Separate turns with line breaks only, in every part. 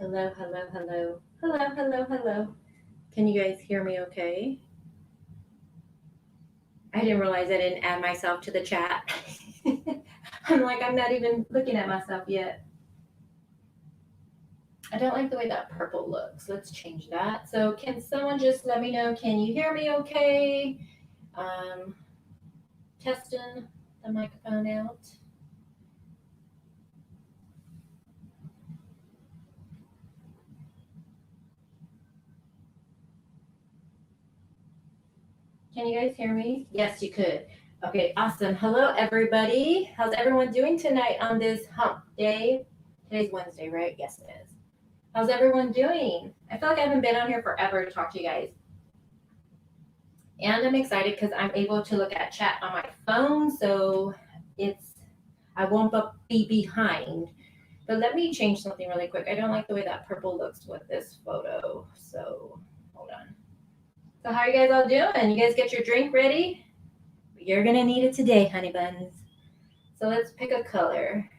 Hello, hello, hello. Hello, hello, hello. Can you guys hear me okay? I didn't realize I didn't add myself to the chat. I'm not even looking at myself yet. I don't like the way that purple looks. Let's change that. So can someone just let me know, can you hear me okay? Um, Testing the microphone out. Can you guys hear me? Yes, you could. Okay, awesome. Hello, everybody. How's everyone doing tonight on this hump day? Today's Wednesday, right? Yes, it is. How's everyone doing? I feel like I haven't been on here forever to talk to you guys. And I'm excited because I'm able to look at chat on my phone, so I won't be behind. But let me change something really quick. I don't like the way that purple looks with this photo, so hold on. So how are you guys all doing? You guys get your drink ready? You're gonna need it today, honey buns. So let's pick a color.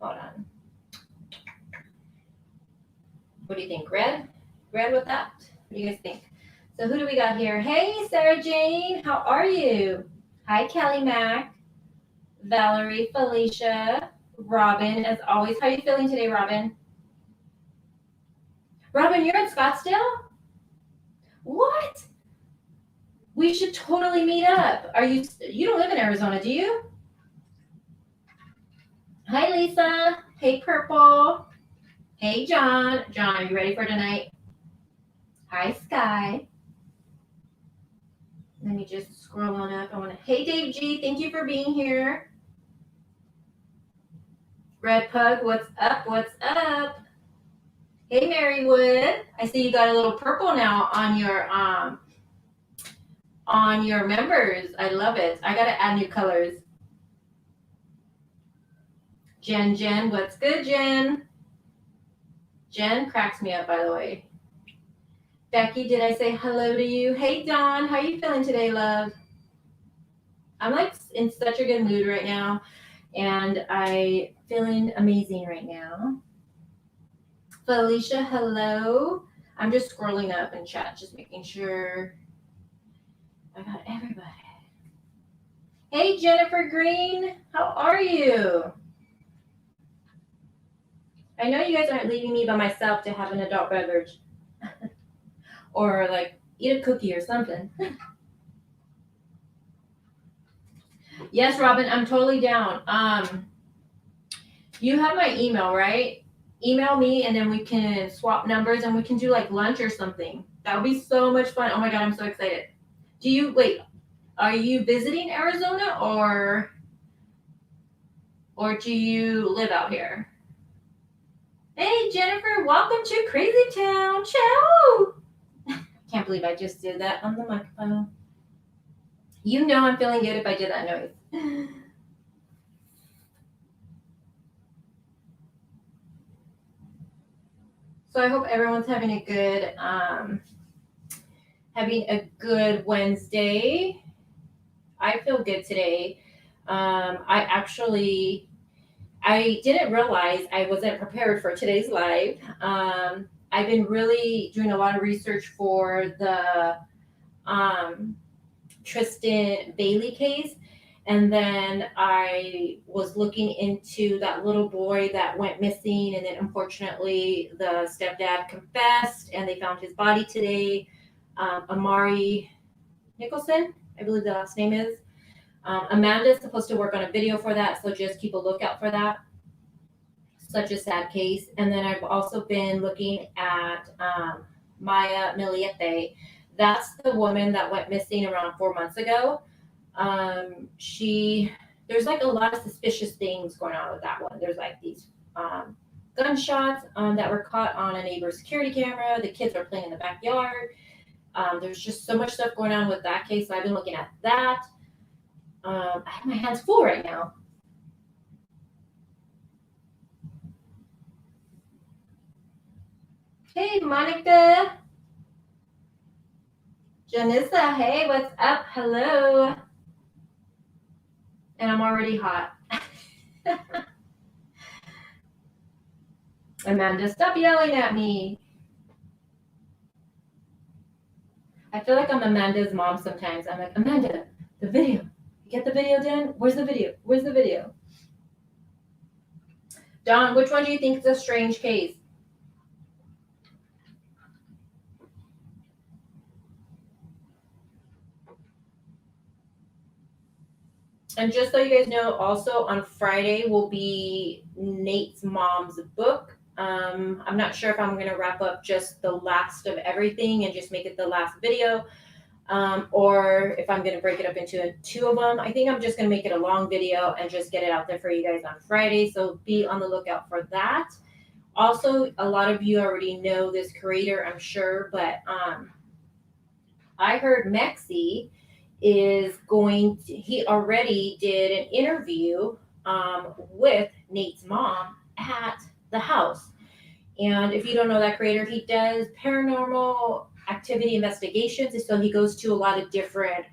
Hold on. What do you think? Red? Red with that? What do you guys think? So who do we got here? Hey, Sarah Jane, how are you? Hi, Kelly Mac, Valerie, Felicia, Robin, as always. How are you feeling today, Robin? Robin, you're in Scottsdale? What? We should totally meet up. You don't live in Arizona, do you? Hi, Lisa. Hey, Purple. Hey, John. John, are you ready for tonight? Hi, Sky. Let me just scroll on up. Hey, Dave G. Thank you for being here. Red Pug, what's up? What's up? Hey, Marywood. I see you got a little purple now on your members. I love it. I gotta add new colors. Jen, what's good, Jen? Jen cracks me up, by the way. Becky, did I say hello to you? Hey, Dawn, how you feeling today, love? I'm like in such a good mood right now, and I feeling amazing right now. Felicia, hello. I'm just scrolling up in chat, just making sure I got everybody. Hey, Jennifer Green, how are you? I know you guys aren't leaving me by myself to have an adult beverage or like eat a cookie or something. Yes, Robin, I'm totally down. You have my email, right? Email me and then we can swap numbers and we can do like lunch or something. That would be so much fun. Oh my God, I'm so excited. Are you visiting Arizona or do you live out here? Hey, Jennifer, welcome to Crazy Town. Ciao. Can't believe I just did that on the microphone. You know I'm feeling good if I did that noise. So I hope everyone's having a good Wednesday. I feel good today. I didn't realize I wasn't prepared for today's live. I've been really doing a lot of research for the Tristan Bailey case. And then I was looking into that little boy that went missing. And then unfortunately, the stepdad confessed and they found his body today. Amari Nicholson, I believe the last name is. Amanda's supposed to work on a video for that, so just keep a lookout for that. Such a sad case. And then I've also been looking at Maya Miliete. That's the woman that went missing around 4 months ago. There's like a lot of suspicious things going on with that one. There's like these gunshots that were caught on a neighbor's security camera. The kids are playing in the backyard. There's just so much stuff going on with that case. So I've been looking at that. I have my hands full right now. Hey, Monica. Janissa, hey, what's up? Hello. And I'm already hot. Amanda, stop yelling at me. I feel like I'm Amanda's mom sometimes. I'm like, Amanda, the video. You get the video done? Where's the video? Where's the video? Don, which one do you think is a strange case? And just so you guys know, also on Friday will be Nate's mom's book. I'm not sure if I'm going to wrap up just the last of everything and just make it the last video, or if I'm going to break it up into two of them. I think I'm just going to make it a long video and just get it out there for you guys on Friday. So be on the lookout for that. Also, a lot of you already know this creator, I'm sure, but I heard Mexi is he already did an interview with Nate's mom at the house. And if you don't know that creator, he does paranormal activity investigations. So he goes to a lot of different,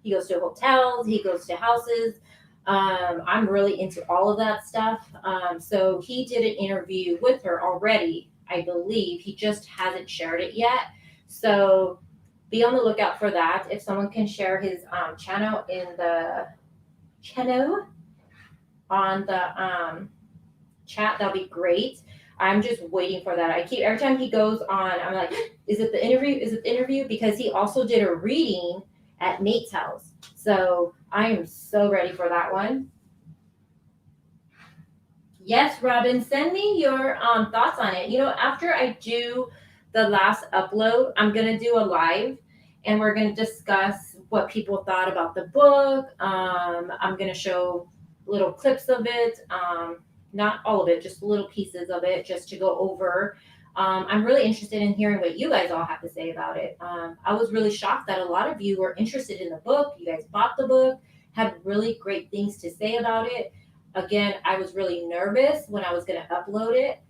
he goes to hotels, he goes to houses. I'm really into all of that stuff. So he did an interview with her already, I believe. He just hasn't shared it yet. So be on the lookout for that. If someone can share his channel in the channel on the chat, that'll be great. I'm just waiting for that. I keep every time he goes on, I'm like, is it the interview? Is it the interview? Because he also did a reading at Nate's house. So I am so ready for that one. Yes, Robin, send me your thoughts on it. After I do the last upload, I'm going to do a live and we're going to discuss what people thought about the book. I'm going to show little clips of it, not all of it, just little pieces of it, just to go over. I'm really interested in hearing what you guys all have to say about it. I was really shocked that a lot of you were interested in the book. You guys bought the book, had really great things to say about it. Again, I was really nervous when I was going to upload it.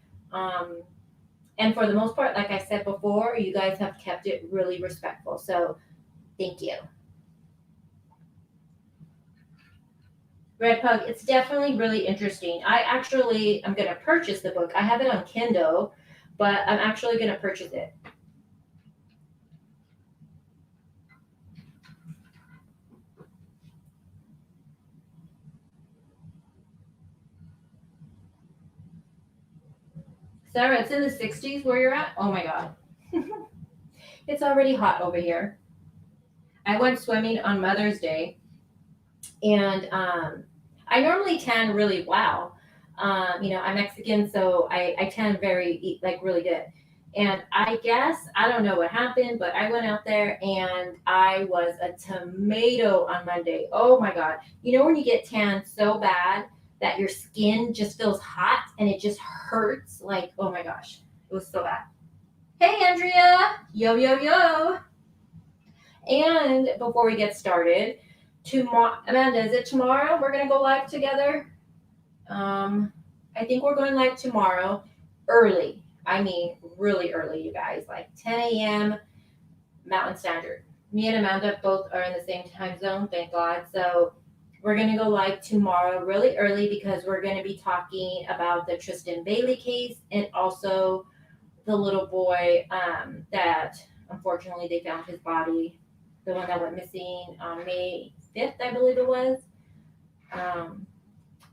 And for the most part, like I said before, you guys have kept it really respectful. So thank you. Red Pug, it's definitely really interesting. I actually am going to purchase the book. I have it on Kindle, but I'm actually going to purchase it. Sarah, it's in the 60s where you're at? Oh my God. It's already hot over here. I went swimming on Mother's Day, and I normally tan really well. I'm Mexican, so I tan really good. And I guess, I don't know what happened, but I went out there and I was a tomato on Monday. Oh my God. When you get tan so bad that your skin just feels hot and it just hurts? Like, oh my gosh, it was so bad. Hey, Andrea. Yo, yo, yo. And before we get started, Amanda, is it tomorrow we're going to go live together? I think we're going live tomorrow early. I mean, really early, you guys, like 10 a.m. Mountain Standard. Me and Amanda both are in the same time zone, thank God. So we're going to go live tomorrow really early because we're going to be talking about the Tristan Bailey case and also the little boy that unfortunately they found his body, the one that went missing on May 5th, I believe it was.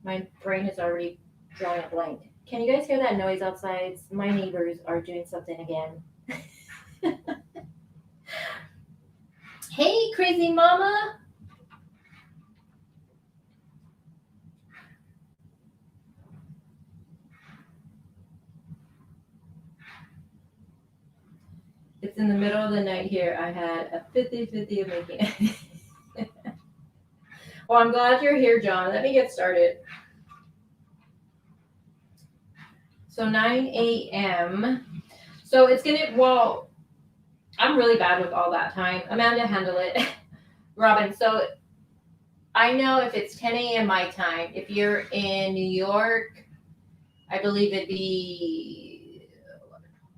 My brain is already drawing a blank. Can you guys hear that noise outside? My neighbors are doing something again. Hey, crazy mama. It's in the middle of the night here. I had a 50-50 of making it. Well, I'm glad you're here, John. Let me get started. So 9 a.m. So it's I'm really bad with all that time. Amanda, handle it. Robin, so I know if it's 10 a.m. my time, if you're in New York, I believe it'd be,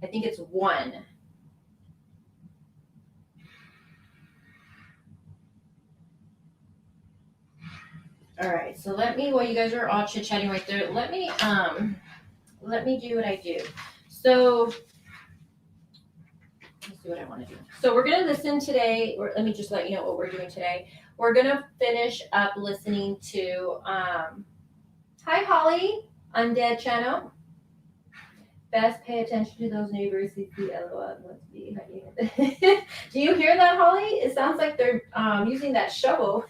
I think it's 1. All right, so while you guys are all chit-chatting right there, let me let me do what I do. So let's see what I want to do. So we're going to listen today. Let me just let you know what we're doing today. We're going to finish up listening to, hi, Holly, Undead Channel. Best pay attention to those neighbors who see LOL must be hiding. Do you hear that, Holly? It sounds like they're using that shovel.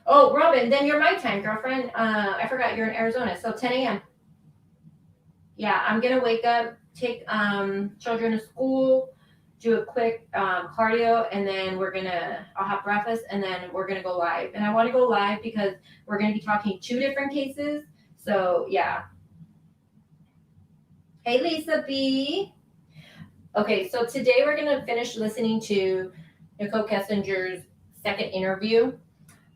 Oh, Robin, then you're my time, girlfriend. I forgot you're in Arizona, so 10 a.m. Yeah, I'm gonna wake up, take children to school, do a quick cardio, and then I'll have breakfast, and then we're gonna go live. And I want to go live because we're gonna be talking 2 different cases. So yeah. Hey, Lisa B. Okay, so today we're gonna finish listening to Nichol Kessinger's second interview.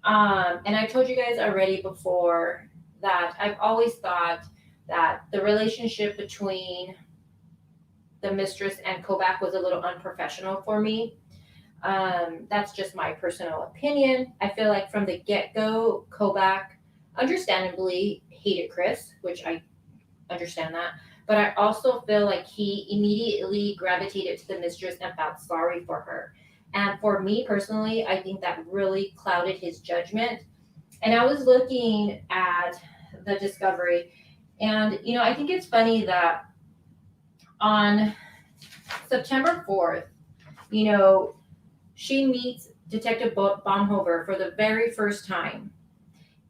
And I told you guys already before that I've always thought that the relationship between the mistress and Kobach was a little unprofessional for me. That's just my personal opinion. I feel like from the get-go, Kobach understandably hated Chris, which I understand that. But I also feel like he immediately gravitated to the mistress and felt sorry for her. And for me personally, I think that really clouded his judgment. And I was looking at the discovery, and I think it's funny that on September 4th, she meets Detective Baumhover for the very first time.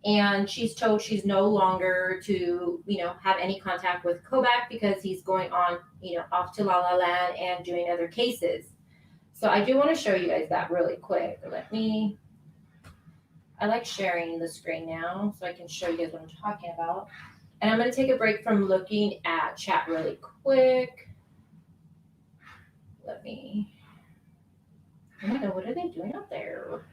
And she's told she's no longer to, have any contact with Kobach because he's going on, off to La La Land and doing other cases. So I do want to show you guys that really quick. I like sharing the screen now so I can show you guys what I'm talking about. And I'm going to take a break from looking at chat really quick. Oh my God, what are they doing out there?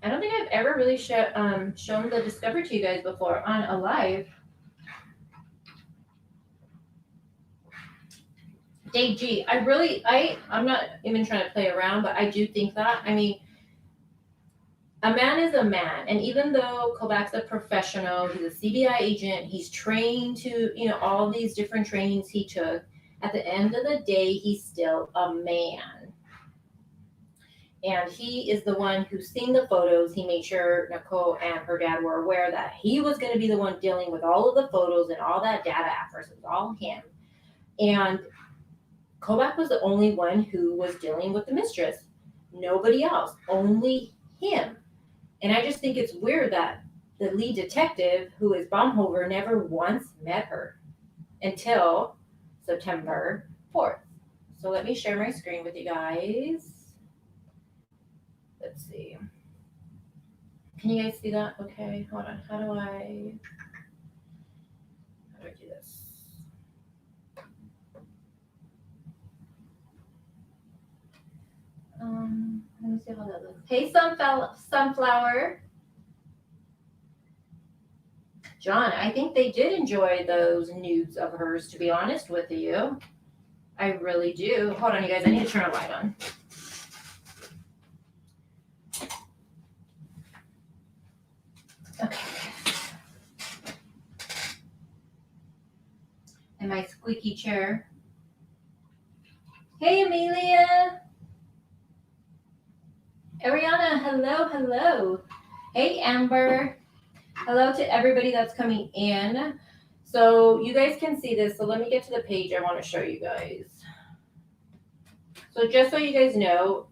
I don't think I've ever really shown the Discovery to you guys before on a live. Dave G, I'm not even trying to play around, but I do think that. I mean, a man is a man, and even though Kobach's a professional, he's a CBI agent, he's trained to, all these different trainings he took. At the end of the day, he's still a man. And he is the one who's seen the photos. He made sure Nichol and her dad were aware that he was going to be the one dealing with all of the photos and all that data at first. It was all him. And Kobach was the only one who was dealing with the mistress. Nobody else, only him. And I just think it's weird that the lead detective, who is Baumhover, never once met her until September 4th. So let me share my screen with you guys. Let's see. Can you guys see that? Okay, hold on. How do I do this? Let me see how that looks. Hey, Sunflower. John, I think they did enjoy those nudes of hers, to be honest with you. I really do. Hold on, you guys. I need to turn a light on. Okay. And my squeaky chair. Hey, Amelia. Ariana, hello. Hey, Amber. Hello to everybody that's coming in. So you guys can see this. So let me get to the page I want to show you guys. So just so you guys know,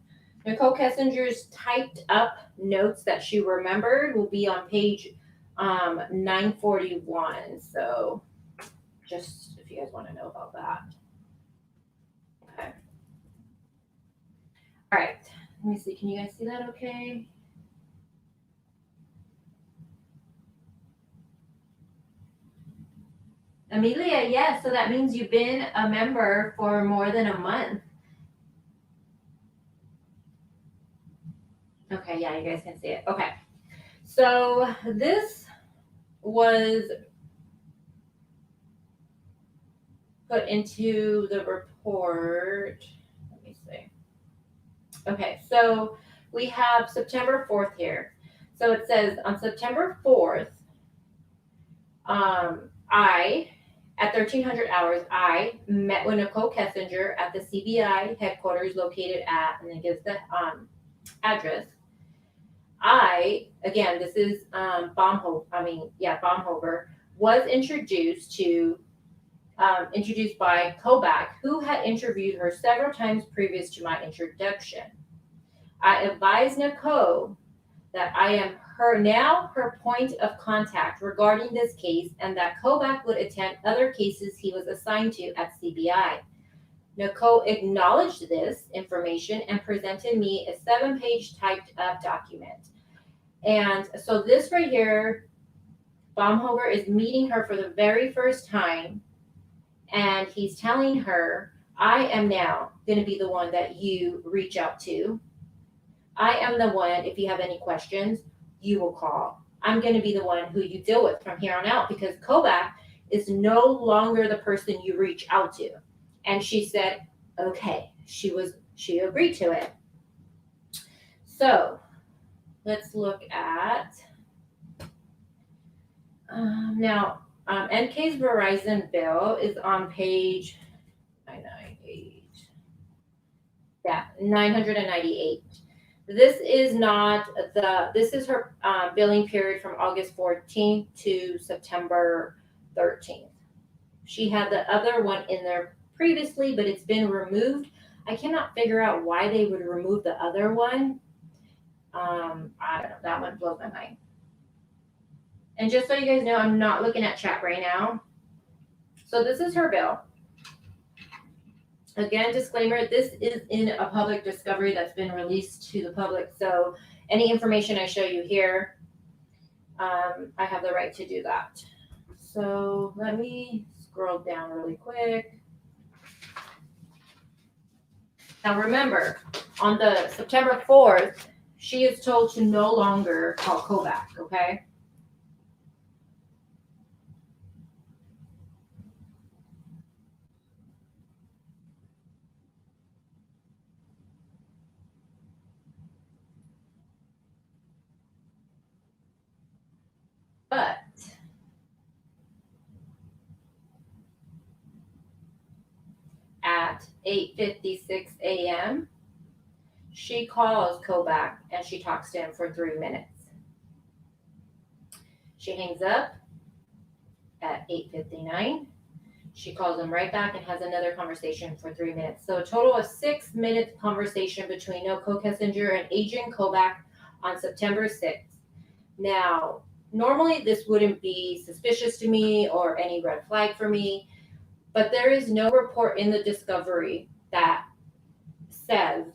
Nichol Kessinger's typed up notes that she remembered will be on page 941. So just if you guys want to know about that. Okay. All right. Let me see. Can you guys see that okay? Amelia, yes. So that means you've been a member for more than a month. Okay, yeah, you guys can see it. Okay. So this was put into the report. Let me see. Okay, so we have September 4th here. So it says on September 4th, I, at 1300 hours, I met with Nichol Kessinger at the CBI headquarters located at, and it gives the address. Again, this is Baumhover, was introduced by Kobach, who had interviewed her several times previous to my introduction. I advised Nicole that I am her point of contact regarding this case and that Kobach would attend other cases he was assigned to at CBI. Nicole acknowledged this information and presented me a 7-page typed up document. And so this right here, Baumhover is meeting her for the very first time, and he's telling her, I am now going to be the one that you reach out to. I am the one, if you have any questions, you will call. I'm going to be the one who you deal with from here on out because Kobach is no longer the person you reach out to. And she said, okay. She agreed to it. So let's look at now. NK's Verizon bill is on page 998. Yeah, 998. This is her billing period from August 14th to September 13th. She had the other one in there previously, but it's been removed. I cannot figure out why they would remove the other one. I don't know. That one blows my mind. And just so you guys know, I'm not looking at chat right now. So this is her bill. Again, disclaimer, this is in a public discovery that's been released to the public. So any information I show you here, I have the right to do that. So let me scroll down really quick. Now remember, on the September 4th, she is told to no longer call Kobach, okay? But at 8:56 a.m., she calls Kobach and she talks to him for 3 minutes. She hangs up at 8:59. She calls him right back and has another conversation for 3 minutes. So a total of 6 minutes conversation between Nichol Kessinger and Agent Kobach on September 6th. Now, normally this wouldn't be suspicious to me or any red flag for me, but there is no report in the discovery that says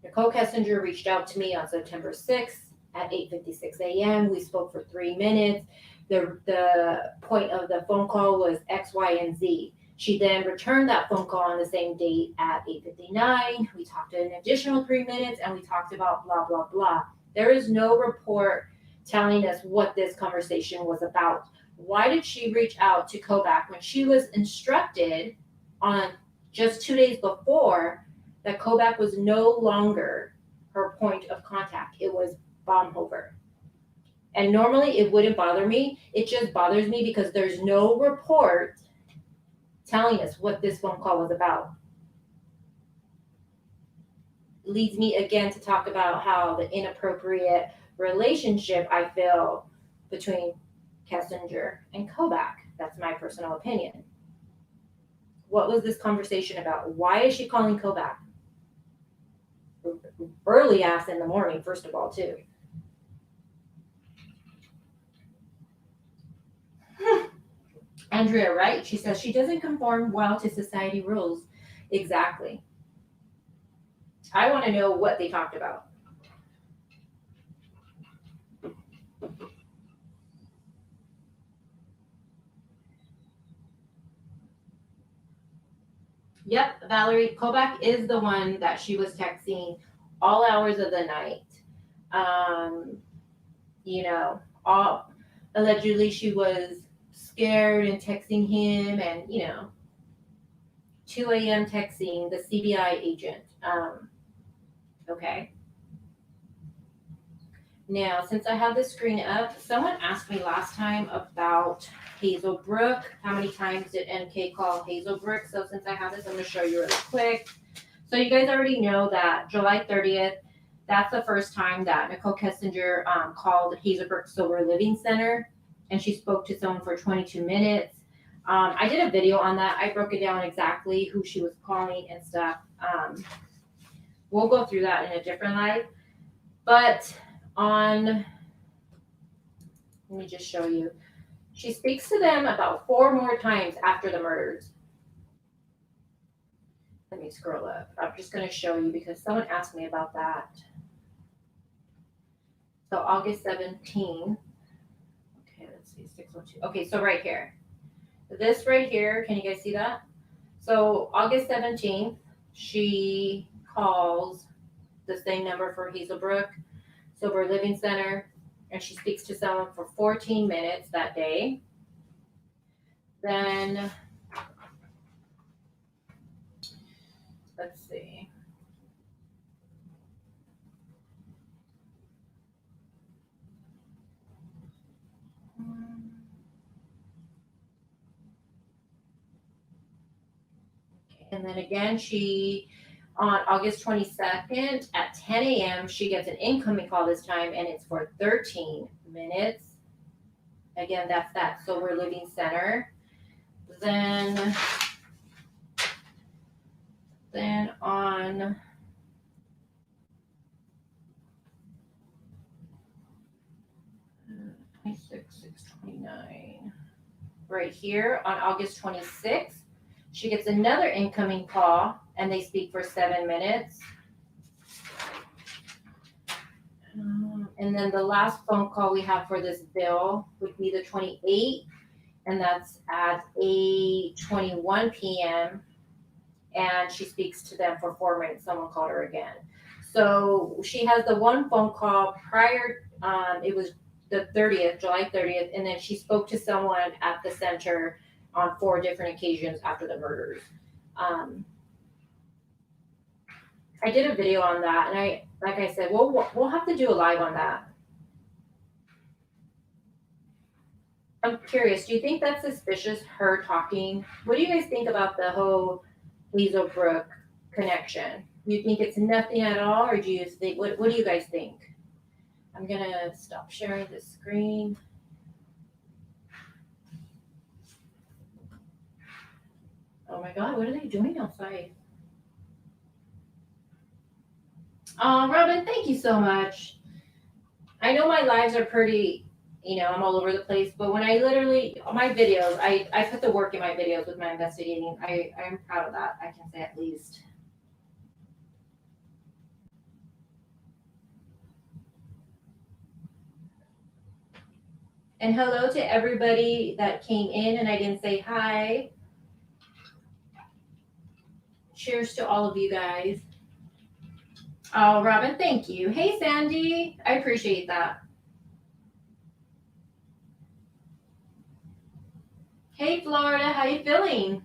Nichol Kessinger reached out to me on September 6th at 8:56 a.m. We spoke for 3 minutes. The point of the phone call was X, Y, and Z. She then returned that phone call on the same date at 8:59. We talked an additional 3 minutes and we talked about blah, blah, blah. There is no report telling us what this conversation was about. Why did she reach out to Kobach when she was instructed on just 2 days before that Kobach was no longer her point of contact? It was Baumhover. And normally it wouldn't bother me. It just bothers me because there's no report telling us what this phone call was about. Leads me again to talk about how the inappropriate relationship I feel between Kessinger and Kobach. That's my personal opinion. What was this conversation about? Why is she calling Kobach? Early ass in the morning, first of all, too. Andrea Wright, she says she doesn't conform well to society rules. Exactly. I want to know what they talked about. Yep, Valerie, Kobach is the one that she was texting all hours of the night. Allegedly she was scared and texting him, and 2 a.m. texting the CBI agent. Okay. Now, since I have the screen up, someone asked me last time about Hazelbrook. How many times did NK call Hazelbrook? So since I have this, I'm going to show you really quick. So you guys already know that July 30th, that's the first time that Nichol Kessinger called Hazelbrook Sober Living Center, and she spoke to someone for 22 minutes. I did a video on that. I broke it down exactly who she was calling and stuff. We'll go through that in a different live. But let me just show you. She speaks to them about 4 more times after the murders. Let me scroll up. I'm just going to show you because someone asked me about that. So August 17. Okay, let's see, 612. Okay, so right here. This right here, can you guys see that? So August 17th, she calls the same number for Hazelbrook Sober Living Center, and she speaks to someone for 14 minutes that day. Then, let's see. And then again, on August 22nd at 10 a.m., she gets an incoming call this time, and it's for 13 minutes. Again, that's that Sober Living Center. Then on (26/6/29), right here on August 26th, she gets another incoming call, and they speak for 7 minutes. And then the last phone call we have for this bill would be the 28th, and that's at 8:21 p.m. And she speaks to them for 4 minutes. Someone called her again. So she has the one phone call prior, it was the 30th, July 30th, and then she spoke to someone at the center on 4 different occasions after the murders. I did a video on that, and like I said, we'll have to do a live on that. I'm curious, do you think that's suspicious, her talking? What do you guys think about the whole Hazelbrook connection? Do you think it's nothing at all, or do you think, what do you guys think? I'm gonna stop sharing the screen. Oh my God, what are they doing outside? Robin, thank you so much. I know my lives are pretty, I'm all over the place, but when my videos, I put the work in my videos with my investigating. I'm proud of that, I can say at least. And hello to everybody that came in and I didn't say hi. Cheers to all of you guys. Oh, Robin, thank you. Hey, Sandy, I appreciate that. Hey, Florida, how you feeling?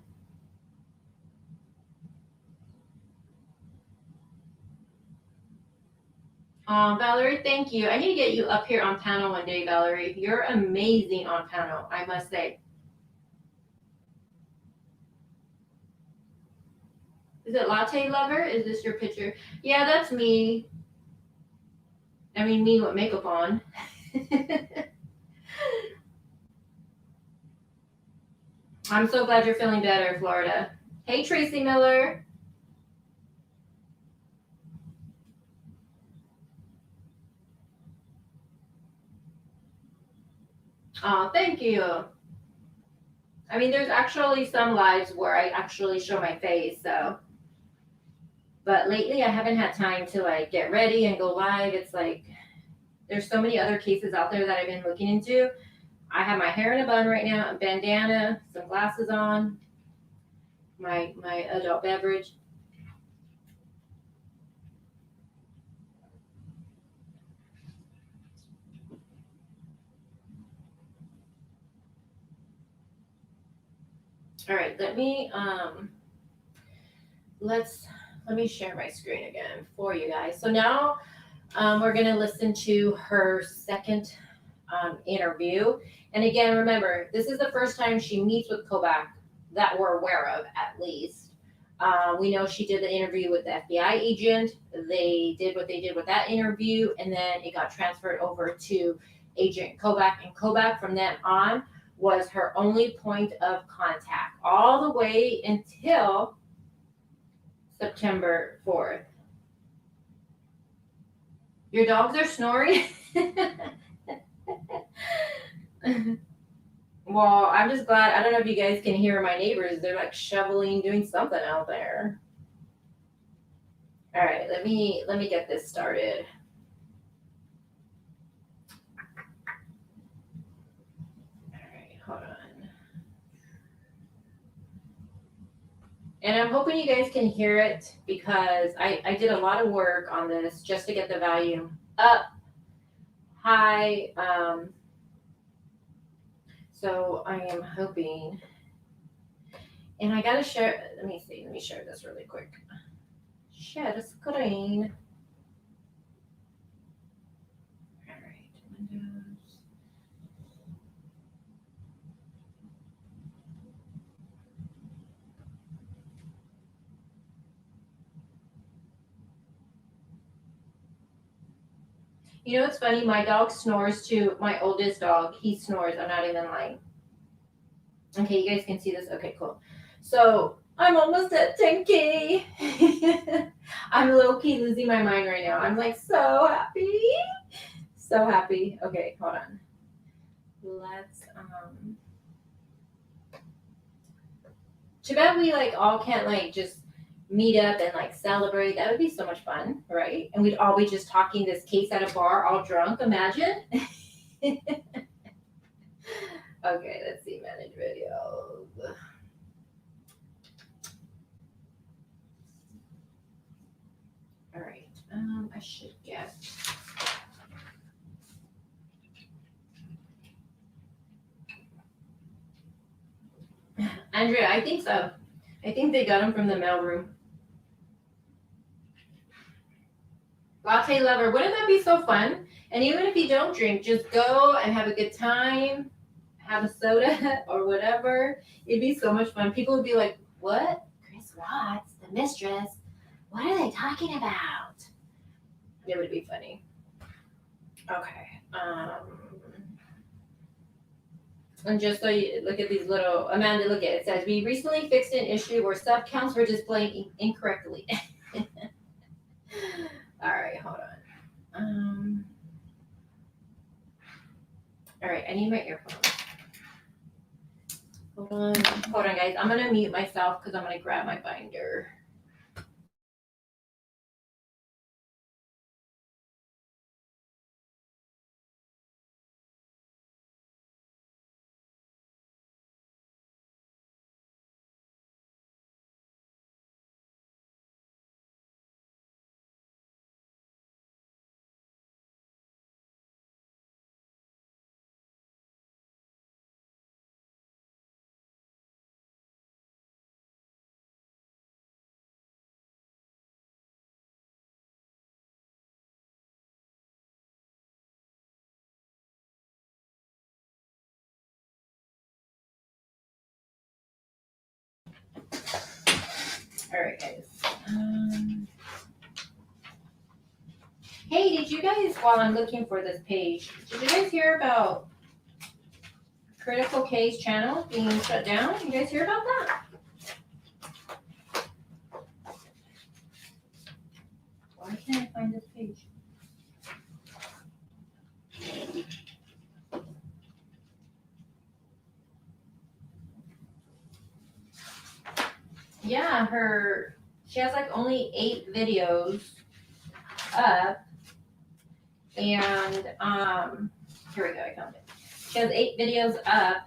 Valerie, thank you. I need to get you up here on panel one day, Valerie. You're amazing on panel, I must say. Is it Latte Lover? Is this your picture? Yeah, that's me. I mean, me with makeup on. I'm so glad you're feeling better, Florida. Hey, Tracy Miller. Oh, thank you. I mean, there's actually some lives where I actually show my face, so. But lately, I haven't had time to like get ready and go live. It's like there's so many other cases out there that I've been looking into. I have my hair in a bun right now, a bandana, some glasses on, my adult beverage. All right, let me share my screen again for you guys. So now we're going to listen to her second interview. And again, remember, this is the first time she meets with Kobach that we're aware of, at least. We know she did the interview with the FBI agent. They did what they did with that interview, and then it got transferred over to Agent Kobach. And Kobach, from then on, was her only point of contact all the way until September 4th. Your dogs are snoring? Well, I'm just glad. I don't know if you guys can hear my neighbors. They're like shoveling, doing something out there. All right, let me get this started. All right, hold on. And I'm hoping you guys can hear it because I did a lot of work on this just to get the volume up high. So I am hoping, and I gotta share, let me share this really quick. Share the screen. All right, Windows. You know what's funny? My dog snores too. My oldest dog, he snores. I'm not even lying. Okay, you guys can see this. Okay, cool. So I'm almost at 10K. I'm low key losing my mind right now. I'm like so happy. So happy. Okay, hold on. Let's too bad we like all can't like just meet up and like celebrate. That would be so much fun, right? And we'd all be just talking this case at a bar, all drunk. Imagine. Okay, let's see, manage videos. All right, I should get. Andrea, I think so. I think they got them from the mailroom. Latte lover, wouldn't that be so fun? And even if you don't drink, just go and have a good time, have a soda or whatever. It'd be so much fun. People would be like, what? Chris Watts, the mistress? What are they talking about? It would be funny. Okay. And just so you look at these little, Amanda, look at it. It says, we recently fixed an issue where sub counts were displaying incorrectly. All right, hold on. All right, I need my earphones. Hold on, guys. I'm gonna mute myself because I'm gonna grab my binder. All right, guys. Hey, did you guys, while I'm looking for this page, did you guys hear about Critical Case channel being shut down? You guys hear about that? Why can't I find this page? Yeah, she has like only 8 videos up, and here we go, I found it. She has 8 videos up,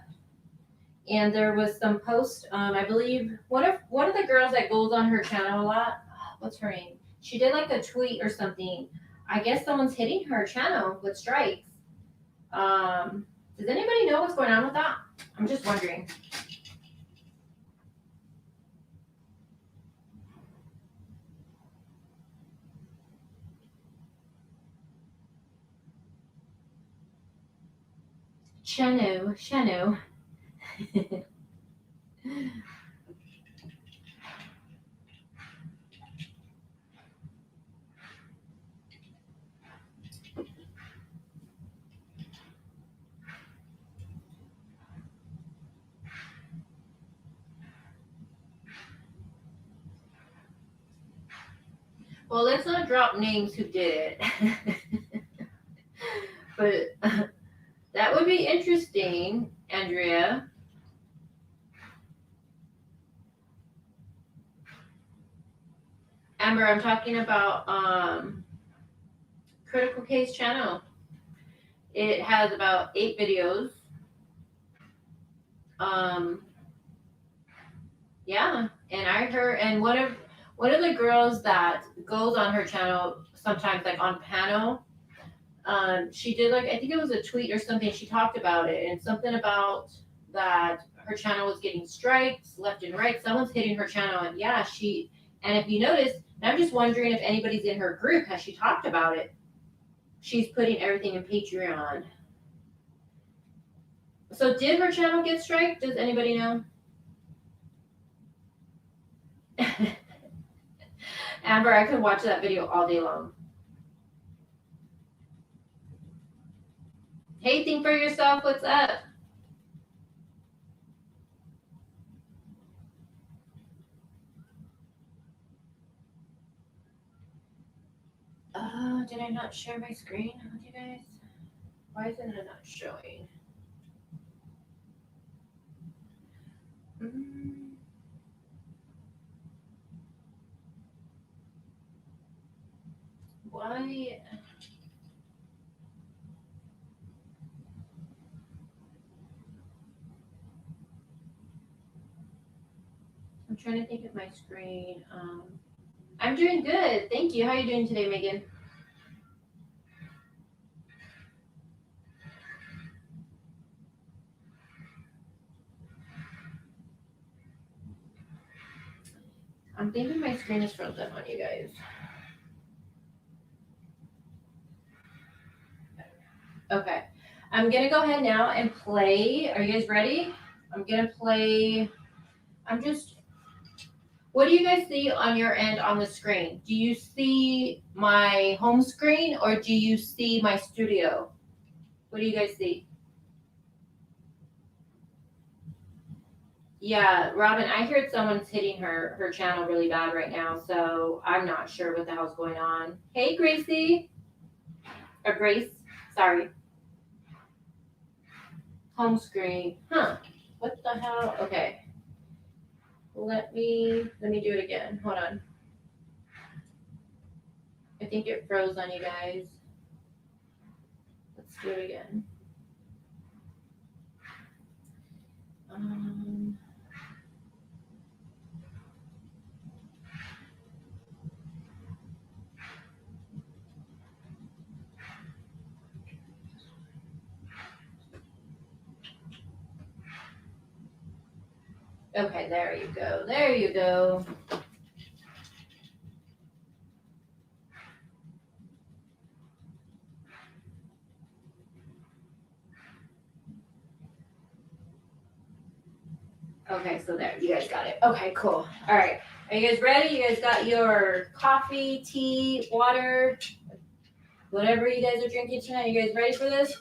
and there was some post. I believe one of the girls that goes on her channel a lot. What's her name? She did like a tweet or something. I guess someone's hitting her channel with strikes. Does anybody know what's going on with that? I'm just wondering. Shano. Well, let's not drop names who did it. But that would be interesting, Andrea. Amber, I'm talking about Critical Case channel. It has about 8 videos. Yeah, and I heard, and one of the girls that goes on her channel sometimes, like on panel, she did, like, I think it was a tweet or something. She talked about it, and something about that her channel was getting strikes left and right. Someone's hitting her channel, and yeah, and if you notice, I'm just wondering if anybody's in her group. Has she talked about it? She's putting everything in Patreon. So did her channel get striked? Does anybody know? Amber, I could watch that video all day long. Hey, think for yourself. What's up? Did I not share my screen with you guys? Why isn't it not showing? Why? I'm trying to think of my screen. I'm doing good. Thank you. How are you doing today, Megan? I'm thinking my screen is frozen on you guys. Okay. I'm going to go ahead now and play. Are you guys ready? I'm going to play. What do you guys see on your end on the screen? Do you see my home screen or do you see my studio? What do you guys see? Yeah, Robin, I heard someone's hitting her channel really bad right now, so I'm not sure what the hell's going on. Hey, Gracie. Or Grace. Sorry. Home screen. Huh. What the hell? Okay. Let me do it again. Hold on. I think it froze on you guys. Let's do it again. Okay, there you go. There you go. Okay, so there, you guys got it. Okay, cool. All right. Are you guys ready? You guys got your coffee, tea, water, whatever you guys are drinking tonight? You guys ready for this?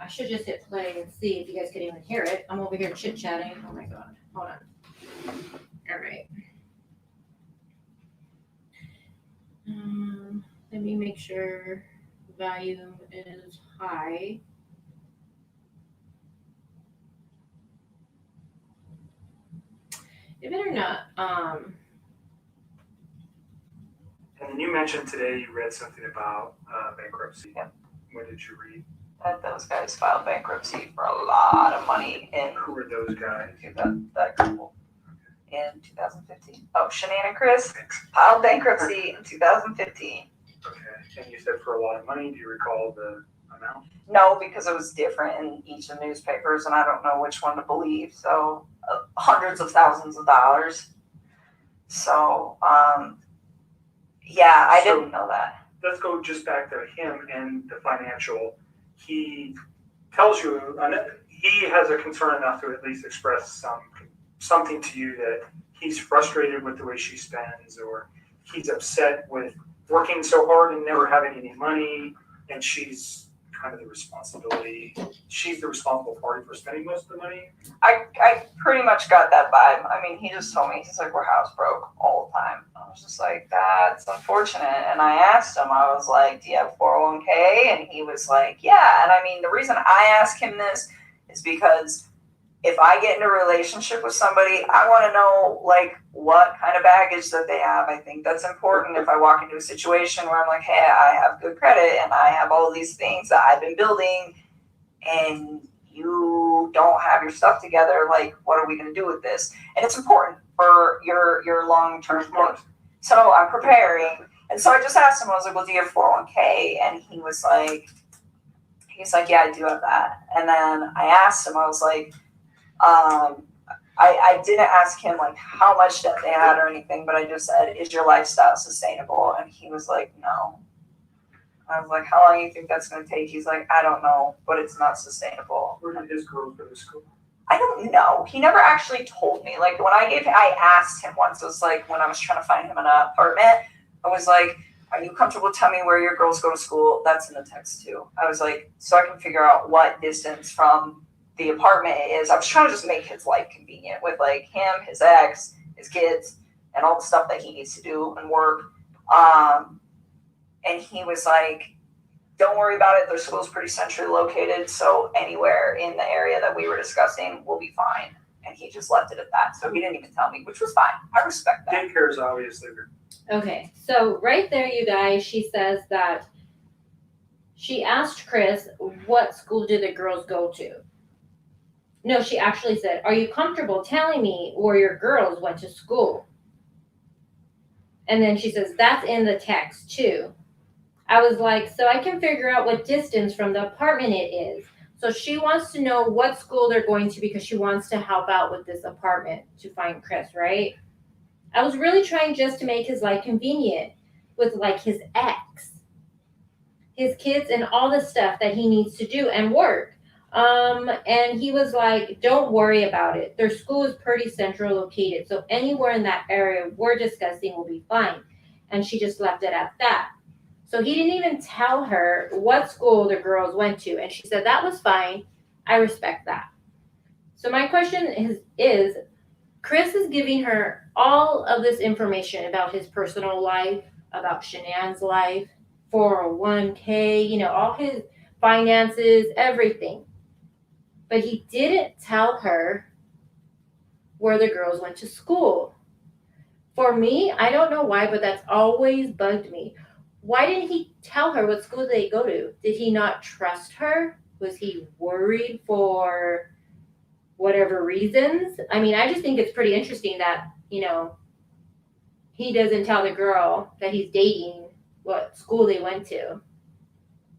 I should just hit play and see if you guys can even hear it. I'm over here chit-chatting. Oh my God. Hold on. All right. Let me make sure volume is high. It better not.
And then you mentioned today you read something about bankruptcy.
Yeah.
What did you read?
That those guys filed bankruptcy for a lot of money in
Who were those guys?
that couple in 2015. Oh, Shanann and Chris
Thanks.
filed bankruptcy in 2015.
Okay. And you said for a lot of money. Do you recall the amount?
No, because it was different in each of the newspapers, and I don't know which one to believe. So hundreds of thousands of dollars. So yeah, I didn't know that.
let's go just back to him and the financial. He tells you, he has a concern enough to at least express something to you that he's frustrated with the way she spends, or he's upset with working so hard and never having any money, and she's kind of she's the responsible party for spending most of the money.
I pretty much got that vibe. I mean, he just told me, he's like, we're house broke all the time. I was just like, that's unfortunate. And I asked him, I was like, do you have 401k? And he was like, yeah. And I mean, the reason I ask him this is because if I get in a relationship with somebody, I want to know like what kind of baggage that they have. I think that's important. If I walk into a situation where I'm like, hey, I have good credit and I have all these things that I've been building, and you don't have your stuff together, like what are we going to do with this? And it's important for your long-term growth. So I'm preparing. And so I just asked him, I was like, well, do you have 401k? And he's like, yeah, I do have that. And then I asked him, I was like, I didn't ask him like how much debt they had or anything, but I just said, is your lifestyle sustainable? And he was like, no. I was like, how long do you think that's going to take? He's like, I don't know, but it's not sustainable.
Where did his girls go to school?
I don't know. He never actually told me. Like when I asked him once, it was like when I was trying to find him an apartment, I was like, are you comfortable telling me where your girls go to school? That's in the text too. I was like, so I can figure out what distance from the apartment is. I was trying to just make his life convenient with like him, his ex, his kids, and all the stuff that he needs to do and work. And he was like, don't worry about it. Their school's pretty centrally located. So anywhere in the area that we were discussing will be fine. And he just left it at that. So he didn't even tell me, which was fine. I respect that.
Daycare is obviously
Okay, so right there, you guys, she says that she asked Chris, what school did the girls go to? No, she actually said, are you comfortable telling me where your girls went to school? And then she says, that's in the text too. I was like, so I can figure out what distance from the apartment it is. So she wants to know what school they're going to because she wants to help out with this apartment to find Chris, right? I was really trying just to make his life convenient with like his ex, his kids, and all the stuff that he needs to do and work. And he was like, don't worry about it. Their school is pretty central located. So anywhere in that area we're discussing will be fine. And she just left it at that. So he didn't even tell her what school the girls went to. And she said, that was fine. I respect that. So my question is Chris is giving her all of this information about his personal life, about Shanann's life, 401k, all his finances, everything. But he didn't tell her where the girls went to school. For me, I don't know why, but that's always bugged me. Why didn't he tell her what school they go to? Did he not trust her? Was he worried for whatever reasons? I mean, I just think it's pretty interesting that, he doesn't tell the girl that he's dating what school they went to.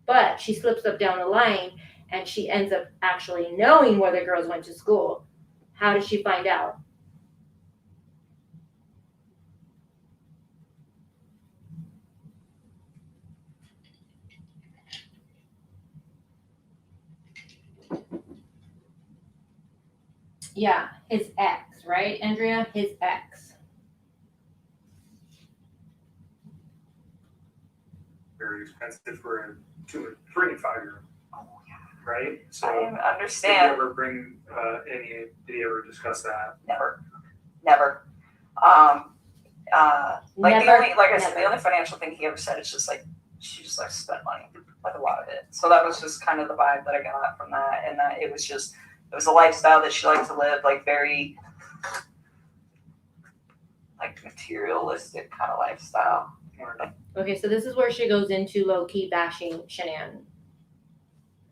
But she slips up down the line and she ends up actually knowing where the girls went to school. How did she find out? Yeah, his ex, right, Andrea? His ex.
very expensive for a 3 and 5 year.
Oh, yeah.
Right? So
I understand.
Did you ever bring did you ever discuss that?
Never. The only financial thing he ever said is just like she just likes to spend money, like a lot of it. So that was just kind of the vibe that I got from that, and that it was a lifestyle that she liked to live, like very like materialistic kind of lifestyle.
Okay, so this is where she goes into low-key bashing Shanann.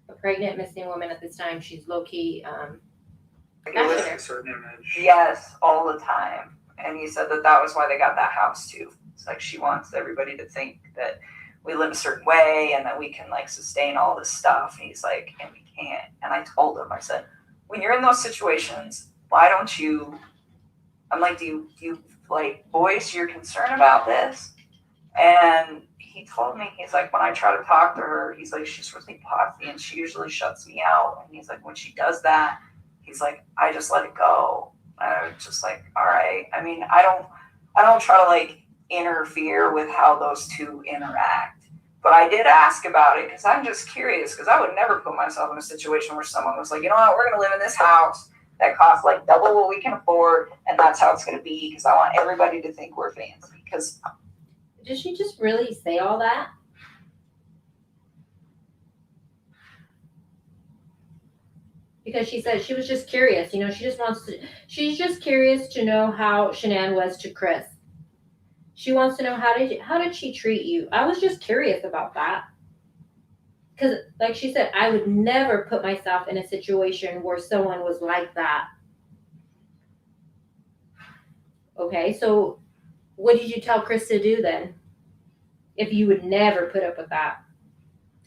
A pregnant, missing woman at this time. She's low-key
It was a certain image.
Yes, all the time. And he said that was why they got that house too. It's like she wants everybody to think that we live a certain way and that we can like sustain all this stuff. And he's like, and we can't. And I told him, I said, when you're in those situations, why don't you, I'm like, do you like voice your concern about this? And he told me, he's like, when I try to talk to her, he's like, she's really bossy and she usually shuts me out. And he's like, when she does that, he's like, I just let it go. And I was just like, all right. I mean, I don't try to like interfere with how those two interact. But I did ask about it because I'm just curious, because I would never put myself in a situation where someone was like, you know what, we're going to live in this house that costs like double what we can afford, and that's how it's going to be, because I want everybody to think we're fancy. Because
Did she just really say all that? Because she said she was just curious, she's just curious to know how Shanann was to Chris. She wants to know how did she treat you? I was just curious about that. Because, like she said, I would never put myself in a situation where someone was like that. Okay, so what did you tell Chris to do then? If you would never put up with that.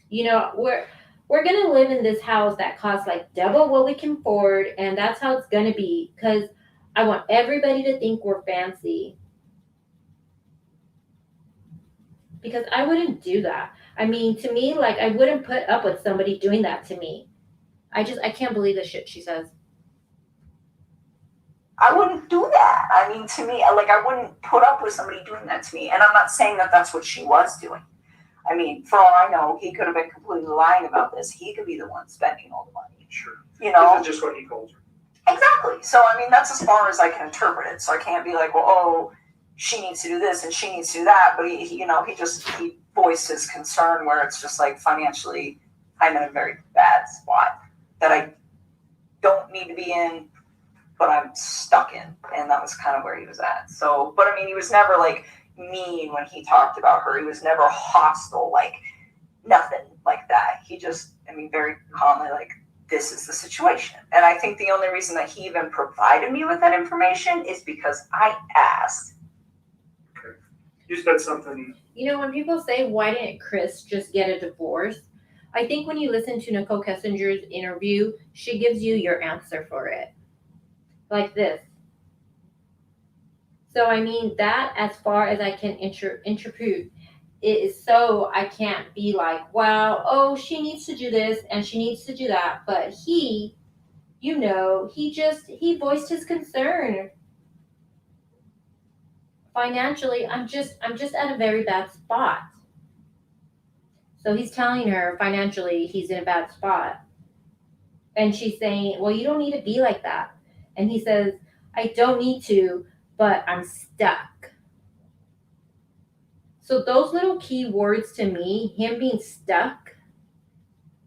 We're going to live in this house that costs like double what we can afford, and that's how it's going to be, because I want everybody to think we're fancy. Because I wouldn't do that. I mean, to me, like, I wouldn't put up with somebody doing that to me. I can't believe the shit she says.
I wouldn't do that. I mean, to me, like, I wouldn't put up with somebody doing that to me. And I'm not saying that that's what she was doing. I mean, for all I know, he could have been completely lying about this. He could be the one spending all the money.
Sure.
You know?
This is just what he told her.
Exactly. So, I mean, that's as far as I can interpret it. So I can't be like, well, oh, she needs to do this and she needs to do that. But he voiced his concern where it's just like, financially, I'm in a very bad spot that I don't need to be in, but I'm stuck in. And that was kind of where he was at. So, but I mean, he was never like mean when he talked about her. He was never hostile, like nothing like that. He just, very calmly, like, this is the situation. And I think the only reason that he even provided me with that information is because I asked.
Okay. You said something.
When people say, why didn't Chris just get a divorce? I think when you listen to Nichol Kessinger's interview, she gives you your answer for it. Like this. So, that, as far as I can interpret, it is so I can't be like, wow, oh, she needs to do this and she needs to do that. But he voiced his concern. Financially, I'm just at a very bad spot. So he's telling her financially he's in a bad spot. And she's saying, well, you don't need to be like that. And he says, I don't need to, but I'm stuck. So those little key words to me, him being stuck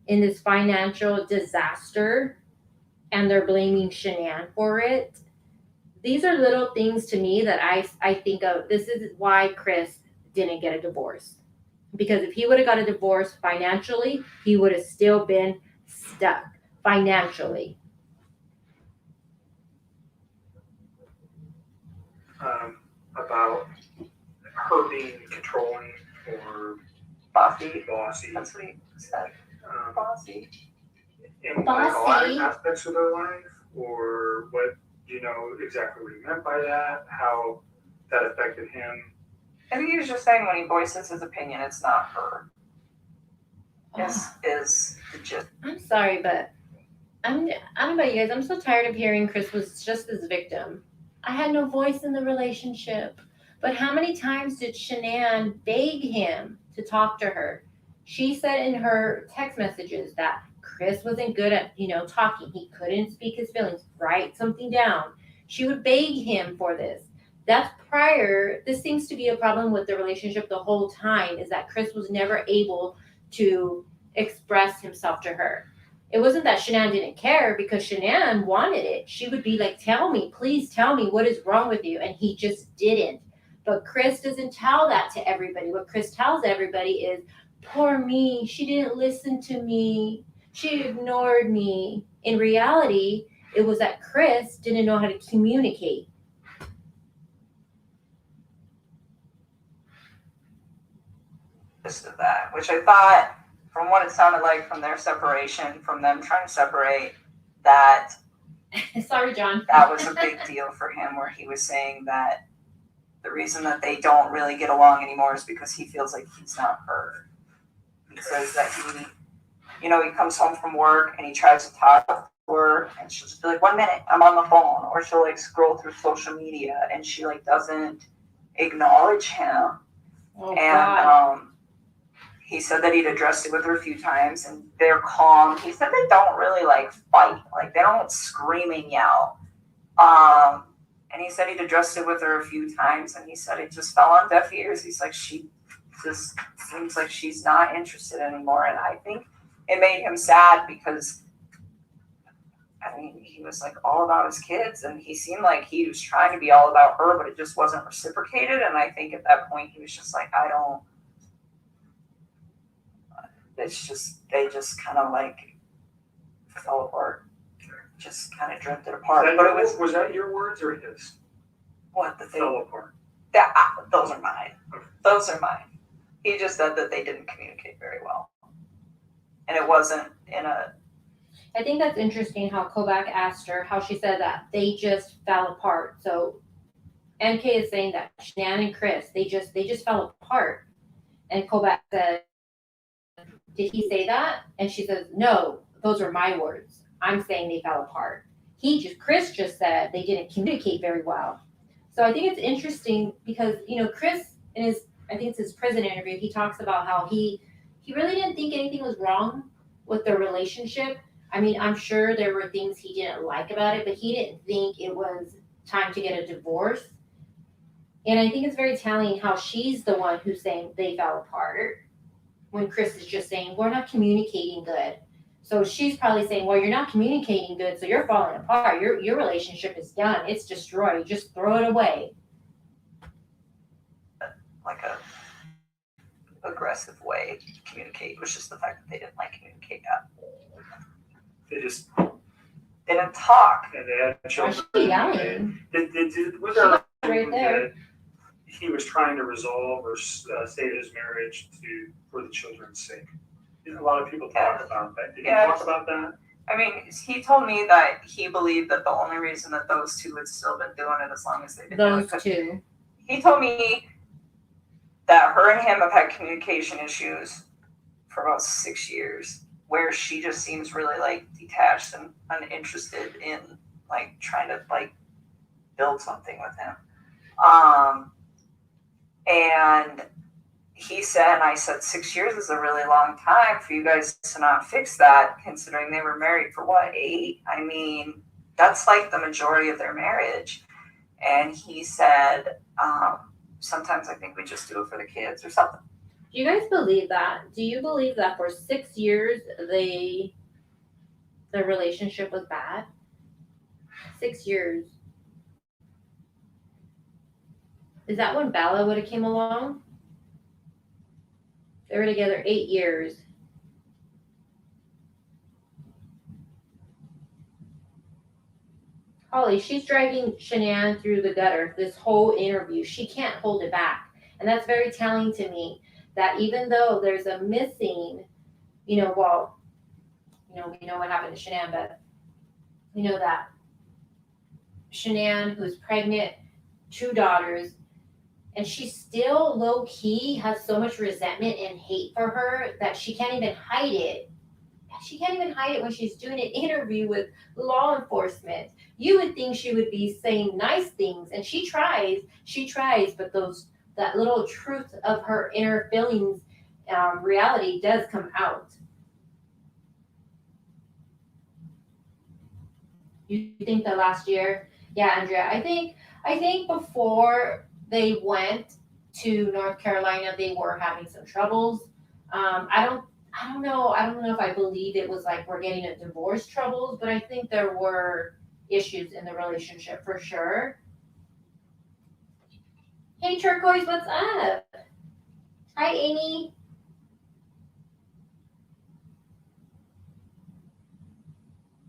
in this financial disaster, and they're blaming Shanann for it. These are little things to me that I think of. This is why Chris didn't get a divorce. Because if he would have got a divorce financially, he would have still been stuck financially.
About her being controlling or
Bossy.
bossy.
That's what he said. Bossy.
In like a lot of aspects of their life, or what, do you know exactly what he meant by that? How that affected him?
I think he was just saying when he voices his opinion, it's not her. Is the gist.
I'm sorry, but I don't know about you guys. I'm so tired of hearing Chris was just this victim. I had no voice in the relationship. But how many times did Shanann beg him to talk to her? She said in her text messages that Chris wasn't good at, talking. He couldn't speak his feelings, write something down. She would beg him for this. That's prior. This seems to be a problem with the relationship the whole time, is that Chris was never able to express himself to her. It wasn't that Shanann didn't care, because Shanann wanted it. She would be like, please tell me what is wrong with you. And he just didn't. But Chris doesn't tell that to everybody. What Chris tells everybody is, poor me, she didn't listen to me. She ignored me. In reality, it was that Chris didn't know how to communicate.
Of that, which I thought, from what it sounded like from their separation, from them trying to separate, that
sorry, John.
That was a big deal for him, where he was saying that the reason that they don't really get along anymore is because he feels like he's not heard. He says that he comes home from work and he tries to talk to her and she'll just be like, 1 minute, I'm on the phone. Or she'll like scroll through social media and she like doesn't acknowledge him.
Oh,
And
God.
he said that he'd addressed it with her a few times and they're calm. He said they don't really like fight. Like they don't scream and yell. And he said he'd addressed it with her a few times and he said it just fell on deaf ears. He's like, she just seems like she's not interested anymore. And I think it made him sad because, I mean, he was like all about his kids and he seemed like he was trying to be all about her, but it just wasn't reciprocated. And I think at that point he was just like, they just kind of like fell apart. Just kind of drifted apart. But
was that your words or his?
What the
Fell apart.
Those are mine. Those are mine. He just said that they didn't communicate very well, and it wasn't in a.
I think that's interesting how Kobach asked her how she said that they just fell apart. So MK is saying that Shanann and Chris they just fell apart, and Kobach said, "Did he say that?" And she says, "No, those are my words. I'm saying they fell apart." Chris just said they didn't communicate very well. So I think it's interesting because Chris in I think it's his prison interview, he talks about how he really didn't think anything was wrong with their relationship. I mean, I'm sure there were things he didn't like about it, but he didn't think it was time to get a divorce. And I think it's very telling how she's the one who's saying they fell apart when Chris is just saying, we're not communicating good. So she's probably saying, well, you're not communicating good, so you're falling apart. Your relationship is done. It's destroyed. Just throw it away.
Like a aggressive way to communicate. It was just the fact that they didn't like communicate that.
They just
didn't talk.
And they had children.
Why is she yelling?
Was there
right there.
that he was trying to resolve or save his marriage for the children's sake? A lot of people talk about that. Did you talk about that?
I mean, he told me that he believed that the only reason that those two had still been doing it as long as they've been doing it.
Those two.
He told me that her and him have had communication issues for about 6 years, where she just seems really like detached and uninterested in like trying to like build something with him. And he said, and I said, 6 years is a really long time for you guys to not fix that, considering they were married for what, 8? I mean, that's like the majority of their marriage. And he said, sometimes I think we just do it for the kids or something.
Do you guys believe that? Do you believe that for 6 years their relationship was bad? 6 years. Is that when Bella would have came along? They were together 8 years. Holly, she's dragging Shanann through the gutter this whole interview. She can't hold it back. And that's very telling to me that even though there's a missing, we know what happened to Shanann, but we know that Shanann, who's pregnant, 2 daughters, and she still low-key has so much resentment and hate for her that she can't even hide it. She can't even hide it when she's doing an interview with law enforcement. You would think she would be saying nice things, and she tries, but that little truth of her inner feelings, reality does come out. You think the last year? Yeah, Andrea, I think before they went to North Carolina, they were having some troubles. I don't know if I believe it was like we're getting a divorce troubles, but I think there were issues in the relationship for sure. Hey Turquoise, what's up? Hi Amy.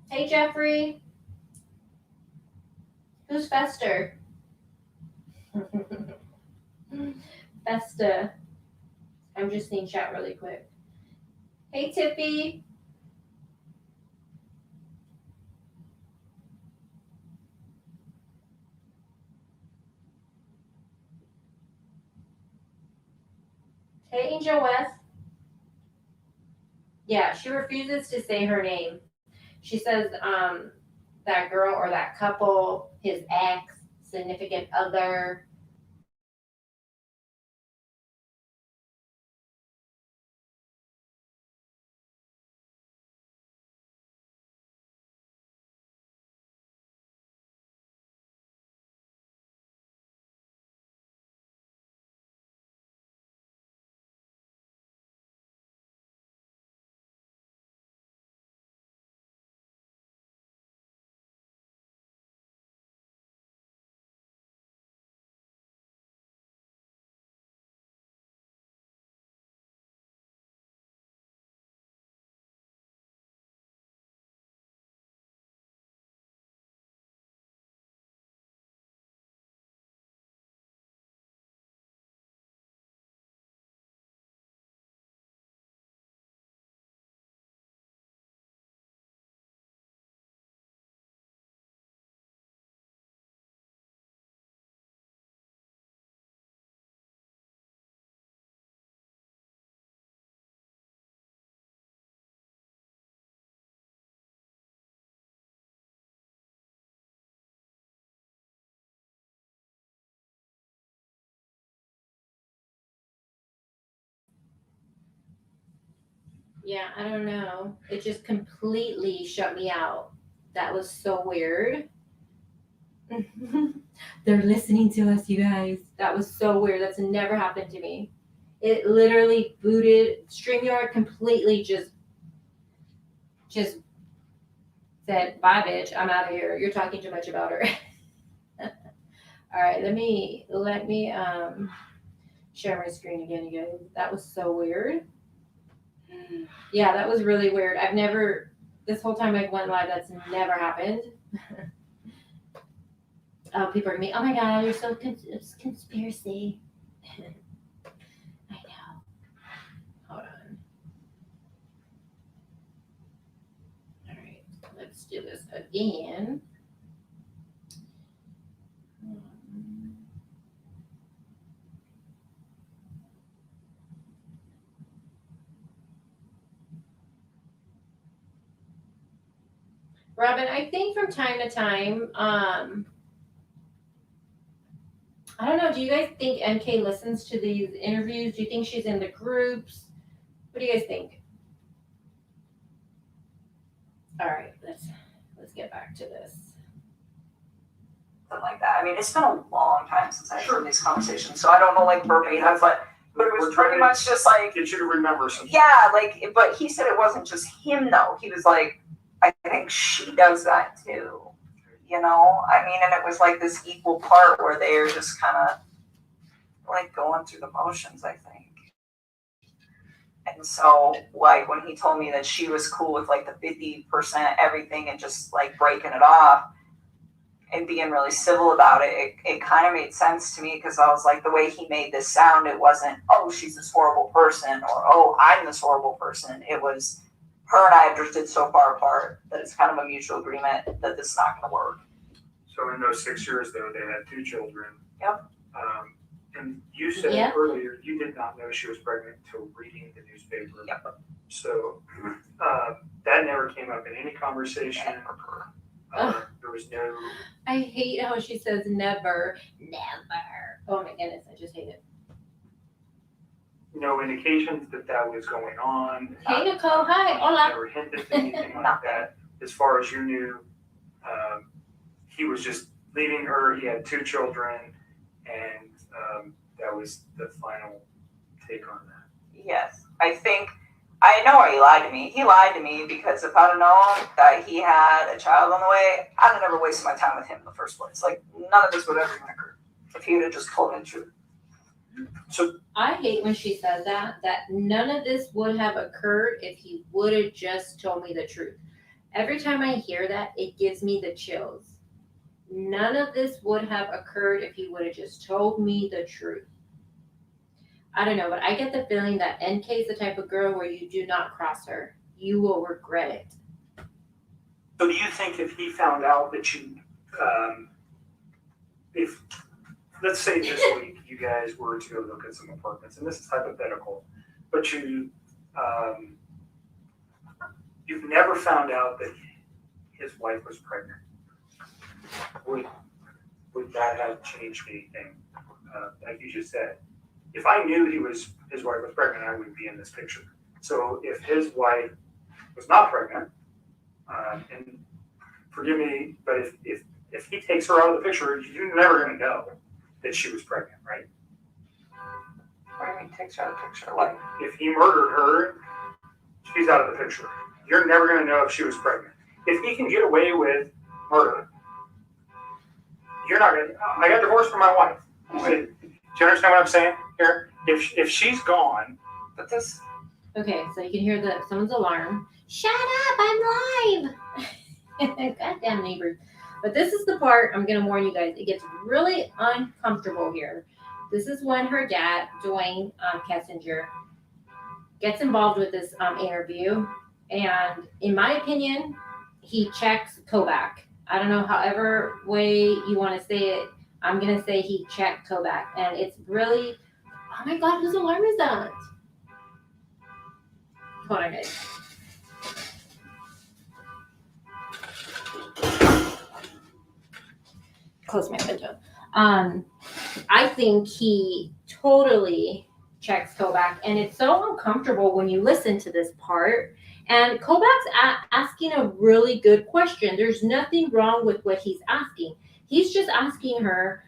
Hey Jeffrey. Who's Fester? Festa. I'm just seeing chat really quick. Hey Tippy. Hey, Angel West. Yeah, she refuses to say her name. She says that girl or that couple, his ex, significant other. Yeah, I don't know. It just completely shut me out. That was so weird. They're listening to us, you guys. That was so weird. That's never happened to me. It literally booted StreamYard completely just said, bye bitch, I'm out of here. You're talking too much about her. All right, let me share my screen again, you guys. That was so weird. Yeah, that was really weird. I've never this whole time I've went live, that's never happened. Oh, people are gonna be, oh my god, you're so it's conspiracy. I know. Hold on. All right, let's do this again. Robin, I think from time to time, I don't know, do you guys think MK listens to these interviews? Do you think she's in the groups? What do you guys think? All right, let's get back to this.
Something like that. I mean, it's been a long time since I've heard these conversations, so I don't know like verbatim, but it was pretty much just like
Get you to remember something.
yeah, like but he said it wasn't just him though. He was like, I think she does that too. You know? I mean, and it was like this equal part where they're just kinda like going through the motions, I think. And so, like, when he told me that she was cool with like the 50% everything and just like breaking it off and being really civil about it, it kind of made sense to me because I was like, the way he made this sound, it wasn't, oh, she's this horrible person or, oh, I'm this horrible person. It was her and I have drifted so far apart that it's kind of a mutual agreement that this is not going to work.
So in those 6 years, though, they had 2 children.
Yep.
And you said earlier you did not know she was pregnant until reading the newspaper.
Yep.
So that never came up in any conversation. There was no.
I hate how she says never. Oh my goodness, I just hate it.
No indications that that was going on.
Hey Nicole, hi, hola.
Never hinted to anything like that. As far as you knew, he was just leaving her. He had 2 children, and that was the final take on that.
Yes, I think I know why he lied to me. He lied to me because if I'd have known that he had a child on the way, I'd have never wasted my time with him in the first place. Like none of this would ever even occur if he would have just told me the truth.
So
I hate when she says that none of this would have occurred if he would have just told me the truth. Every time I hear that, it gives me the chills. None of this would have occurred if he would have just told me the truth. I don't know, but I get the feeling that NK is the type of girl where you do not cross her. You will regret it.
do you think if he found out that you, if let's say this week you guys were to go look at some apartments, and this is hypothetical, but you've never found out that his wife was pregnant. Would that have changed anything? Like you just said, if I knew his wife was pregnant, I wouldn't be in this picture. So if his wife was not pregnant, and forgive me, but if he takes her out of the picture, you're never going to know that she was pregnant, right?
What do you mean takes her out of the picture? Like,
If he murdered her, she's out of the picture. You're never going to know if she was pregnant. If he can get away with murder, you're not going to. I got divorced from my wife. Do you understand what I'm saying here? If she's gone,
but this.
Okay, so you can hear someone's alarm. Shut up! I'm live. Goddamn neighbors. But this is the part I'm gonna warn you guys. It gets really uncomfortable here. This is when her dad, Dwayne Kessinger, gets involved with this interview, and in my opinion, he checks Kobach. I don't know, however way you want to say it. I'm gonna say he checked Kobach, and it's really, oh my God, whose alarm is that? Hold on, guys. Close my window. I think he totally checks Kobach, and it's so uncomfortable when you listen to this part. And Kobach's asking a really good question. There's nothing wrong with what he's asking. He's just asking her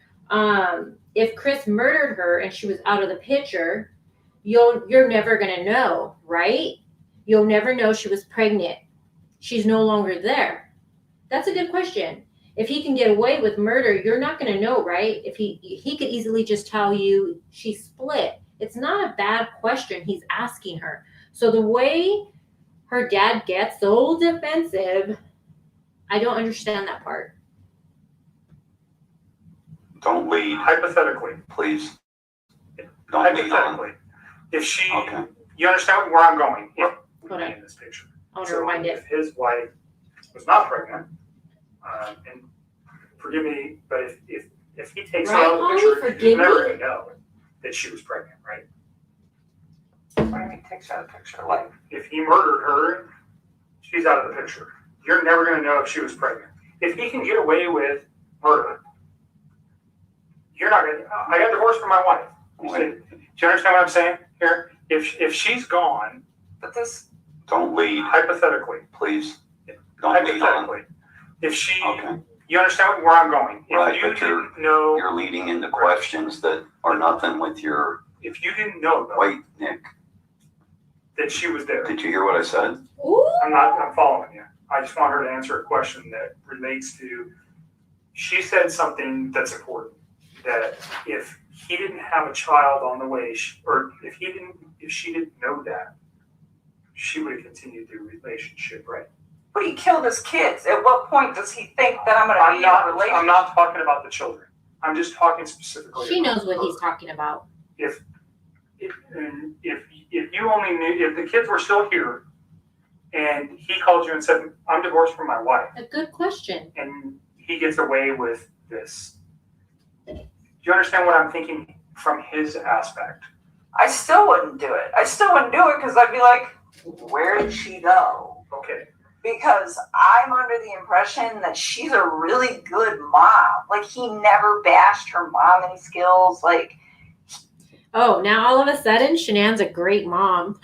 if Chris murdered her and she was out of the picture. You're never gonna know, right? You'll never know she was pregnant. She's no longer there. That's a good question. If he can get away with murder, you're not going to know, right? If he could easily just tell you she split. It's not a bad question he's asking her. So the way her dad gets so defensive, I don't understand that part.
Don't lead,
hypothetically,
please. Don't lead on.
hypothetically, if she,
Okay.
you understand where I'm going? If we
Hold on.
in this picture.
I want to
So
rewind it.
if his wife was not pregnant, and forgive me, but if he takes her
Right,
out of the
Holly?
picture,
Forgive
you're never
me?
going to know that she was pregnant, right?
What do you mean takes her out of the picture? Like,
If he murdered her, she's out of the picture. You're never going to know if she was pregnant. If he can get away with murder, you're not going to. I got divorced from my wife. Do you understand what I'm saying here? If she's gone,
but this.
Don't lead,
hypothetically,
please. Don't lead on.
hypothetically, if she,
Okay.
you understand where I'm going. If
Right,
you
but
didn't know,
You're leading into questions that are nothing with your.
if you didn't know though,
Wait, Nick,
that she was there,
did you hear what I said?
Ooh.
I'm following you. I just want her to answer a question that relates to, she said something that's important, that if he didn't have a child on the way, or if she didn't know that, she would have continued the relationship, right?
But he killed his kids. At what point does he think that I'm going to be in a relationship?
I'm not talking about the children. I'm just talking specifically.
She
about
knows what
her.
he's talking about.
If you only knew, if the kids were still here, and he called you and said, "I'm divorced from my wife,"
A good question.
and he gets away with this, do you understand what I'm thinking from his aspect?
I still wouldn't do it. I still wouldn't do it because I'd be like, where did she go?
Okay.
Because I'm under the impression that she's a really good mom. Like, he never bashed her momming skills. Like,
Oh, now all of a sudden, Shanann's a great mom.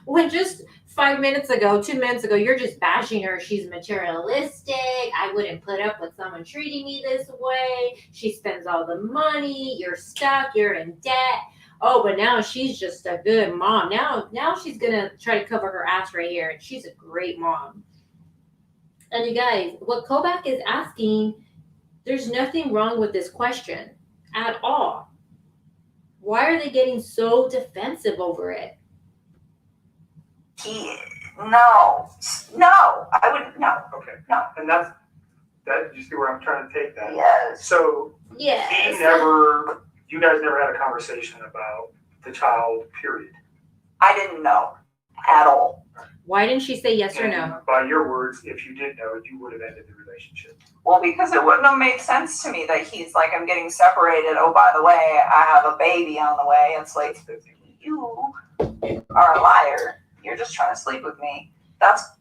When just 5 minutes ago, 2 minutes ago, you're just bashing her. She's materialistic. I wouldn't put up with someone treating me this way. She spends all the money. You're stuck. You're in debt. Oh, but now she's just a good mom. Now she's gonna try to cover her ass right here, and she's a great mom. And you guys, what Kobach is asking, there's nothing wrong with this question at all. Why are they getting so defensive over it?
no, I wouldn't, no.
Okay.
No.
And that, you see where I'm trying to take that?
Yes.
So
Yes.
you guys never had a conversation about the child, period.
I didn't know. at all.
Why didn't she say yes or
And
no?
by your words, if you did know, you would have ended the relationship.
Well, because it wouldn't have made sense to me that he's like, I'm getting separated. Oh, by the way, I have a baby on the way. It's like, you are a liar. You're just trying to sleep with me.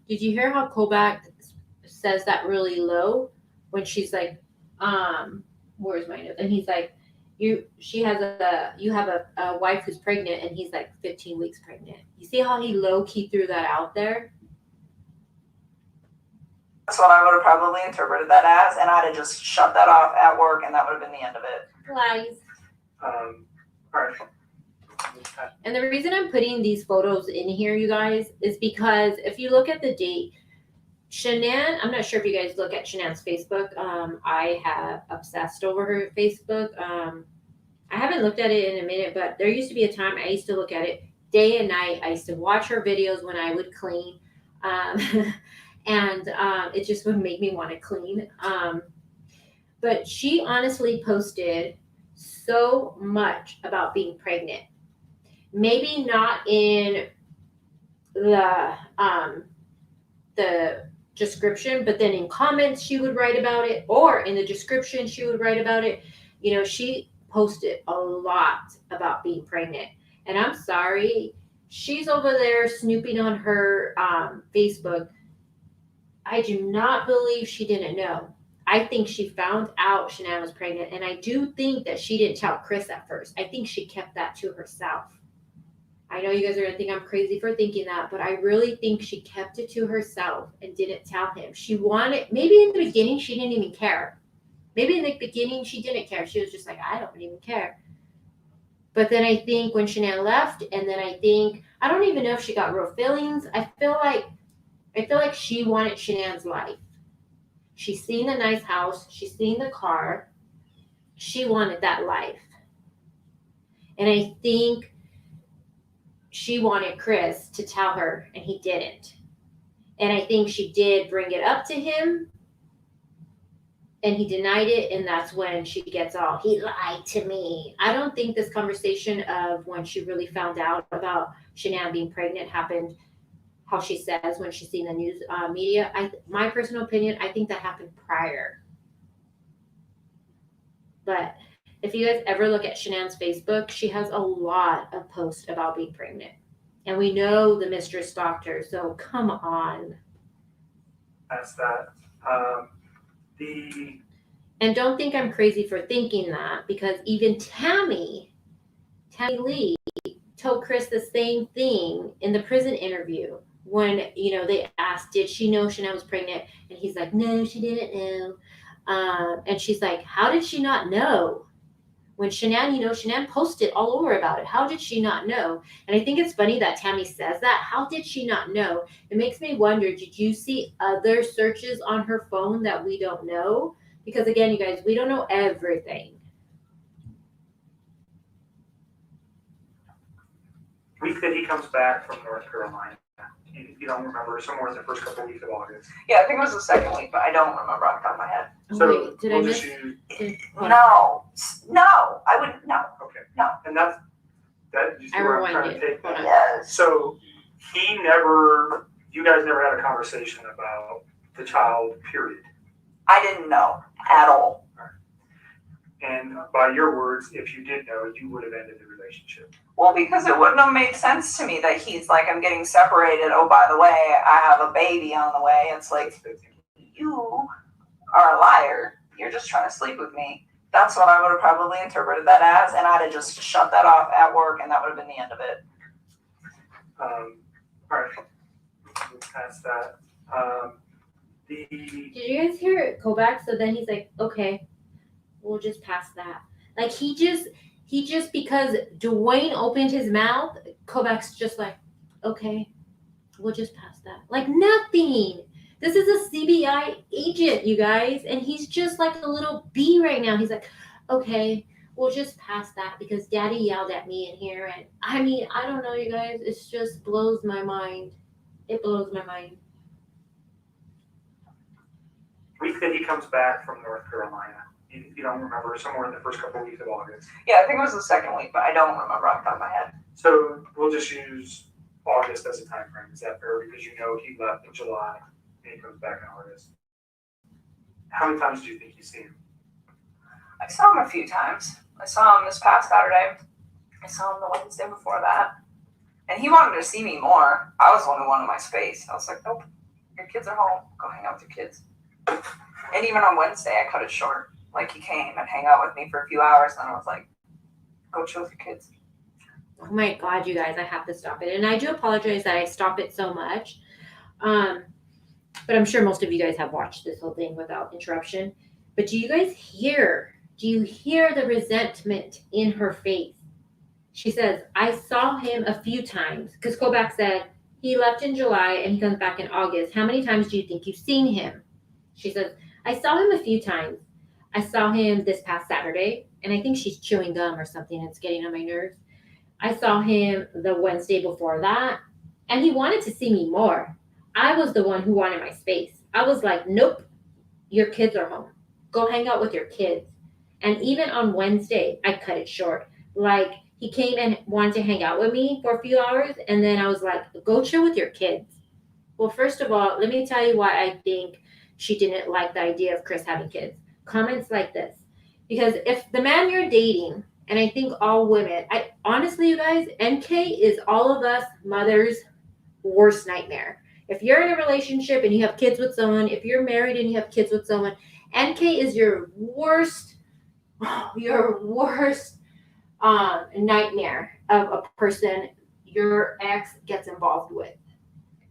Did you hear how Kobach says that really low when she's like, where's my notes? And he's like, you have a wife who's pregnant, and he's like 15 weeks pregnant. You see how he low key threw that out there?
That's what I would have probably interpreted that as, and I'd have just shut that off at work, and that would have been the end of it.
Lies.
All right.
And the reason I'm putting these photos in here, you guys, is because if you look at the date, Shanann, I'm not sure if you guys look at Shanann's Facebook. I have obsessed over her Facebook. I haven't looked at it in a minute, but there used to be a time I used to look at it day and night. I used to watch her videos when I would clean. And it just would make me want to clean. But she honestly posted so much about being pregnant. Maybe not in the description, but then in comments she would write about it, or in the description she would write about it. You know, she posted a lot about being pregnant. And I'm sorry, she's over there snooping on her Facebook. I do not believe she didn't know. I think she found out Shanann was pregnant, and I do think that she didn't tell Chris at first. I think she kept that to herself. I know you guys are going to think I'm crazy for thinking that, but I really think she kept it to herself and didn't tell him. She wanted, maybe in the beginning she didn't even care. Maybe in the beginning she didn't care. She was just like, I don't even care. But then I think when Shanann left, and then I don't even know if she got real feelings. I feel like she wanted Shanann's life. She's seen the nice house. She's seen the car. She wanted that life. And I think she wanted Chris to tell her, and he didn't. And I think she did bring it up to him, and he denied it, and that's when she gets all, he lied to me. I don't think this conversation of when she really found out about Shanann being pregnant happened how she says when she's seen the news media. My personal opinion, I think that happened prior. But if you guys ever look at Shanann's Facebook, she has a lot of posts about being pregnant. And we know the mistress doctor, so come on.
That's that.
And don't think I'm crazy for thinking that, because even Tammy Lee told Chris the same thing in the prison interview when, they asked, did she know Shanann was pregnant? And he's like, no, she didn't know. And she's like, how did she not know? When Shanann, Shanann posted all over about it. How did she not know? And I think it's funny that Tammy says that. How did she not know? It makes me wonder, did you see other searches on her phone that we don't know? Because again, you guys, we don't know everything.
Week that he comes back from North Carolina, you don't remember, somewhere in the first couple of weeks of August.
Yeah, I think it was the second week, but I don't remember off the top of my head.
So
wait, did I
we'll
miss?
just use,
No, I wouldn't. No.
okay.
No.
And that you see
I
where I'm trying to
rewinded.
take
Hold
that.
on.
Yes.
So you guys never had a conversation about the child, period.
I didn't know at all.
And by your words, if you did know, you would have ended the relationship.
Well, because it wouldn't have made sense to me that he's like, I'm getting separated. Oh, by the way, I have a baby on the way. It's like, you are a liar. You're just trying to sleep with me. That's what I would have probably interpreted that as, and I'd have just shut that off at work, and that would have been the end of it.
All right, move past that.
Did you guys hear it go back? So then he's like, okay, we'll just pass that. Like he just because Dwayne opened his mouth, Kovac's just like, okay, we'll just pass that. Like nothing. This is a CBI agent, you guys, and he's just like a little bee right now. He's like, okay, we'll just pass that because Daddy yelled at me in here, and I mean, I don't know, you guys. It just blows my mind. It blows my mind.
Week that he comes back from North Carolina, you don't remember, somewhere in the first couple of weeks of August.
Yeah, I think it was the second week, but I don't remember off the top of my head.
So we'll just use August as a time frame. Is that fair? Because you know he left in July and he comes back in August. How many times do you think you've seen him?
I saw him a few times. I saw him this past Saturday. I saw him the Wednesday before that. And he wanted to see me more. I was the only one in my space. I was like, nope, your kids are home. Go hang out with your kids. And even on Wednesday, I cut it short. Like, he came and hang out with me for a few hours, and then I was like, go chill with your kids.
Oh my God, you guys, I have to stop it. And I do apologize that I stop it so much. But I'm sure most of you guys have watched this whole thing without interruption. But do you you hear the resentment in her face? She says, I saw him a few times. Because Kobach said, he left in July and he comes back in August. How many times do you think you've seen him? She says, I saw him a few times. I saw him this past Saturday. And I think she's chewing gum or something. It's getting on my nerves. I saw him the Wednesday before that. And he wanted to see me more. I was the one who wanted my space. I was like, nope, your kids are home. Go hang out with your kids. And even on Wednesday, I cut it short. Like, he came and wanted to hang out with me for a few hours. And then I was like, go chill with your kids. Well, first of all, let me tell you why I think she didn't like the idea of Chris having kids. Comments like this. Because if the man you're dating, and I think all women, honestly, you guys, NK is all of us mothers' worst nightmare. If you're in a relationship and you have kids with someone, if you're married and you have kids with someone, NK is your worst nightmare of a person your ex gets involved with.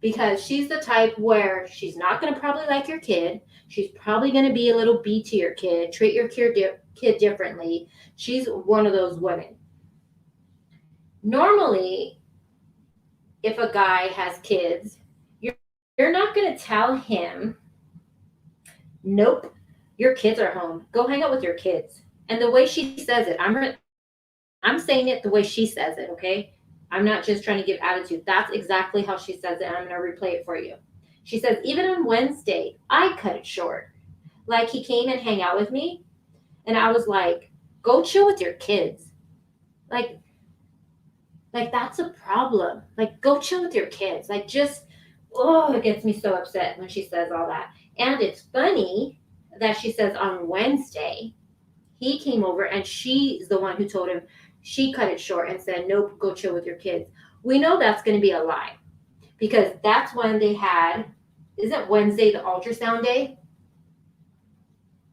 Because she's the type where she's not going to probably like your kid. She's probably going to be a little B to your kid, treat your kid differently. She's one of those women. Normally, if a guy has kids, you're not going to tell him, nope, your kids are home. Go hang out with your kids. And the way she says it, I'm saying it the way she says it, okay? I'm not just trying to give attitude. That's exactly how she says it, and I'm going to replay it for you. She says, even on Wednesday, I cut it short. Like, he came and hang out with me, and I was like, go chill with your kids. Like that's a problem. Like, go chill with your kids. Like, just, it gets me so upset when she says all that. And it's funny that she says on Wednesday, he came over, and she's the one who told him, she cut it short and said, nope, go chill with your kids. We know that's going to be a lie because that's when they had, isn't Wednesday the ultrasound day?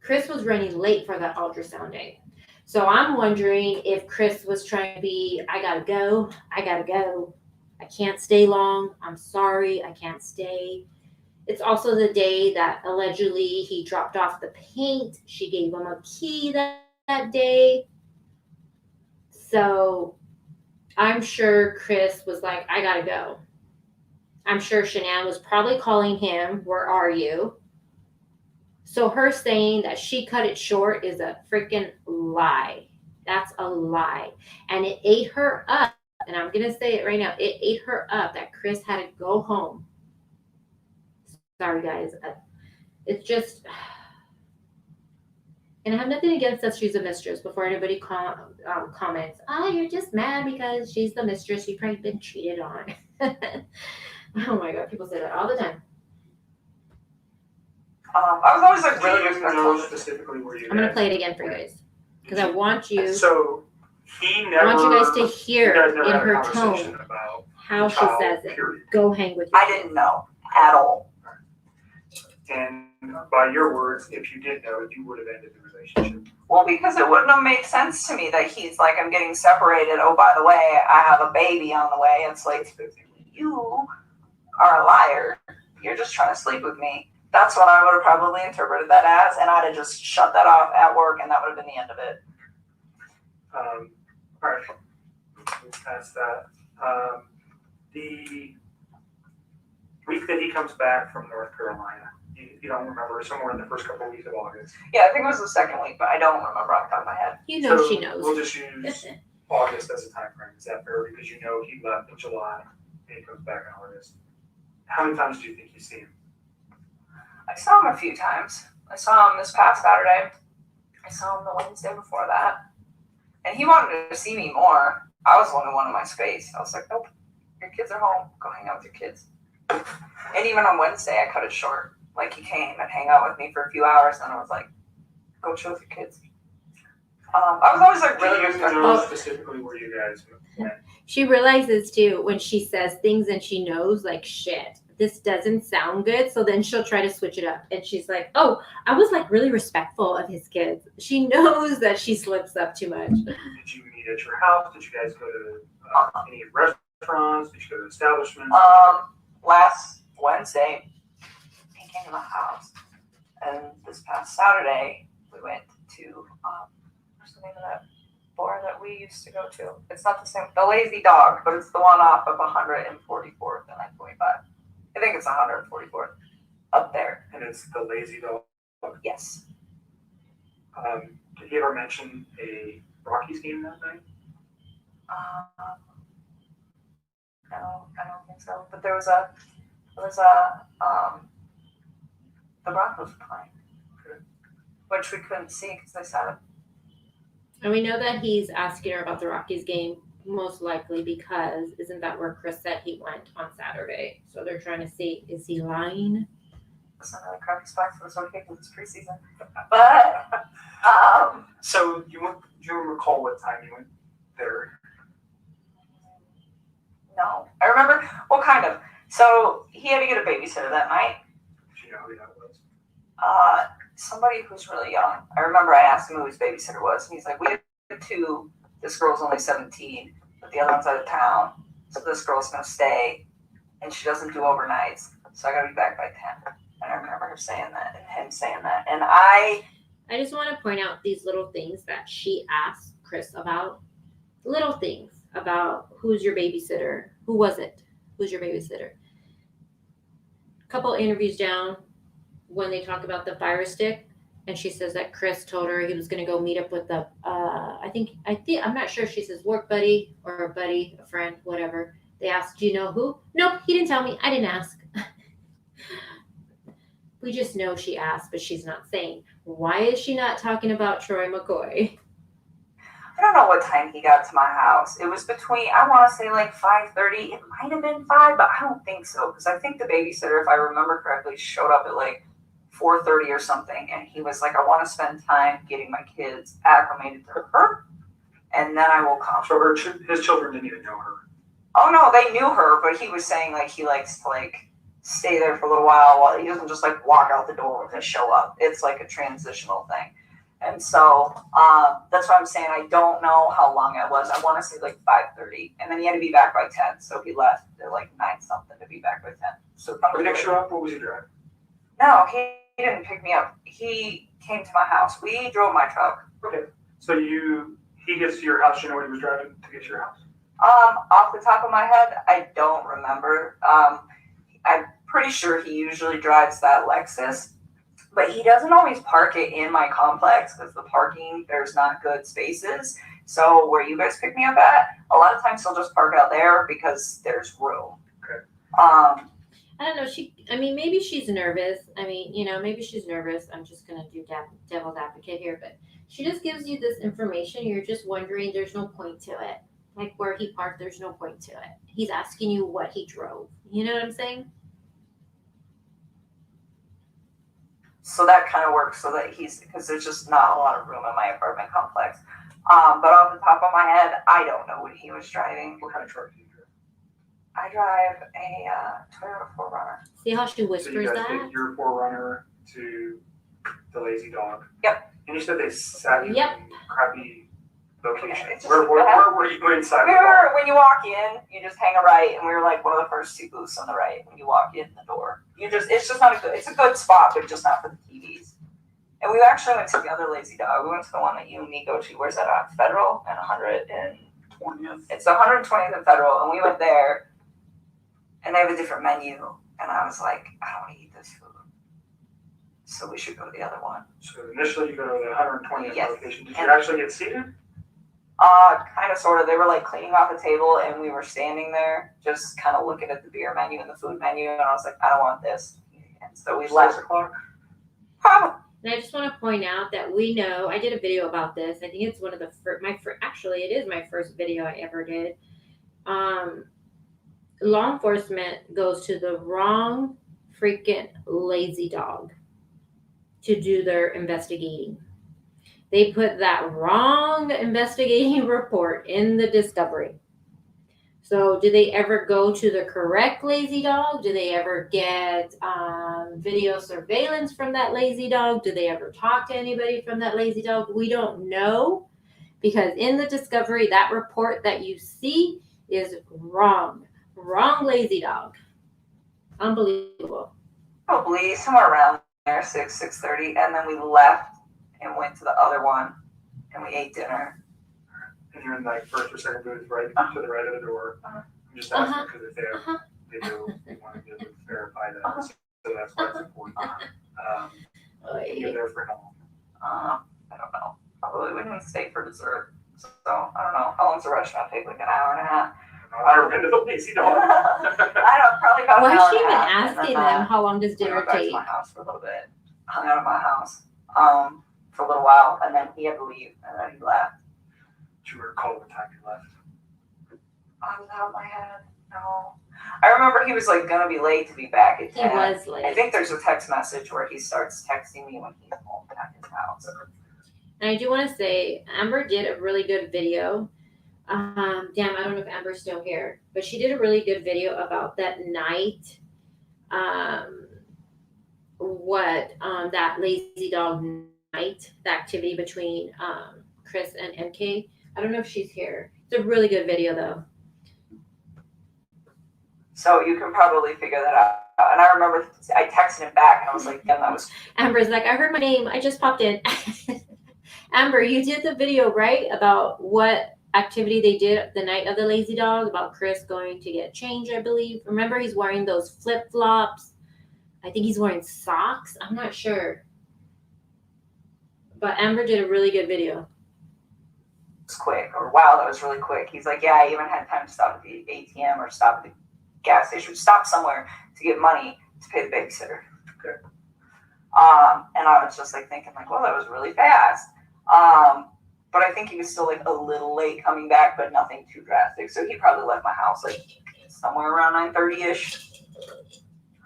Chris was running late for that ultrasound day. So I'm wondering if Chris was trying to be, I gotta go. I can't stay long. I'm sorry, I can't stay. It's also the day that allegedly he dropped off the paint. She gave him a key that day. So I'm sure Chris was like, I gotta go. I'm sure Shanann was probably calling him, where are you? So her saying that she cut it short is a freaking lie. That's a lie. And it ate her up. And I'm going to say it right now. It ate her up that Chris had to go home. Sorry, guys. It's just... And I have nothing against that she's a mistress before anybody comments, you're just mad because she's the mistress. You've probably been cheated on. Oh my God, people say that all the time.
I was always like really
know specifically where you
I'm going to play it again for you guys because I want you.
So he never.
I want you guys to hear in her tone
about
how she says it.
Period.
Go hang with your
I didn't know at all.
And by your words, if you did know, you would have ended the relationship.
Well, because it wouldn't have made sense to me that he's like, I'm getting separated. Oh, by the way, I have a baby on the way. It's like, you are a liar. You're just trying to sleep with me. That's what I would have probably interpreted that as, and I'd have just shut that off at work, and that would have been the end of it.
All right, move past that. The week that he comes back from North Carolina, you don't remember, somewhere in the first couple of weeks of August.
Yeah, I think it was the second week, but I don't remember off the top of my head.
You know,
so
she knows.
We'll just use August as a time frame. Is that fair? Because you know he left in July and he comes back in August. How many times do you think you've seen him?
I saw him a few times. I saw him this past Saturday. I saw him the Wednesday before that. And he wanted to see me more. I was the only one in my space. I was like, nope, your kids are home. Go hang out with your kids. And even on Wednesday, I cut it short. Like, he came and hang out with me for a few hours, and I was like, go chill with your kids. I was always like really
Do you
respectful.
know specifically where you guys went?
She realizes too when she says things and she knows like shit, this doesn't sound good. So then she'll try to switch it up. And she's like, oh, I was like really respectful of his kids. She knows that she slips up too much.
Did you meet at your house? Did you guys go to any restaurants? Did you go to establishments?
Last Wednesday, he came to my house, and this past Saturday, we went to, what's the name of that bar that we used to go to? It's not the same, the Lazy Dog, but it's the one off of 144th and 945. I think it's 144th, up there.
And it's the Lazy Dog.
Yes.
Did he ever mention a Rockies game that night?
No, I don't think so. But there was the Broncos were playing, which we couldn't see because they sat up.
And we know that he's asking her about the Rockies game, most likely because isn't that where Chris said he went on Saturday? So they're trying to see, is he lying?
It's not really crappy spots, so it's okay because it's preseason. But
So do you recall what time you went there?
no, I remember. Well, kind of. So he had to get a babysitter that night.
Did you know who that was?
Somebody who's really young. I remember I asked him who his babysitter was, and he's like, "We have two. This girl's only 17, but the other one's out of town. So this girl's gonna stay, and she doesn't do overnights. So I gotta be back by 10." And I remember her saying that, and him saying that, and I
just want to point out these little things that she asked Chris about. Little things about who's your babysitter, who was it, who's your babysitter. Couple interviews down, when they talk about the Fire Stick, and she says that Chris told her he was going to go meet up with the, I'm not sure if she says work buddy or a buddy, a friend, whatever. They asked, do you know who? Nope, he didn't tell me. I didn't ask. We just know she asked, but she's not saying. Why is she not talking about Troy McCoy?
I don't know what time he got to my house. It was between, I want to say like 5:30. It might have been 5, but I don't think so. Because I think the babysitter, if I remember correctly, showed up at like 4:30 or something. And he was like, I want to spend time getting my kids acclimated to her. And then I will come.
So his children didn't even know her.
Oh, no, they knew her. But he was saying like he likes to like stay there for a little while he doesn't just like walk out the door when they show up. It's like a transitional thing. And so that's why I'm saying I don't know how long I was. I want to say like 5:30, and then he had to be back by 10, so he left at like 9 something to be back by 10. So
When did he show up? What was he driving?
no, he didn't pick me up. He came to my house. We drove my truck.
Okay. So he gets to your house. You know what he was driving to get to your house?
Off the top of my head, I don't remember. I'm pretty sure he usually drives that Lexus. But he doesn't always park it in my complex because the parking, there's not good spaces. So where you guys pick me up at, a lot of times he'll just park out there because there's room.
Okay.
I don't know. Maybe she's nervous. Maybe she's nervous. I'm just going to do devil's advocate here. But she just gives you this information. You're just wondering. There's no point to it. Like where he parked, there's no point to it. He's asking you what he drove. You know what I'm saying?
So that kind of works so that because there's just not a lot of room in my apartment complex. But off the top of my head, I don't know what he was driving.
What kind of truck do you drive?
I drive a Toyota 4Runner.
See how she
So
whispers
you guys
that?
take your 4Runner to the Lazy Dog.
Yep.
And you said they sat you
Yep.
in crappy locations.
It's just-
Where were you inside the
We
car?
were, when you walk in, you just hang a right, and we were like one of the first 2 booths on the right when you walk in the door. It's just not it's a good spot, but just not for the TVs. And we actually went to the other Lazy Dog. We went to the one that you and me go to. Where's that at? Federal and
20th.
It's 120th and Federal, and we went there, and they have a different menu, and I was like, I don't want to eat this food, so we should go to the other one.
So initially you go to the 120th
Yes.
location. Did you actually get seated?
Kind of, sort of. They were like cleaning off a table, and we were standing there, just kind of looking at the beer menu and the food menu, and I was like, I don't want this. And so we
6
left.
o'clock?
Probably.
And I just want to point out that we know, I did a video about this. I think it's one of the actually it is my first video I ever did. law enforcement goes to the wrong freaking lazy dog to do their investigating. They put that wrong investigating report in the discovery. So, do they ever go to the correct lazy dog? Do they ever get video surveillance from that lazy dog? Do they ever talk to anybody from that lazy dog? We don't know, because in the discovery, that report that you see is wrong. Wrong lazy dog. Unbelievable.
Probably somewhere around there, 6:30, and then we left and went to the other one, and we ate dinner.
And you're in like first or second booth, right to the right of the door. I'm just asking because if they do, we want to verify that. So that's why it's important. And you're there for how long?
I don't know. Probably we didn't stay for dessert. So I don't know. How long's the restaurant take? Like an hour and a half?
I've never been to the lazy dog.
I don't probably about
Why
an
is
hour
she
and a
even
half, and
asking
then,
them how long does
we
dinner
went back to
take?
my house for a little bit. Hung out at my house for a little while, and then he had to leave, and then he left.
Do you recall the time you left?
I was out of my head. No. I remember he was like gonna be late to be back at 10.
He was late.
I think there's a text message where he starts texting me when he's home at his house.
And I do want to say, Amber did a really good video. Damn, I don't know if Amber's still here, but she did a really good video about that night. That lazy dog night, the activity between Chris and MK. I don't know if she's here. It's a really good video though.
So you can probably figure that out. And I remember I texted him back and I was like, damn, that was.
Amber's like, I heard my name. I just popped in. Amber, you did the video, right? About what activity they did the night of the lazy dog, about Chris going to get change, I believe. Remember, he's wearing those flip-flops. I think he's wearing socks. I'm not sure. But Amber did a really good video.
It's quick, or wow, that was really quick. He's like, yeah, I even had time to stop at the ATM or stop at the gas station, stop somewhere to get money to pay the babysitter.
Okay.
And I was just like thinking like, well, that was really fast. But I think he was still like a little late coming back, but nothing too drastic. So he probably left my house like somewhere around 9:30ish.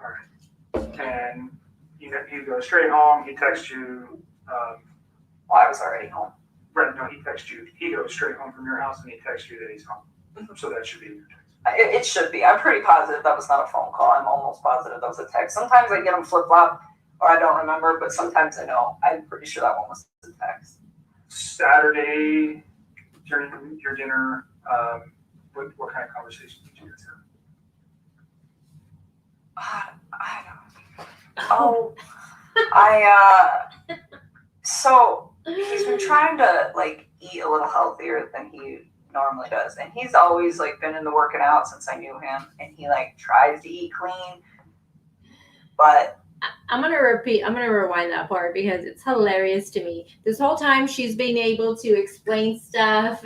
All right. And you go straight home. He texts you.
Well, I was already home.
Right, no, he texts you. He goes straight home from your house and he texts you that he's home. So that should be your text.
It should be. I'm pretty positive that was not a phone call. I'm almost positive that was a text. Sometimes I get them flip-flop or I don't remember, but sometimes I know. I'm pretty sure that one was a text.
Saturday during your dinner, what kind of conversation did you guys have?
I don't. So he's been trying to like eat a little healthier than he normally does, and he's always like been into working out since I knew him, and he like tries to eat clean, but
I'm going to rewind that part because it's hilarious to me. This whole time she's been able to explain stuff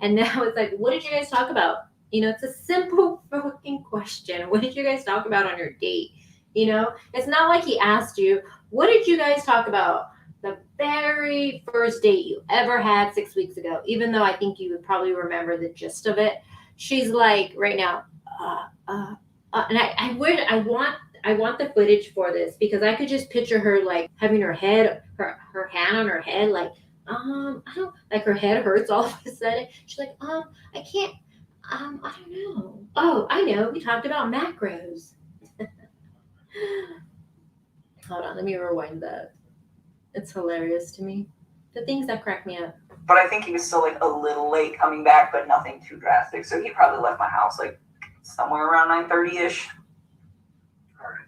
and now it's like, what did you guys talk about? You know, it's a simple fucking question. What did you guys talk about on your date? You know, it's not like he asked you, what did you guys talk about the very first date you ever had 6 weeks ago? Even though I think you would probably remember the gist of it. She's like right now, and I want the footage for this because I could just picture her like having her hand on her head, like, I don't, like her head hurts all of a sudden. She's like, I can't, I don't know. Oh, I know. We talked about macros. Hold on, let me rewind that. It's hilarious to me. The things that crack me up.
But I think he was still like a little late coming back, but nothing too drastic. So he probably left my house like somewhere around 9:30ish.
All right.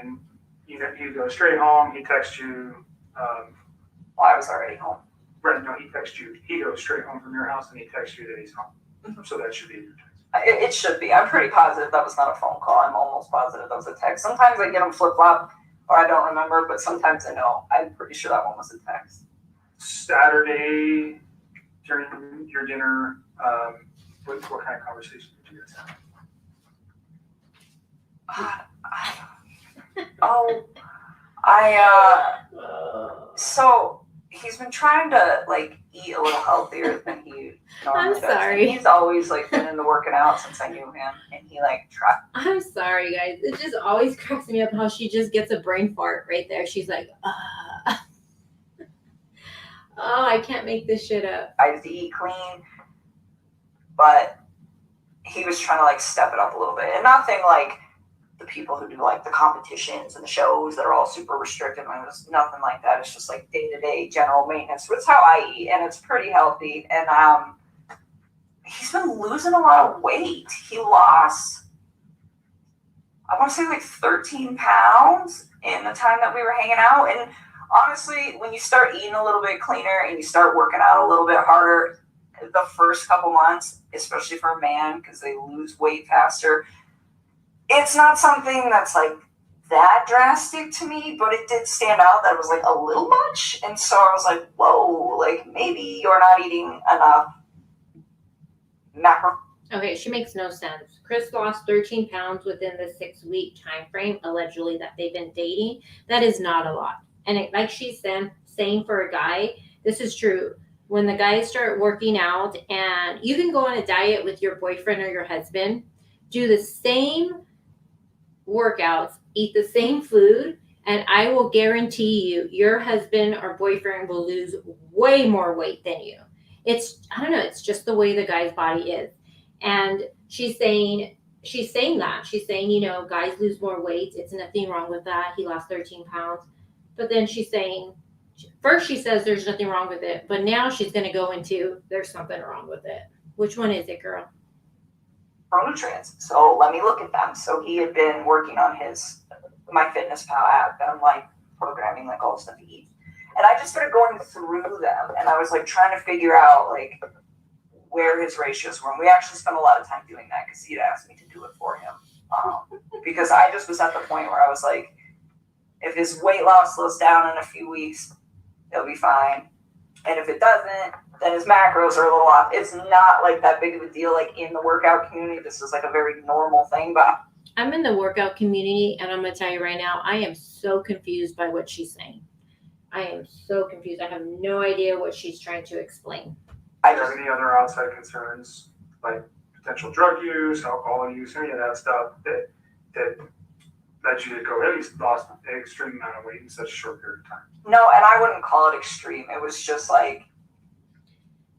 And you go straight home. He texts you.
Well, I was already home.
Right, no, he texts you. He goes straight home from your house and he texts you that he's home. So that should be your text.
It should be. I'm pretty positive that was not a phone call. I'm almost positive that was a text. Sometimes I get them flip-flop or I don't remember, but sometimes I know. I'm pretty sure that one was a text.
Saturday during your dinner, what kind of conversation did you guys have?
So he's been trying to like eat a little healthier than he normally does.
sorry.
And he's always like been into working out since I knew him, and he like tried.
I'm sorry, guys. It just always cracks me up how she just gets a brain fart right there. She's like, oh, I can't make this shit up.
To eat clean, but he was trying to like step it up a little bit, and nothing like the people who do like the competitions and the shows that are all super restrictive. I mean, it's nothing like that. It's just like day-to-day general maintenance. So it's how I eat, and it's pretty healthy. And he's been losing a lot of weight. He lost, I want to say like 13 pounds in the time that we were hanging out. And honestly, when you start eating a little bit cleaner and you start working out a little bit harder, the first couple months, especially for a man, because they lose weight faster, it's not something that's like that drastic to me, but it did stand out that it was like a little much. And so I was like, whoa, like maybe you're not eating enough macro.
Okay, she makes no sense. Chris lost 13 pounds within the 6-week time frame, allegedly, that they've been dating. That is not a lot. And like she's saying for a guy, this is true. When the guys start working out, and you can go on a diet with your boyfriend or your husband, do the same workouts, eat the same food, and I will guarantee you your husband or boyfriend will lose way more weight than you. I don't know, it's just the way the guy's body is. And she's saying that. She's saying, guys lose more weight. It's nothing wrong with that. He lost 13 pounds. But then she's saying, first she says there's nothing wrong with it, but now she's going to go into there's something wrong with it. Which one is it, girl?
Nutrients. So let me look at them. So he had been working on my MyFitnessPal app, and I'm like programming like all the stuff he eats. And I just started going through them, and I was like trying to figure out like where his ratios were. And we actually spent a lot of time doing that because he'd asked me to do it for him. Because I just was at the point where I was like, if his weight loss slows down in a few weeks, he'll be fine. And if it doesn't, then his macros are a little off. It's not like that big of a deal, like in the workout community. This is like a very normal thing, but
I'm in the workout community, and I'm going to tell you right now, I am so confused by what she's saying. I am so confused. I have no idea what she's trying to explain.
Are there any other outside concerns, like potential drug use, alcohol use, any of that stuff that led you to go, hey, he's lost an extreme amount of weight in such a short period of time?
No, and I wouldn't call it extreme. It was just like,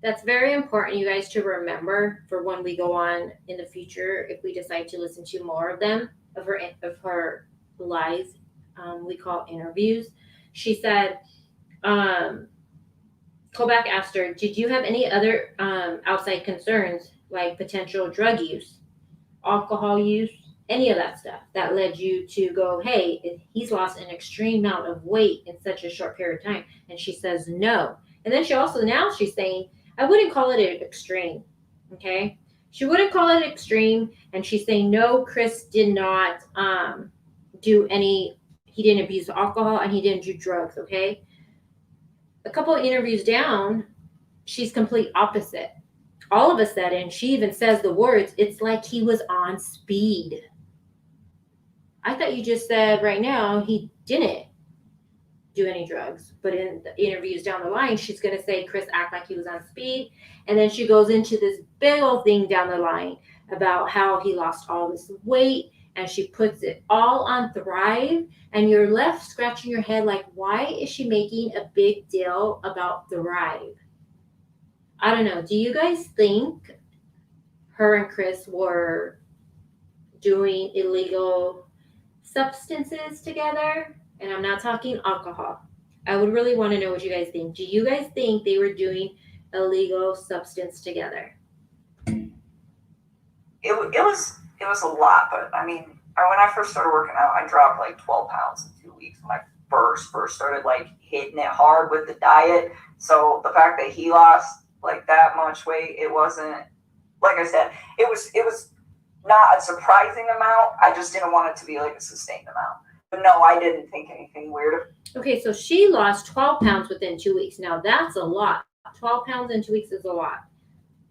that's very important, you guys, to remember for when we go on in the future, if we decide to listen to more of them, of her lies, we call interviews. She said, Kobach asked her, did you have any other outside concerns, like potential drug use, alcohol use, any of that stuff that led you to go, hey, he's lost an extreme amount of weight in such a short period of time? And she says no. And then she's saying, I wouldn't call it extreme, okay? She wouldn't call it extreme, and she's saying, no, Chris did not he didn't abuse alcohol, and he didn't do drugs, okay? A couple of interviews down, she's complete opposite. All of a sudden, she even says the words, it's like he was on speed. I thought you just said right now he didn't do any drugs, but in the interviews down the line, she's going to say Chris acted like he was on speed, and then she goes into this big old thing down the line about how he lost all this weight, and she puts it all on Thrive, and you're left scratching your head like, why is she making a big deal about Thrive? I don't know. Do you guys think her and Chris were doing illegal substances together? And I'm not talking alcohol. I would really want to know what you guys think. Do you guys think they were doing illegal substance together?
It was a lot, but I mean, when I first started working out, I dropped like 12 pounds in 2 weeks when I first started like hitting it hard with the diet. So the fact that he lost like that much weight, it wasn't, like I said, it was not a surprising amount. I just didn't want it to be like a sustained amount. But no, I didn't think anything weird.
Okay, so she lost 12 pounds within 2 weeks. Now that's a lot. 12 pounds in 2 weeks is a lot.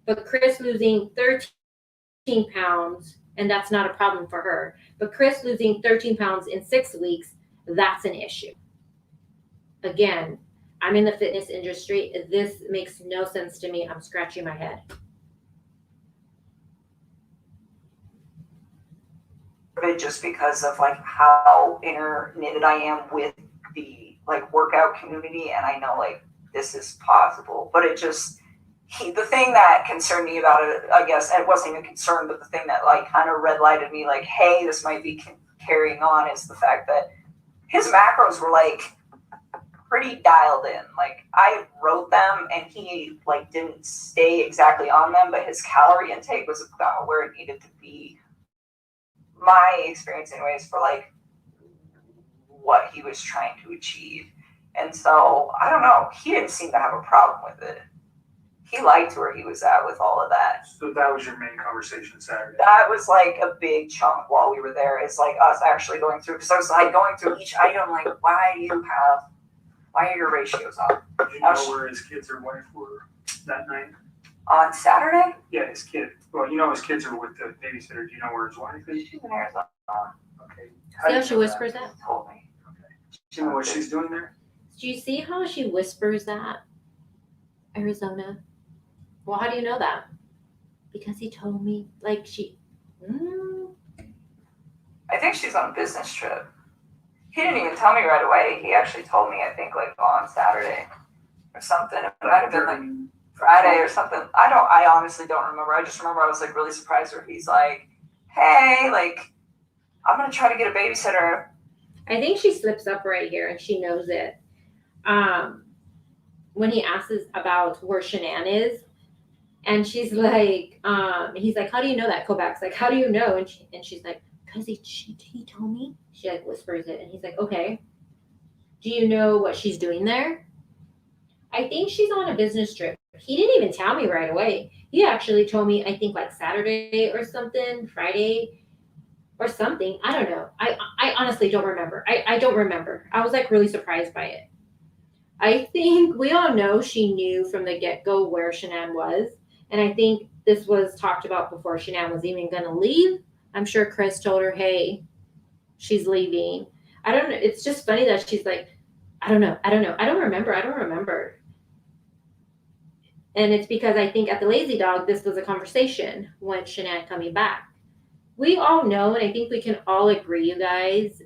But Chris losing 13 pounds, and that's not a problem for her. But Chris losing 13 pounds in 6 weeks, that's an issue. Again, I'm in the fitness industry. This makes no sense to me. I'm scratching my head.
Just because of like how knitted I am with the like workout community, and I know like this is possible, but it just the thing that concerned me about it, I guess it wasn't even concerned, but the thing that like kind of red lighted me like, hey, this might be carrying on, is the fact that his macros were like pretty dialed in. Like I wrote them and he like didn't stay exactly on them, but his calorie intake was about where it needed to be. My experience anyways for like what he was trying to achieve. And so I don't know, he didn't seem to have a problem with it. He liked where he was at with all of that.
So that was your main conversation Saturday.
That was like a big chunk while we were there. It's like us actually going through, because I was like going through each item like, why are your ratios off?
Did you know where his kids or wife were that night?
On Saturday?
Yeah, his kid. Well, you know his kids are with the babysitter. Do you know where his wife is?
She's in Arizona.
Okay.
See how she whispers that?
Told me.
Do you know what she's doing there?
Do you see how she whispers that? Arizona. Well, how do you know that? Because he told me. Like she.
I think she's on a business trip. He didn't even tell me right away. He actually told me, I think, like on Saturday or something. It might have been like Friday or something. I honestly don't remember. I just remember I was like really surprised where he's like, hey, like, I'm going to try to get a babysitter.
I think she slips up right here and she knows it. When he asks about where Shanann is, and she's like, he's like, how do you know that? Kobach's like, how do you know? And she's like, because he told me. She like whispers it, and he's like, okay. Do you know what she's doing there? I think she's on a business trip. He didn't even tell me right away. He actually told me, I think like Saturday or something, Friday or something. I don't know. I honestly don't remember. I don't remember. I was like really surprised by it. I think we all know she knew from the get-go where Shanann was. And I think this was talked about before Shanann was even going to leave. I'm sure Chris told her, hey, she's leaving. I don't know. It's just funny that she's like, I don't know. I don't remember. And it's because I think at the Lazy Dog, this was a conversation when Shanann coming back. We all know, and I think we can all agree, you guys,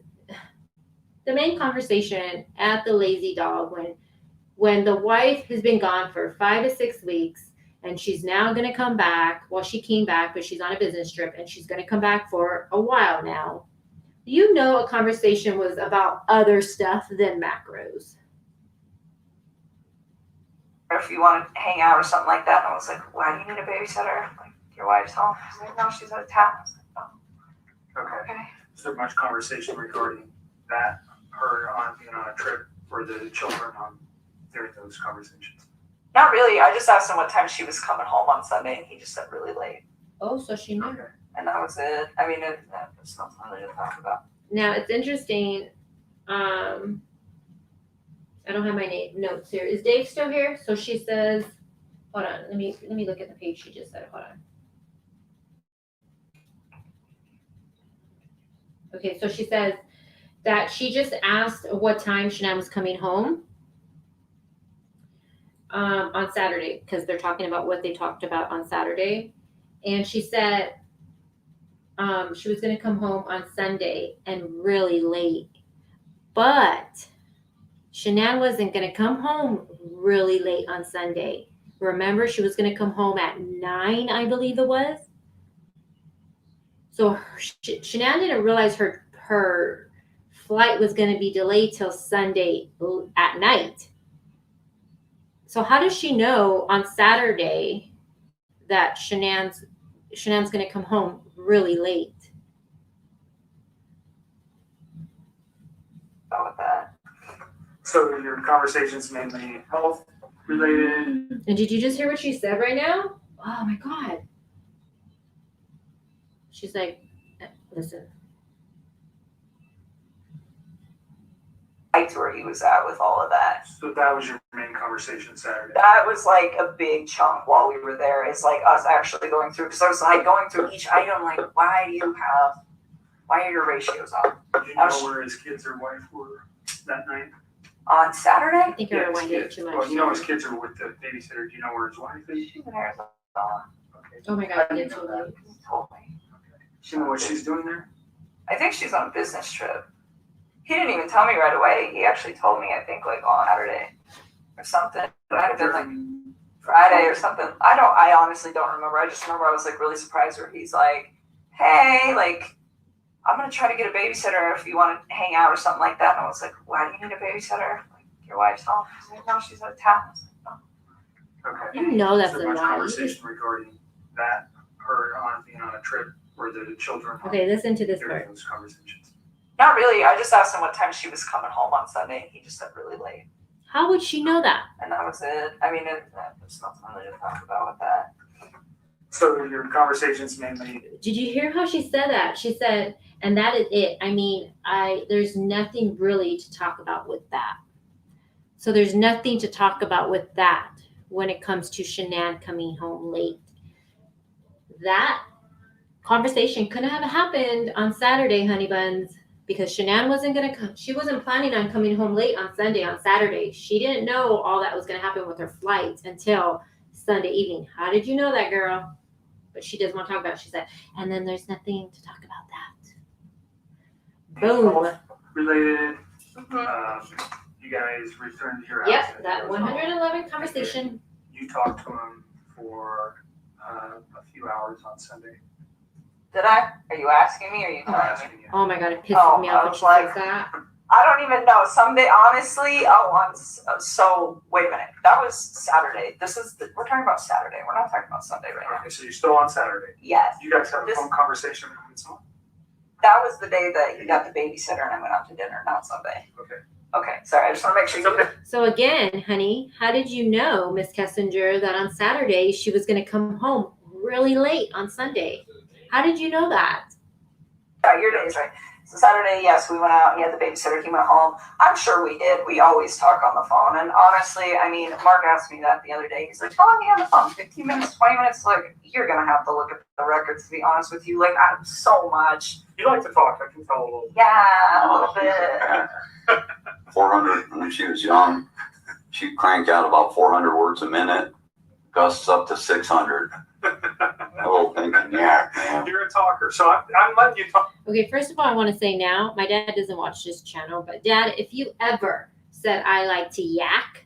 the main conversation at the Lazy Dog when the wife has been gone for 5 to 6 weeks and she's now going to come back. Well, she came back, but she's on a business trip and she's going to come back for a while now. You know, a conversation was about other stuff than macros.
Or if you want to hang out or something like that. And I was like, why do you need a babysitter? Like, your wife's home. She's like, no, she's out of town. I was like, oh,
Okay.
okay.
Is there much conversation regarding that, her on being on a trip, or the children on during those conversations?
Not really. I just asked him what time she was coming home on Sunday, and he just said really late.
Oh, so she knew.
Okay.
And that was it. I mean, there's nothing really to talk about.
Now, it's interesting. I don't have my notes here. Is Dave still here? So she says, hold on. Let me look at the page she just said. Hold on. Okay, so she says that she just asked what time Shanann was coming home on Saturday, because they're talking about what they talked about on Saturday. And she said she was going to come home on Sunday and really late. But Shanann wasn't going to come home really late on Sunday. Remember, she was going to come home at 9, I believe it was. So Shanann didn't realize her flight was going to be delayed till Sunday at night. So how does she know on Saturday that Shanann's going to come home really late?
With that.
So your conversation's mainly health related.
And did you just hear what she said right now? Oh my God. She's like, listen.
Liked where he was at with all of that.
So that was your main conversation Saturday.
That was like a big chunk while we were there. It's like us actually going through, because I was like going through each item, like, why are your ratios off?
Did you know where his kids or wife were that night?
On
I
Saturday?
think I
Yeah, his
rewinded it
kids.
too much.
Well, you know his kids are with the babysitter. Do you know where his wife is?
She's in Arizona.
Okay.
Oh my
I
god,
didn't
it's
know
so
that.
late.
He told me.
Do you know what she's doing there?
I think she's on a business trip. He didn't even tell me right away. He actually told me, I think, like on Saturday or something. It might have been like Friday or something. I honestly don't remember. I just remember I was like really surprised where he's like, hey, like, I'm going to try to get a babysitter if you want to hang out or something like that. And I was like, why do you need a babysitter? Like, your wife's home. He's like, no, she's out of town. I was like, oh.
Okay.
You know that's
So
a
much
lie.
conversation regarding that, her on being on a trip where the children.
Okay, listen to this
during
part.
those conversations.
Not really. I just asked him what time she was coming home on Sunday, and he just said really late.
How would she know that?
And that was it. I mean, there's nothing really to talk about with that.
So your conversations mainly.
Did you hear how she said that? She said, and that is it. I mean, there's nothing really to talk about with that. So there's nothing to talk about with that when it comes to Shanann coming home late. That conversation couldn't have happened on Saturday, honey buns, because Shanann wasn't gonna come. She wasn't planning on coming home late on Sunday, on Saturday. She didn't know all that was gonna happen with her flights until Sunday evening. How did you know that, girl? But she doesn't want to talk about it. She said, and then there's nothing to talk about that. Boom.
Related.
Mm-hmm.
You guys returned to your house.
Yep, that 111 conversation.
You talked to him for a few hours on Sunday.
Did I? Are you asking me or are you
I'm
telling me?
asking you.
Oh my god, it pisses
Oh,
me
I
off when
was
she
like-
says that.
I don't even know. Someday, honestly, so wait a minute. That was Saturday. We're talking about Saturday. We're not talking about Sunday right now.
Okay, so you're still on Saturday.
Yes.
You guys have a
This-
phone conversation with someone?
That was the day that he got the babysitter and I went out to dinner, not Sunday.
Okay.
Okay, sorry. I just want to make sure
It's
you
okay.
So again, honey, how did you know, Miss Kessinger, that on Saturday she was going to come home really late on Sunday? How did you know that?
Yeah, your day's right. So Saturday, yes, we went out. He had the babysitter. He went home. I'm sure we did. We always talk on the phone. And honestly, I mean, Mark asked me that the other day. He's like, how long are you on the phone? 15 minutes, 20 minutes? Like, you're going to have to look at the records, to be honest with you. Like, I'm so much.
You like to talk, I can tell a little.
Yeah, a little bit.
400, when she was young, she'd crank out about 400 words a minute, gusts up to 600. A little thinking, yeah, man.
You're a talker, so I'm letting you talk.
Okay, first of all, I want to say now, my dad doesn't watch this channel, but Dad, if you ever said I like to yak,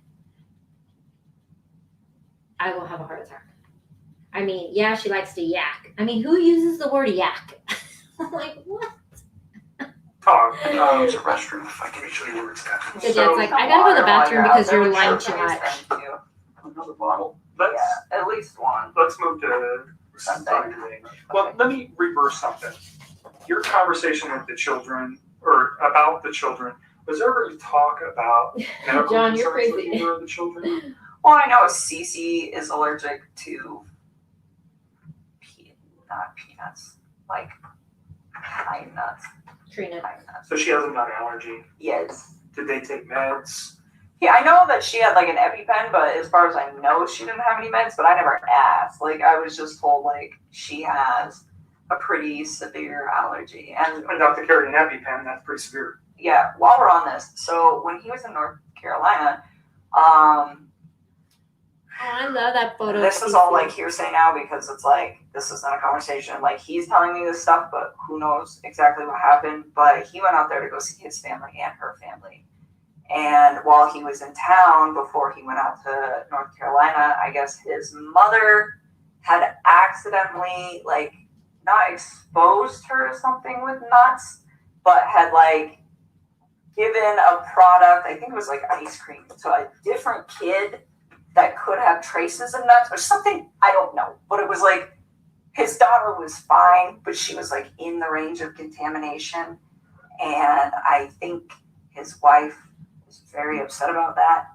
I will have a heart attack. I mean, yeah, she likes to yak. I mean, who uses the word yak? I'm like, what?
Talk.
Use the restroom if I
Let me
can.
show you where it's at.
The dad's like, I gotta go to the bathroom because you're lying too much.
Thank you.
Another bottle.
Let's
Yeah, at least one.
move to
Sunday.
Sunday. Well, let me reverse something. Your conversation with the children, or about the children, was there ever talk about medical
John, you're
concerns
crazy.
with either of the children?
Well, I know Cece is allergic to not peanuts, like pine nuts.
Trina.
Pine nuts.
So she hasn't got an allergy.
Yes.
Did they take meds?
Yeah, I know that she had like an EpiPen, but as far as I know, she didn't have any meds. But I never asked. Like I was just told like she has a pretty severe allergy, and
Enough to carry an EpiPen, that's pretty severe.
yeah. While we're on this, so when he was in North Carolina,
Oh, I love that photo.
this is all like hearsay now because it's like this is not a conversation. Like he's telling me this stuff, but who knows exactly what happened. But he went out there to go see his family and her family. And while he was in town before he went out to North Carolina, I guess his mother had accidentally like not exposed her to something with nuts, but had like given a product, I think it was like ice cream, to a different kid that could have traces of nuts or something. I don't know. But it was like his daughter was fine, but she was like in the range of contamination. And I think his wife was very upset about that.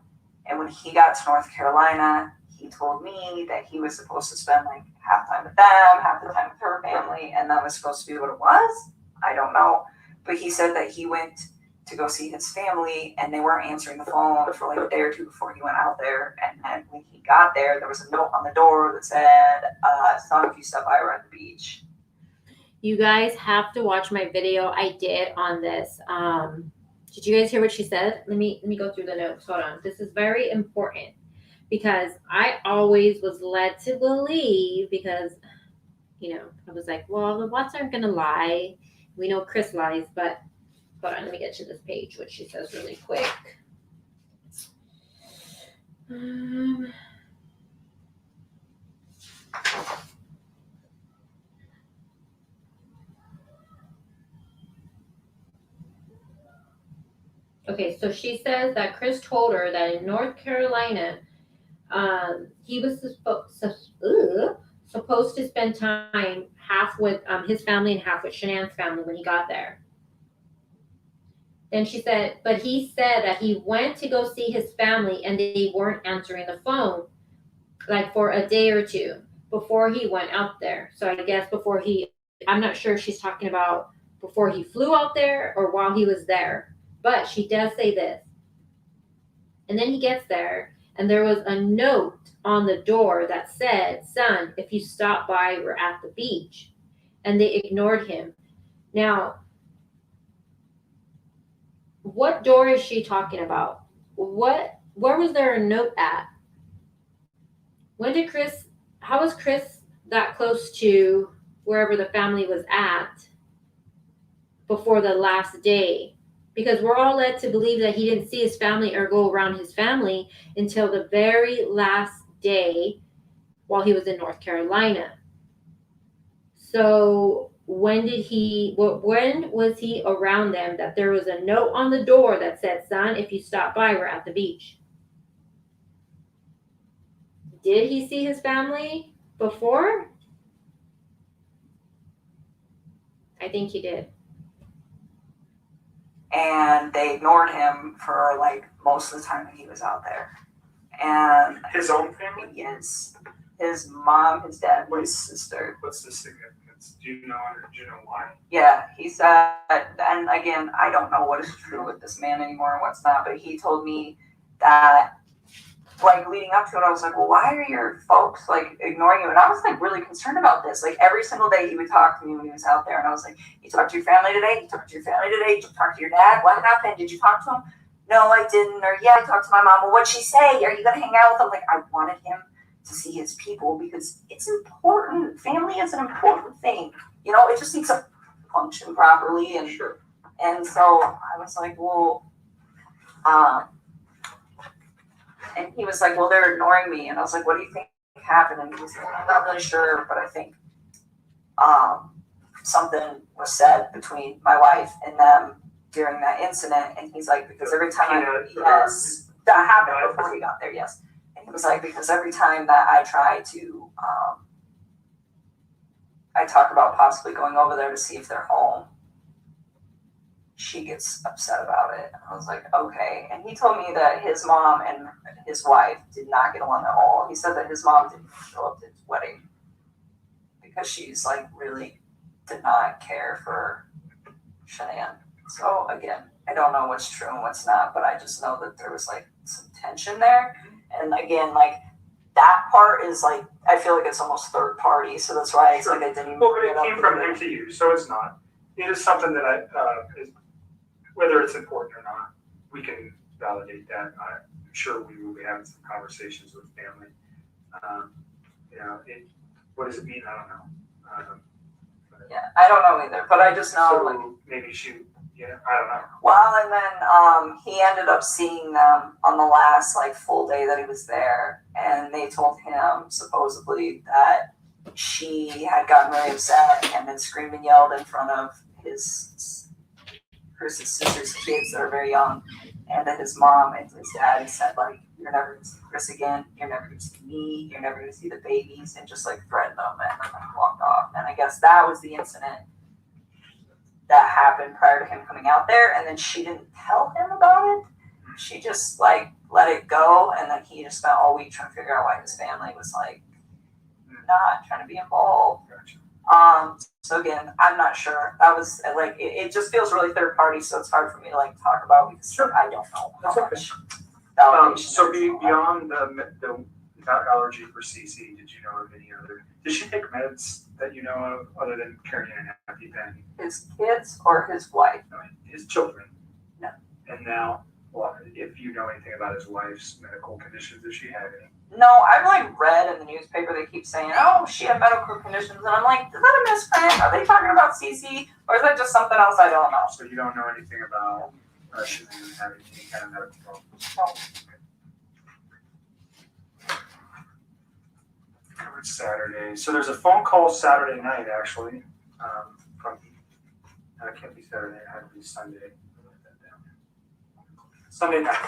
And when he got to North Carolina, he told me that he was supposed to spend like half time with them, half the time with her family, and that was supposed to be what it was. I don't know. But he said that he went to go see his family and they weren't answering the phone for like a day or two before he went out there. And then when he got there, there was a note on the door that said, son, if you step by, we're at the beach.
You guys have to watch my video I did on this. Did you guys hear what she said? Let me go through the notes. Hold on. This is very important because I always was led to believe because I was like, well, the Watts aren't gonna lie. We know Chris lies, but hold on, let me get to this page, what she says really quick. Okay, so she says that Chris told her that in North Carolina, he was supposed to spend time half with his family and half with Shanann's family when he got there. Then she said, but he said that he went to go see his family and they weren't answering the phone, like for a day or two before he went out there. So I guess I'm not sure if she's talking about before he flew out there or while he was there. But she does say this. And then he gets there, and there was a note on the door that said, son, if you stop by, we're at the beach. And they ignored him. Now, what door is she talking about? Where was there a note at? How was Chris that close to wherever the family was at before the last day? Because we're all led to believe that he didn't see his family or go around his family until the very last day while he was in North Carolina. So when was he around them that there was a note on the door that said, son, if you stop by, we're at the beach? Did he see his family before? I think he did.
And they ignored him for like most of the time that he was out there. And
His own family?
yes, his mom, his dad, his sister.
What's the significance? Do you know why?
Yeah, he said, and again, I don't know what is true with this man anymore and what's not, but he told me that, like, leading up to it, I was like, well, why are your folks, like, ignoring you? And I was, like, really concerned about this. Like, every single day he would talk to me when he was out there, and I was like, you talked to your family today? You talked to your family today? Did you talk to your dad? What happened? Did you talk to him? No, I didn't. Or, yeah, I talked to my mom. Well, what'd she say? Are you going to hang out with him? Like, I wanted him to see his people because it's important. Family is an important thing. You know, it just needs to function properly. And
Sure.
And so I was like, well, and he was like, well, they're ignoring me. And I was like, what do you think happened? And he was like, I'm not really sure, but I think something was said between my wife and them during that incident. And he's like, because every time that happened before he got there, yes. And he was like, because every time that I try to, I talk about possibly going over there to see if they're home, she gets upset about it. I was like, okay. And he told me that his mom and his wife did not get along at all. He said that his mom didn't show up to his wedding because she's like really did not care for Shanann. So again, I don't know what's true and what's not, but I just know that there was like some tension there. And again, like that part is like, I feel like it's almost third party. So that's why it's like I didn't even
bring it up. Well, it came from him to you, so it's not. It is something that whether it's important or not, we can validate that. I'm sure we will be having some conversations with family. What does it mean? I don't know.
Yeah, I don't know either, but I just know.
So
like,
maybe I don't know.
Well, and then he ended up seeing them on the last like full day that he was there, and they told him supposedly that she had gotten really upset and then screamed and yelled in front of Chris's sister's kids that are very young, and that his mom and his dad said like, you're never going to see Chris again, you're never going to see me, you're never going to see the babies, and just like threatened them and then like, walked off. And I guess that was the incident that happened prior to him coming out there, and then she didn't tell him about it. She just like let it go, and then he just spent all week trying to figure out why his family was like not trying to be involved. So again, I'm not sure. That was like it just feels really third party, so it's hard for me to like talk about because I don't know how much validation.
So beyond the allergy for CC, did you know of any other? Did she take meds that you know of other than carrying an EpiPen?
His kids or his wife?
I mean, his children.
No.
And now, well, if you know anything about his wife's medical conditions, does she have any?
No, I've like read in the newspaper they keep saying, "Oh, she had medical conditions," and I'm like, "Is that a misprint? Are they talking about CC, or is that just something else I don't know?"
So you don't know anything about she having any kind of medical problems?
No.
Covered Saturday. So there's a phone call Saturday night, actually, from, it can't be Saturday, it had to be Sunday. Write that down. Sunday night.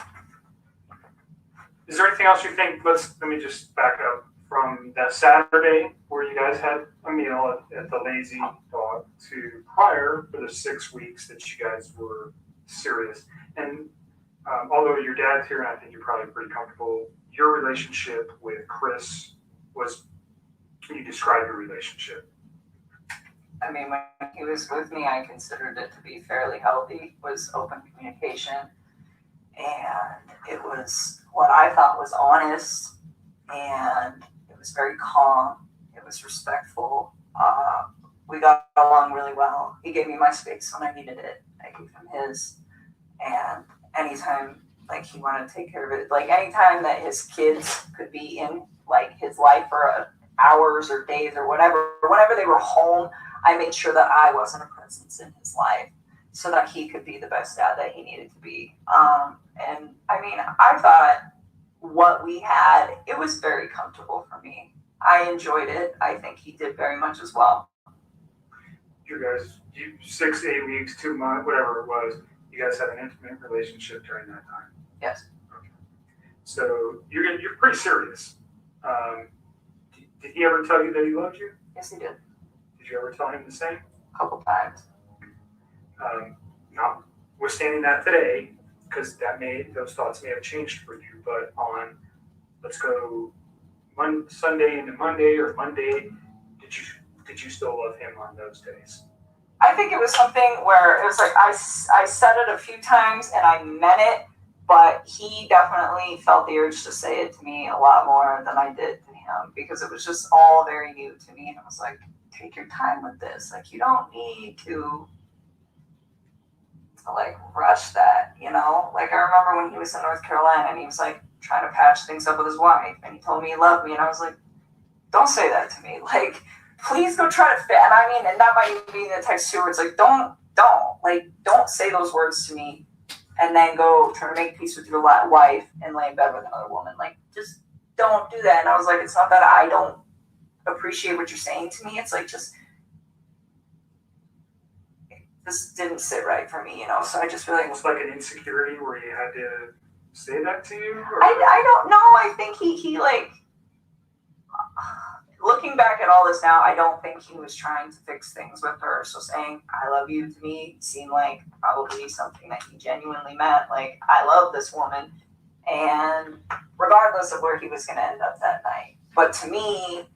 Is there anything else you think, let me just back up from that Saturday where you guys had a meal at the Lazy Dog to prior for the 6 weeks that you guys were serious. And although your dad's here and I think you're probably pretty comfortable, your relationship with Chris can you describe your relationship?
I mean, when he was with me, I considered it to be fairly healthy. It was open communication, and it was what I thought was honest, and it was very calm. It was respectful. We got along really well. He gave me my space when I needed it. I gave him his, and anytime like he wanted to take care of it, like anytime that his kids could be in like his life for hours or days or whatever, whenever they were home, I made sure that I wasn't a presence in his life so that he could be the best dad that he needed to be. And I mean, I thought what we had, it was very comfortable for me. I enjoyed it. I think he did very much as well.
You guys, 6, 8 weeks, 2 months, whatever it was, you guys had an intimate relationship during that time.
Yes.
Okay. So you're pretty serious. Did he ever tell you that he loved you?
Yes, he did.
Did you ever tell him the same?
A couple times.
Notwithstanding that today, because those thoughts may have changed for you, but on, let's go Sunday into Monday or Monday, did you still love him on those days?
I think it was something where it was like I said it a few times and I meant it, but he definitely felt the urge to say it to me a lot more than I did to him because it was just all very new to me. And I was like, take your time with this. Like, you don't need to like rush that, you know? Like, I remember when he was in North Carolina and he was like trying to patch things up with his wife and he told me he loved me. And I was like, don't say that to me. Like, please go try to fit. And I mean, and that might even be in the text too, where it's like, don't say those words to me and then go try to make peace with your wife and lay in bed with another woman. Like, just don't do that. And I was like, it's not that I don't appreciate what you're saying to me. It's like, just, this didn't sit right for me, you know? So I just really...
Almost like an insecurity where you had to say that to you? Or?
I don't know. I think he like... Looking back at all this now, I don't think he was trying to fix things with her. So saying, I love you to me seemed like probably something that he genuinely meant. Like, I love this woman. And regardless of where he was going to end up that night. But to me,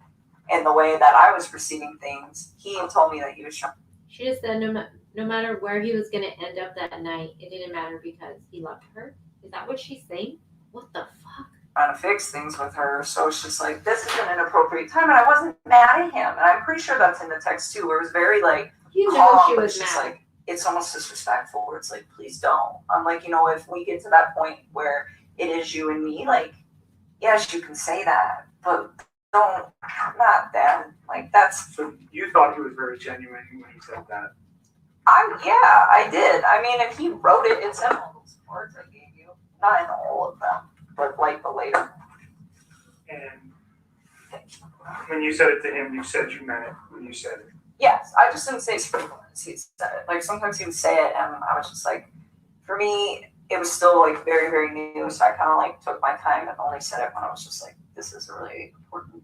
in the way that I was perceiving things, he told me that he was trying.
She just said no matter where he was going to end up that night, it didn't matter because he loved her. Is that what she's saying? What the fuck?
Trying to fix things with her, so it's just like, this isn't an appropriate time, and I wasn't mad at him, and I'm pretty sure that's in the text too, where it was very like calm,
she
but
was
it's just
mad.
like, it's almost disrespectful, where it's like, please don't. I'm like, you know, if we get to that point where it is you and me, like, yes, you can say that, but don't, not then. Like, that's...
So you thought he was very genuine when he said that?
Yeah, I did. I mean, and he wrote it, it's in all those words I gave you, not in all of them. But like the later.
And when you said it to him, you said you meant it when you said it.
Yes, I just didn't say it as he said it. Like, sometimes he would say it, and I was just like, for me, it was still like very, very new. So I kind of like took my time and only said it when I was just like, this is a really important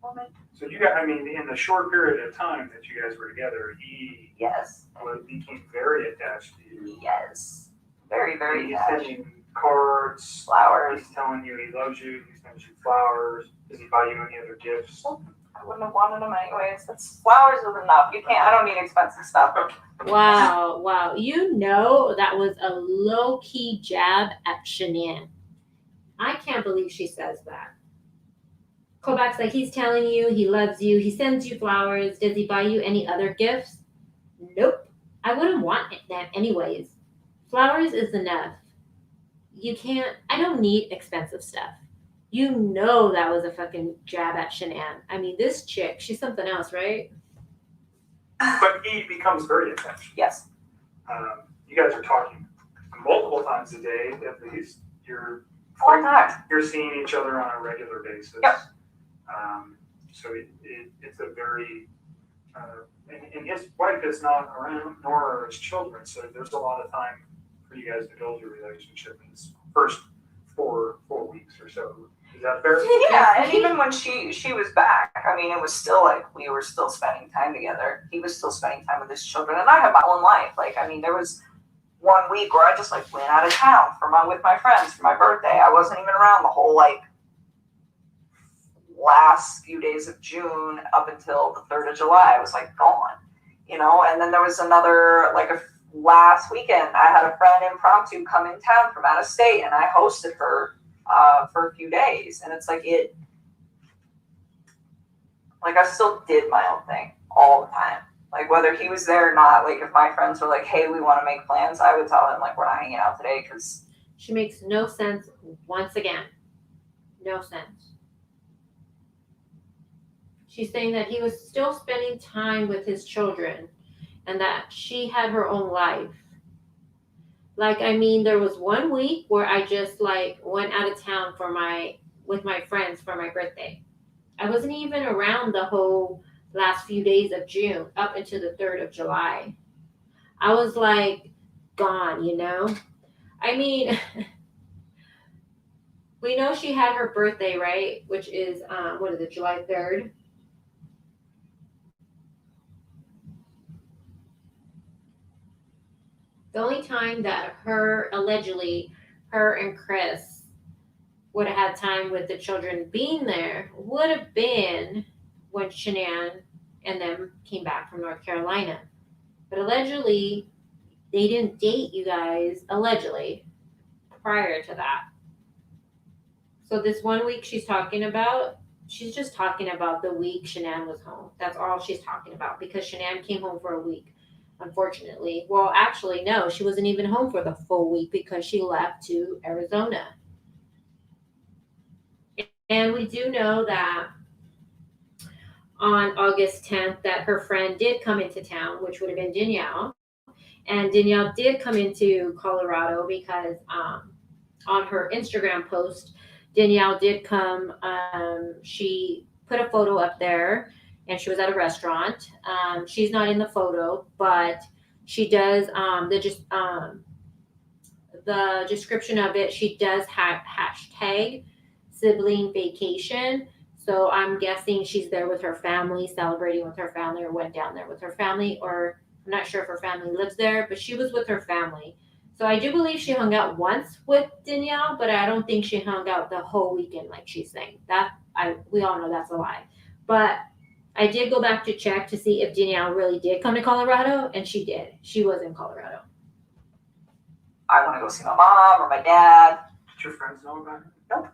moment.
So you got, I mean, in the short period of time that you guys were together, he
Yes.
became very attached to you.
Yes. Very, very
He's
attached.
sending cards,
Flowers.
He's telling you he loves you. He sends you flowers. Does he buy you any other gifts?
I wouldn't have wanted them anyways. That's flowers is enough. You can't. I don't need expensive stuff.
Wow. You know that was a low-key jab at Shanann. I can't believe she says that. Kovacs, like, he's telling you he loves you. He sends you flowers. Does he buy you any other gifts? Nope. I wouldn't want them anyways. Flowers is enough. You can't, I don't need expensive stuff. You know that was a fucking jab at Shanann. I mean, this chick, she's something else, right?
But he becomes very attention.
Yes.
You guys are talking multiple times a day at least. You're
All the time.
You're seeing each other on a regular basis.
Yep.
So it's a very and his wife is not around, nor are his children. So there's a lot of time for you guys to build your relationship in this first four weeks or so. Is that fair?
Yeah, and even when she was back, I mean, it was still like we were still spending time together. He was still spending time with his children, and I have my own life. Like, I mean, there was 1 week where I just like went out of town with my friends for my birthday. I wasn't even around the whole like last few days of June up until the 3rd of July. I was like gone, you know. And then there was another like a last weekend. I had a friend impromptu come in town from out of state, and I hosted her for a few days. And it's like I still did my own thing all the time. Like whether he was there or not, like if my friends were like, hey, we want to make plans, I would tell him like we're not hanging out today because
She makes no sense once again. No sense. She's saying that he was still spending time with his children and that she had her own life. Like, I mean, there was 1 week where I just like went out of town with my friends for my birthday. I wasn't even around the whole last few days of June up until the 3rd of July. I was like gone, you know? I mean, we know she had her birthday, right? Which is, July 3rd? The only time that allegedly, her and Chris would have had time with the children being there would have been when Shanann and them came back from North Carolina. But allegedly, they didn't date, you guys, allegedly, prior to that. So this 1 week she's talking about, she's just talking about the week Shanann was home. That's all she's talking about because Shanann came home for a week, unfortunately. Well, actually, no, she wasn't even home for the full week because she left to Arizona. And we do know that on August 10th that her friend did come into town, which would have been Danielle. And Danielle did come into Colorado because on her Instagram post, Danielle did come. She put a photo up there and she was at a restaurant. She's not in the photo, but she does the description of it, she does have hashtag sibling vacation. So I'm guessing she's there with her family, celebrating with her family, or went down there with her family, or I'm not sure if her family lives there, but she was with her family. So I do believe she hung out once with Danielle, but I don't think she hung out the whole weekend like she's saying. We all know that's a lie. But I did go back to check to see if Danielle really did come to Colorado, and she did. She was in Colorado.
I want to go see my mom or my dad.
Did your friends know about it?
Nope.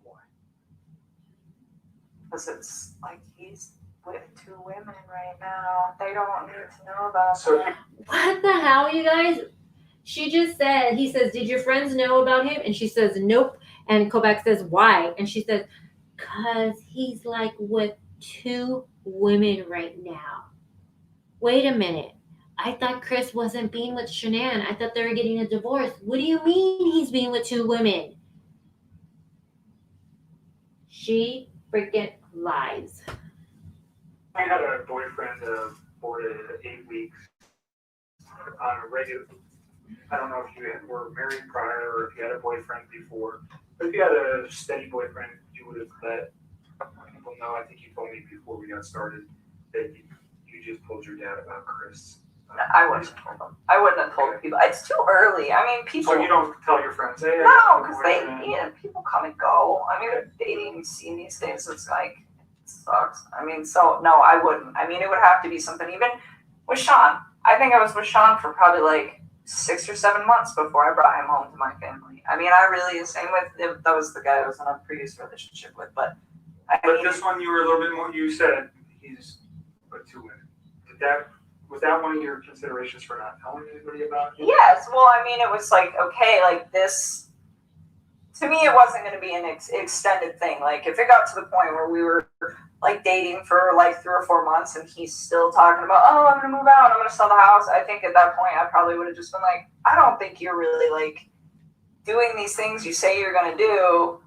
Why?
Because it's like he's with 2 women right now. They don't need to know about
So
that.
What the hell, you guys? She just said, he says, did your friends know about him? And she says, nope. And Kovac says, why? And she says, because he's like with 2 women right now. Wait a minute. I thought Chris wasn't being with Shanann. I thought they were getting a divorce. What do you mean he's being with 2 women? She freaking lies.
I had a boyfriend for 8 weeks on a regular. I don't know if you were married prior or if you had a boyfriend before. But if you had a steady boyfriend, you would have let people know. I think you told me before we got started that you just told your dad about Chris.
I wouldn't have told them. I wouldn't have told people. It's too early. I mean, people.
So you don't tell your friends, hey?
No, because people come and go. I mean, the dating scene these days, it's like, it sucks. I mean, so no, I wouldn't. I mean, it would have to be something. Even with Sean, I think I was with Sean for probably like 6 or 7 months before I brought him home to my family. I mean, I really, same with, that was the guy I was in a previous relationship with, but
But this one, you were a little bit more, you said he's with 2 women. Did that Was that one of your considerations for not telling anybody about it?
Yes, well, I mean, it was like, okay, like this, to me, it wasn't going to be an extended thing. Like, if it got to the point where we were like dating for like 3 or 4 months and he's still talking about, oh, I'm going to move out, I'm going to sell the house, I think at that point I probably would have just been like, I don't think you're really like doing these things you say you're going to do.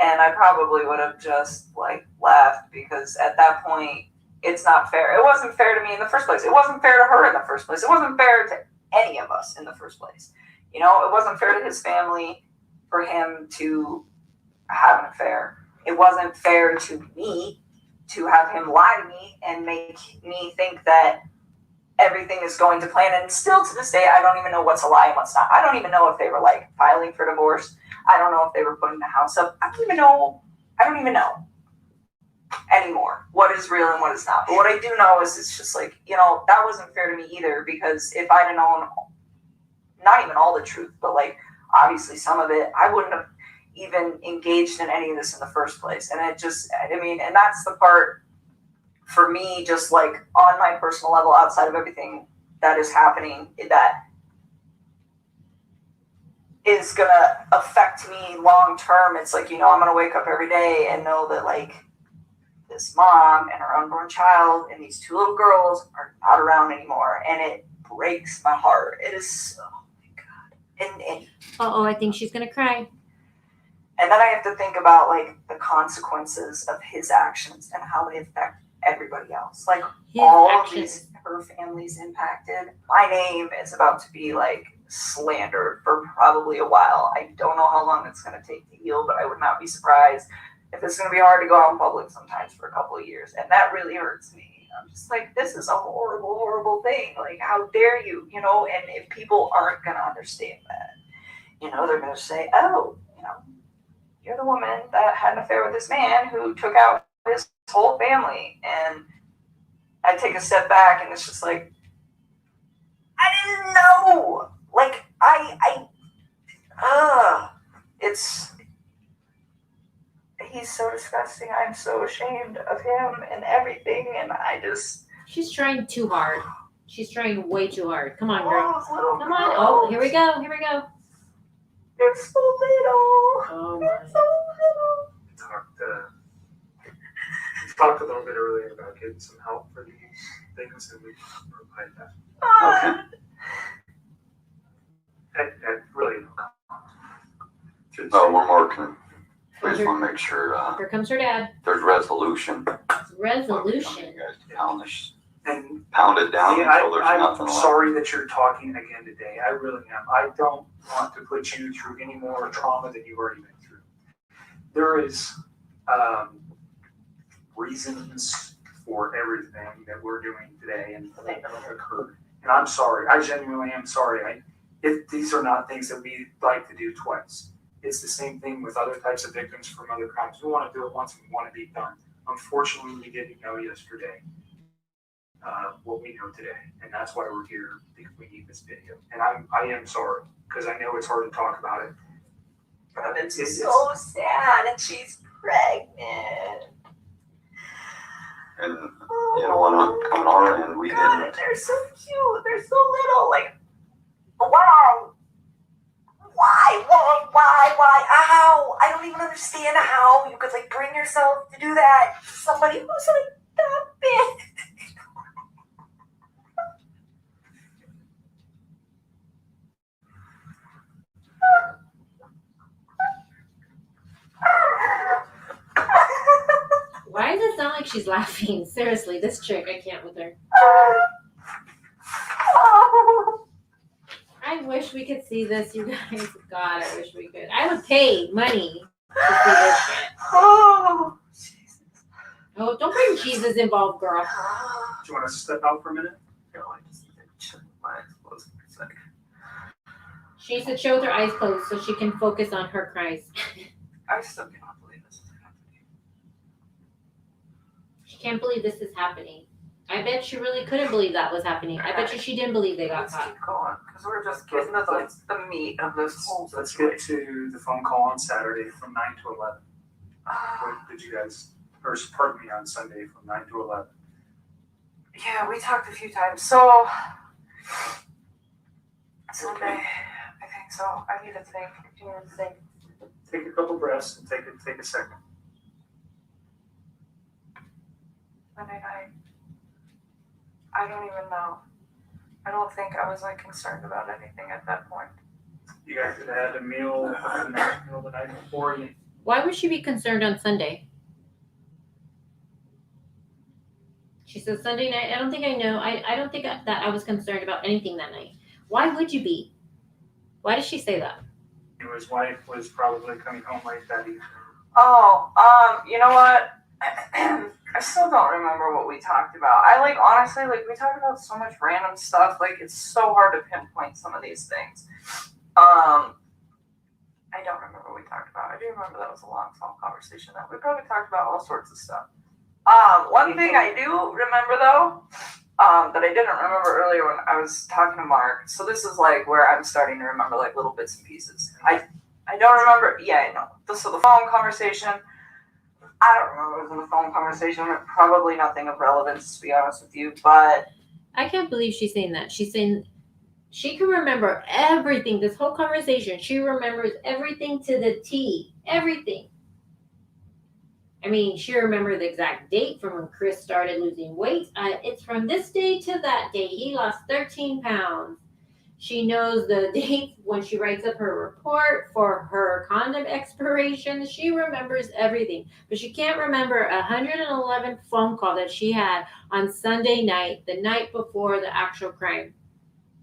And I probably would have just like left, because at that point, it's not fair. It wasn't fair to me in the first place. It wasn't fair to her in the first place. It wasn't fair to any of us in the first place. You know, it wasn't fair to his family for him to have an affair. It wasn't fair to me to have him lie to me and make me think that everything is going to plan. And still to this day, I don't even know what's a lie and what's not. I don't even know if they were like filing for divorce. I don't know if they were putting the house up. I don't even know anymore what is real and what is not. But what I do know is it's just like, you know, that wasn't fair to me either, because if I'd have known not even all the truth, but like obviously some of it, I wouldn't have even engaged in any of this in the first place. And it just, I mean, and that's the part for me, just like on my personal level, outside of everything that is happening, that is gonna affect me long term. It's like, you know, I'm gonna wake up every day and know that like this mom and her unborn child and these 2 little girls are not around anymore, and it breaks my heart. It is, oh my god. And
I think she's gonna cry.
And then I have to think about like the consequences of his actions and how they affect everybody else. Like all of these, her family's impacted. My name is about to be like slandered for probably a while. I don't know how long it's going to take to heal, but I would not be surprised if it's going to be hard to go out in public sometimes for a couple of years. And that really hurts me. I'm just like, this is a horrible, horrible thing. Like, how dare you, you know? And if people aren't going to understand that, you know, they're going to say, oh, you know, you're the woman that had an affair with this man who took out his whole family. And I take a step back and it's just like, I didn't know. Like, he's so disgusting. I'm so ashamed of him and everything. And
She's trying too hard. She's trying way too hard. Come on, girl. Come on.
Girls.
Oh, here we go.
They're so little.
Oh,
They're so little.
We talked a little bit earlier about getting some help for these things, and we provide that.
Okay.
And really,
Oh, one more. I just want to make sure
here comes her dad.
there's resolution.
Resolution.
You guys
and
pound it down until there's
I'm
nothing left.
sorry that you're talking again today. I really am. I don't want to put you through any more trauma than you've already been through. There is reasons for everything that we're doing today and that occurred. And I'm sorry. I genuinely am sorry. If these are not things that we like to do twice. It's the same thing with other types of victims from other crimes. We want to do it once and we want to be done. Unfortunately, we didn't know yesterday what we know today. And that's why we're here, because we need this video. And I am sorry, because I know it's hard to talk about it.
But it's so sad, and she's pregnant.
And you know what? On our end, we
God,
didn't.
they're so cute. They're so little. Like, wow. Why? Ow! I don't even understand how you could like bring yourself to do that to somebody who's like that big.
Why does it sound like she's laughing? Seriously, this chick, I can't with her. I wish we could see this, you guys. God, I wish we could. I would pay money to see this shit.
Oh, Jesus.
Oh, don't bring Jesus involved, girl.
Do you want to step out for a minute?
No, I just need to check my eyes closed for a second.
She needs to chill with her eyes closed so she can focus on her cries.
I still cannot believe this is happening.
She can't believe this is happening. I bet she really couldn't believe that was happening. I bet you she didn't believe they got
Let's
caught.
keep going, because we're just getting to the meat of this whole
Let's
situation.
get to the phone call on Saturday from 9 to 11. What did you guys, or pardon me, on Sunday from 9 to 11.
Yeah, we talked a few times. So Sunday, I think so. I need to think. Do you need to think?
Take a couple breaths and take a second.
Monday night. I don't even know. I don't think I was like concerned about anything at that point.
You guys could have had a meal the night before.
Why would she be concerned on Sunday? She says Sunday night. I don't think I know. I don't think that I was concerned about anything that night. Why would you be? Why did she say that?
His wife was probably coming home late that evening.
Oh, you know what? I still don't remember what we talked about. I like honestly, like we talked about so much random stuff. Like it's so hard to pinpoint some of these things. I don't remember what we talked about. I do remember that was a long phone conversation. That we probably talked about all sorts of stuff. One thing I do remember though, that I didn't remember earlier when I was talking to Mark. So this is like where I'm starting to remember like little bits and pieces. I don't remember. Yeah, I know. So the phone conversation. I don't remember what was in the phone conversation. Probably nothing of relevance, to be honest with you. But
I can't believe she's saying that. She's saying she can remember everything. This whole conversation, she remembers everything to the T. Everything. I mean, she remembered the exact date from when Chris started losing weight. It's from this day to that day. He lost 13 pounds. She knows the date when she writes up her report for her condom expiration. She remembers everything, but she can't remember 111 phone call that she had on Sunday night, the night before the actual crime,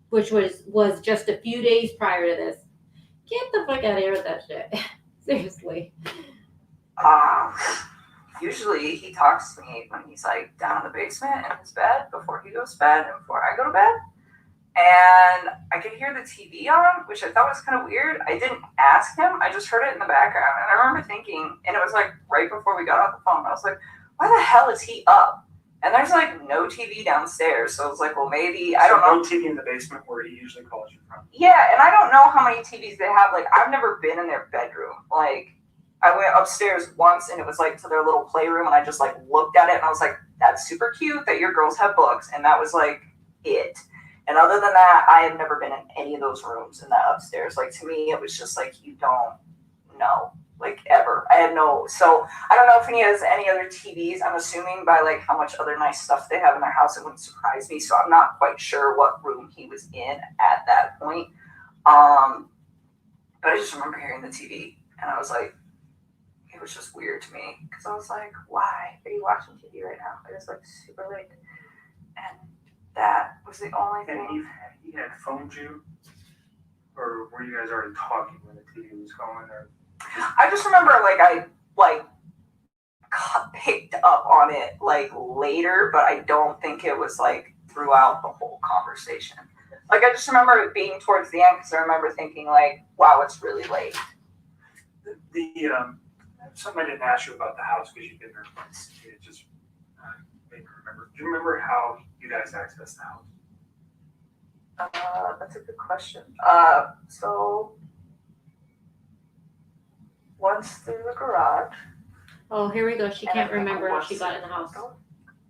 which was just a few days prior to this. Get the fuck out of here with that shit. Seriously.
usually he talks to me when he's like down in the basement in his bed before he goes to bed and before I go to bed. And I could hear the TV on, which I thought was kind of weird. I didn't ask him. I just heard it in the background. And I remember thinking, and it was like right before we got off the phone, I was like, why the hell is he up? And there's like no TV downstairs. So I was like, well, maybe, I don't know.
No TV in the basement where he usually calls you from.
Yeah, and I don't know how many TVs they have. Like, I've never been in their bedroom. Like, I went upstairs once and it was like to their little playroom and I just like looked at it and I was like, that's super cute that your girls have books. And that was like it. And other than that, I have never been in any of those rooms in that upstairs. Like, to me, it was just like, you don't know, like, ever. I had no, so I don't know if he has any other TVs. I'm assuming by like how much other nice stuff they have in their house, it wouldn't surprise me. So I'm not quite sure what room he was in at that point. But I just remember hearing the TV and I was like, it was just weird to me because I was like, why are you watching TV right now? It was like super late. And that was the only thing.
And he had phoned you? Or were you guys already talking when the TV was going? Or
I just remember I picked up on it like later, but I don't think it was like throughout the whole conversation. Like, I just remember it being towards the end because I remember thinking like, wow, it's really late.
Something I didn't ask you about the house because you've been there once. It just made me remember. Do you remember how you guys accessed the house?
That's a good question. So once through the garage.
Oh, here we go. She
And I
can't
think
remember how
once
she got in
through
the house.
door.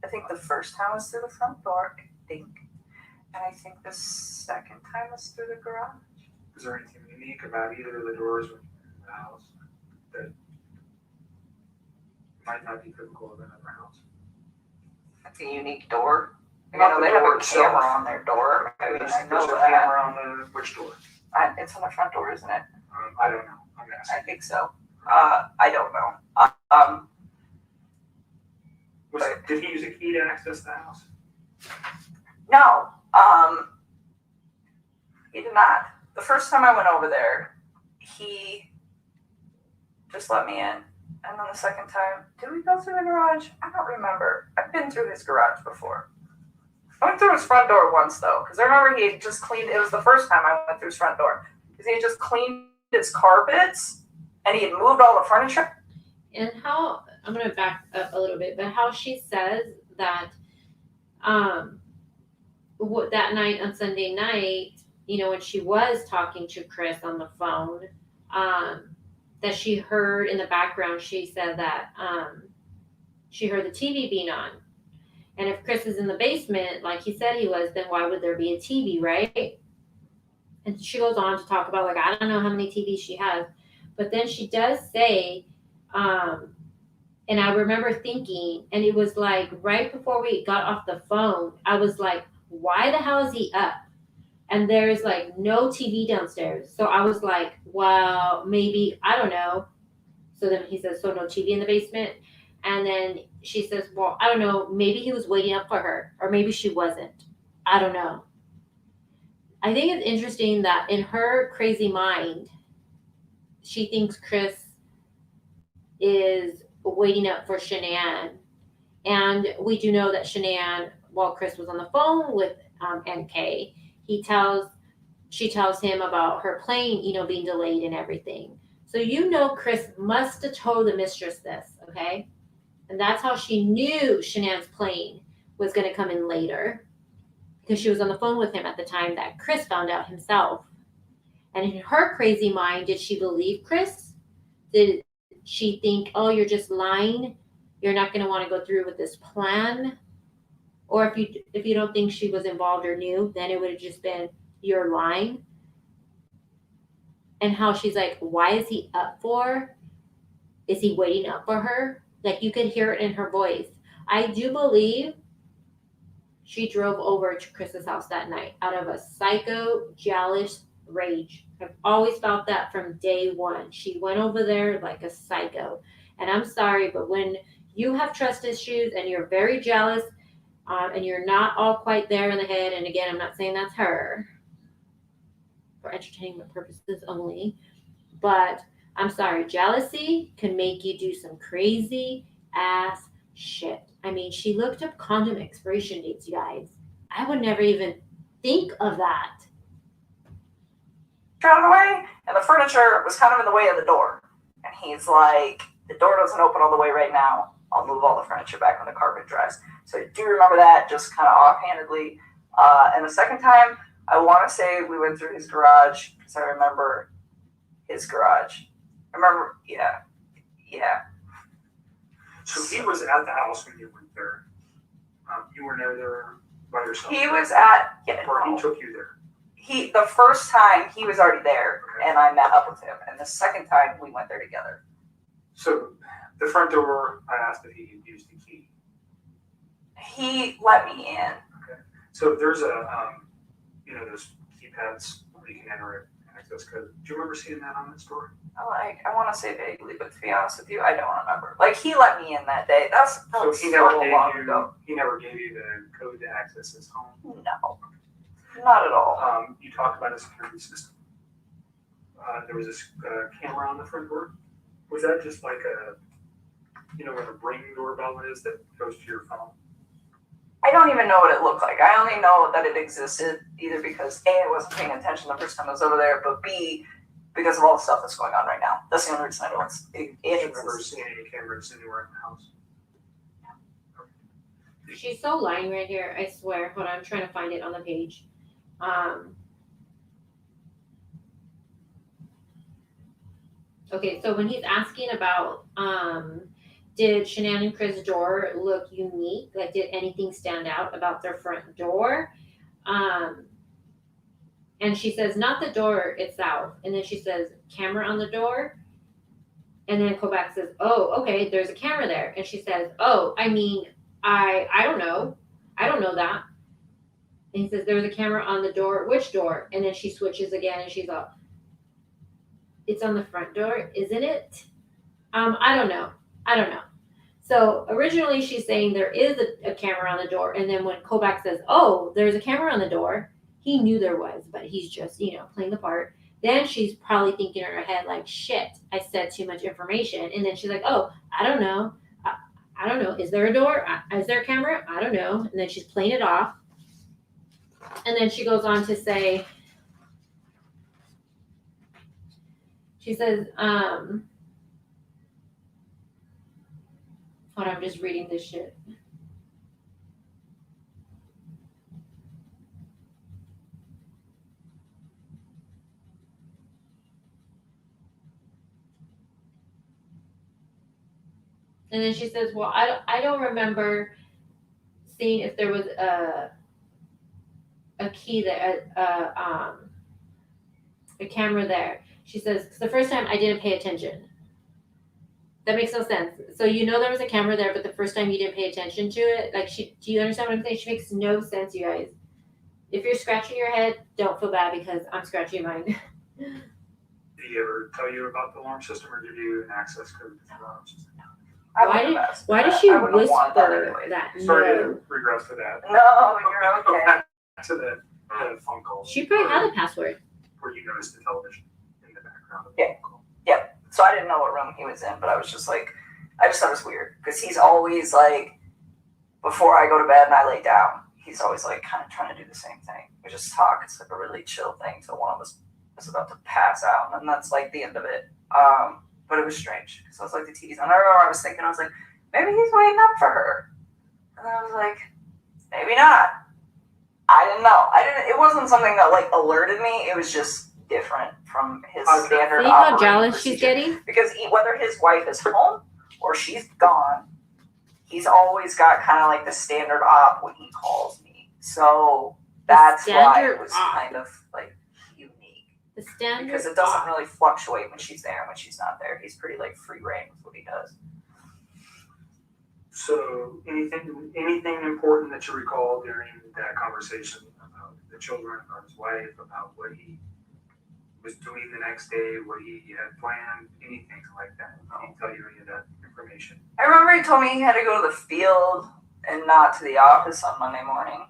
I think the first time was through the front door, I think. And I think the second time was through the garage.
Is there anything unique about either of the doors in the house that might not be typical of another house?
That's a unique door.
Not the
they have
door
a
itself.
camera on their door. I mean,
There's
I know
a
that.
camera on the which door?
It's on the front door, isn't it?
I don't know. I'm asking.
I think so. I don't know.
Did he use a key to access the house?
No. He did not. The first time I went over there, he just let me in. And then the second time, did we go through the garage? I don't remember. I've been through his garage before. I went through his front door once, though, because I remember he had just cleaned, it was the first time I went through his front door, because he had just cleaned his carpets, and he had moved all the furniture.
And how, I'm going to back up a little bit, but how she says that that night on Sunday night, when she was talking to Chris on the phone, that she heard in the background, she said that she heard the TV being on. And if Chris is in the basement, like he said he was, then why would there be a TV, right? And she goes on to talk about, like, I don't know how many TVs she has. But then she does say, and I remember thinking, and it was like right before we got off the phone, I was like, why the hell is he up? And there's like no TV downstairs. So I was like, well, maybe, I don't know. So then he says, so no TV in the basement? And then she says, well, I don't know. Maybe he was waiting up for her, or maybe she wasn't. I don't know. I think it's interesting that in her crazy mind, she thinks Chris is waiting up for Shanann. And we do know that Shanann, while Chris was on the phone with NK, she tells him about her plane, being delayed and everything. So Chris must have told the mistress this, okay? And that's how she knew Shanann's plane was going to come in later, because she was on the phone with him at the time that Chris found out himself. And in her crazy mind, did she believe Chris? Did she think, oh, you're just lying? You're not going to want to go through with this plan? Or if you don't think she was involved or knew, then it would have just been, you're lying. And how she's like, why is he up for? Is he waiting up for her? Like, you could hear it in her voice. I do believe she drove over to Chris's house that night out of a psycho, jealous rage. I've always felt that from day one. She went over there like a psycho. And I'm sorry, but when you have trust issues and you're very jealous, and you're not all quite there in the head, and again, I'm not saying that's her, for entertainment purposes only, but I'm sorry, jealousy can make you do some crazy ass shit. I mean, she looked up condom expiration dates, you guys. I would never even think of that.
Out of the way, and the furniture was kind of in the way of the door. And he's like, the door doesn't open all the way right now. I'll move all the furniture back when the carpet dries. So I do remember that, just kind of offhandedly. And the second time, I want to say we went through his garage, because I remember his garage. I remember, yeah.
So he was at the house when you went there. You were never there by yourself.
He was at,
or he took you there.
The first time he was already there, okay, and I met up with him. And the second time we went there together.
So the front door, I asked if he could use the key.
He let me in.
Okay. So there's a, those keypads where you can enter an access code. Do you remember seeing that on that store?
I want to say vaguely, but to be honest with you, I don't remember. Like, he let me in that day. That was
he never
so
gave
long
you,
ago.
He never gave you the code to access his home?
No, not at all.
You talked about a security system. There was this camera on the front door. Was that just like where the Ring doorbell is that goes to your phone?
I don't even know what it looked like. I only know that it existed either because A, I wasn't paying attention the first time I was over there, but B, because of all the stuff that's going on right now. That's the only reason I know it
never
exists.
seen any cameras anywhere in the house.
She's so lying right here, I swear. Hold on, I'm trying to find it on the page. Okay, so when he's asking about did Shanann and Chris' door look unique? Like, did anything stand out about their front door? And she says, not the door itself. And then she says, camera on the door. And then Kobach says, oh, okay, there's a camera there. And she says, oh, I mean, I don't know. I don't know that. And he says, there was a camera on the door. Which door? And then she switches again and she's like, it's on the front door, isn't it? I don't know. So originally she's saying there is a camera on the door. And then when Kobach says, oh, there's a camera on the door, he knew there was, but he's just, playing the part. Then she's probably thinking in her head, like, shit, I said too much information. And then she's like, oh, I don't know. I don't know. Is there a door? Is there a camera? I don't know. And then she's playing it off. And then she goes on to say, she says, hold on, I'm just reading this shit. And then she says, well, I don't remember seeing if there was a key there, a camera there. She says, 'cause the first time I didn't pay attention. That makes no sense. So you know there was a camera there, but the first time you didn't pay attention to it, like do you understand what I'm saying? She makes no sense, you guys. If you're scratching your head, don't feel bad because I'm scratching mine.
Did he ever tell you about the alarm system, or did you an access code to the alarm system?
I
Why
wouldn't have asked
Why
for
does
that.
she
I wouldn't have wanted
whisper
anyway.
that?
Sorry
No.
to regress to that.
No, you're okay.
Back to the phone call.
She probably had a password.
Where you noticed the television in the background of the
Yeah.
phone call.
So I didn't know what room he was in, but I was just like, I just thought it was weird because he's always like, before I go to bed and I lay down, he's always like kind of trying to do the same thing. We just talk. It's like a really chill thing. So one of us is about to pass out, and that's like the end of it. But it was strange because I was like, the TV's on. I remember I was thinking, I was like, maybe he's waiting up for her, and then I was like, maybe not. I didn't know. It wasn't something that like alerted me. It was just different from his standard.
See how
operating
jealous
procedure.
she's getting?
Because whether his wife is home or she's gone, he's always got kind of like the standard op when he calls me. So that's why
standard
it was
op.
kind of like unique.
The standard.
Because it doesn't really fluctuate when she's there and when she's not there. He's pretty like free reign with what he does.
So anything important that you recall during that conversation about the children, about his wife, about what he was doing the next day, what he had planned, anything like that? Did he tell you any of that information?
I remember he told me he had to go to the field and not to the office on Monday morning.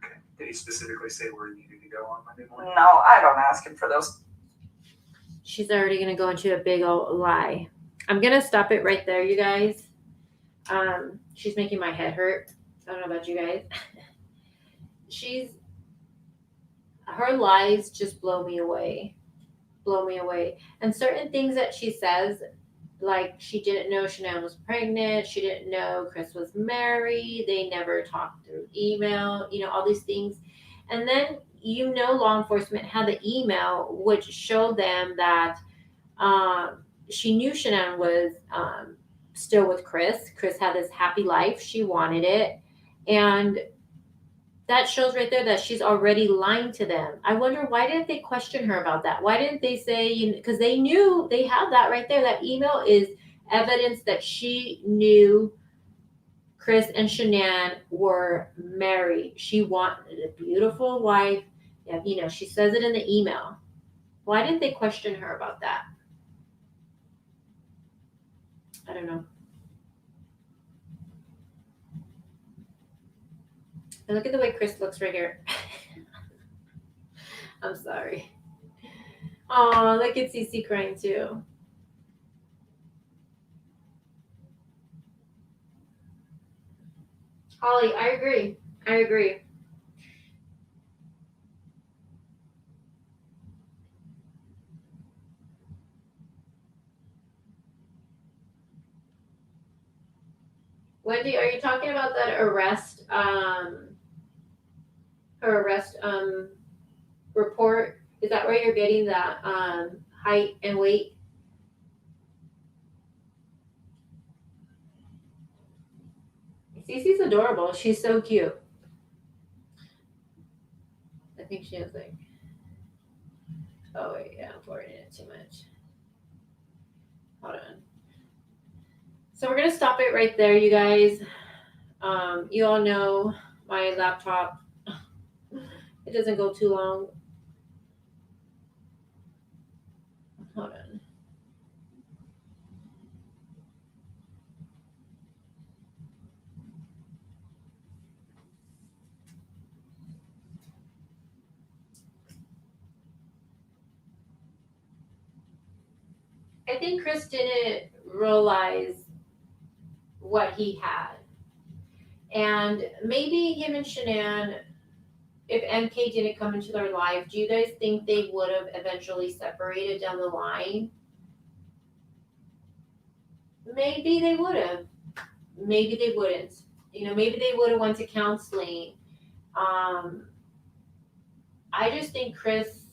Okay. Did he specifically say where he needed to go on Monday morning?
No, I don't ask him for those.
She's already gonna go into a big old lie. I'm gonna stop it right there, you guys. She's making my head hurt. I don't know about you guys. Her lies just blow me away. And certain things that she says, like she didn't know Shanann was pregnant, she didn't know Chris was married, they never talked through email, all these things. And then law enforcement had the email which showed them that she knew Shanann was still with Chris. Chris had this happy life. She wanted it. And that shows right there that she's already lying to them. I wonder, why didn't they question her about that? Why didn't they say, because they knew, they have that right there. That email is evidence that she knew Chris and Shanann were married. She wanted a beautiful wife. Yeah, she says it in the email. Why didn't they question her about that? I don't know. And look at the way Chris looks right here. I'm sorry. Oh, look at Cece crying too. Holly, I agree. Wendy, are you talking about that arrest? Her arrest report? Is that where you're getting that height and weight? Cece's adorable. She's so cute. I think she has like. Oh wait, yeah, I'm pouring it too much. Hold on. So we're gonna stop it right there, you guys. You all know my laptop. It doesn't go too long. Hold on. I think Chris didn't realize what he had. And maybe him and Shanann, if MK didn't come into their life, do you guys think they would have eventually separated down the line? Maybe they would have. Maybe they wouldn't. Maybe they would have went to counseling. I just think Chris,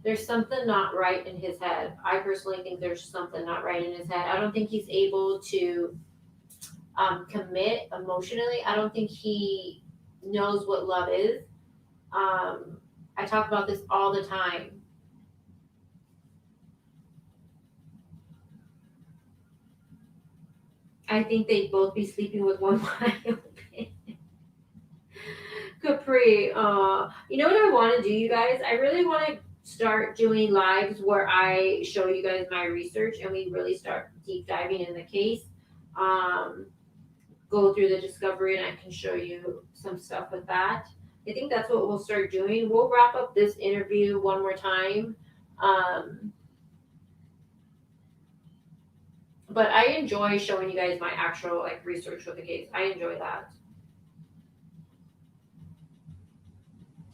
there's something not right in his head. I personally think there's something not right in his head. I don't think he's able to commit emotionally. I don't think he knows what love is. I talk about this all the time. I think they'd both be sleeping with one eye open. Capri, you know what I want to do, you guys? I really want to start doing lives where I show you guys my research and we really start deep diving in the case. Um, go through the discovery and I can show you some stuff with that. I think that's what we'll start doing. We'll wrap up this interview one more time. But I enjoy showing you guys my actual like research with the case. I enjoy that.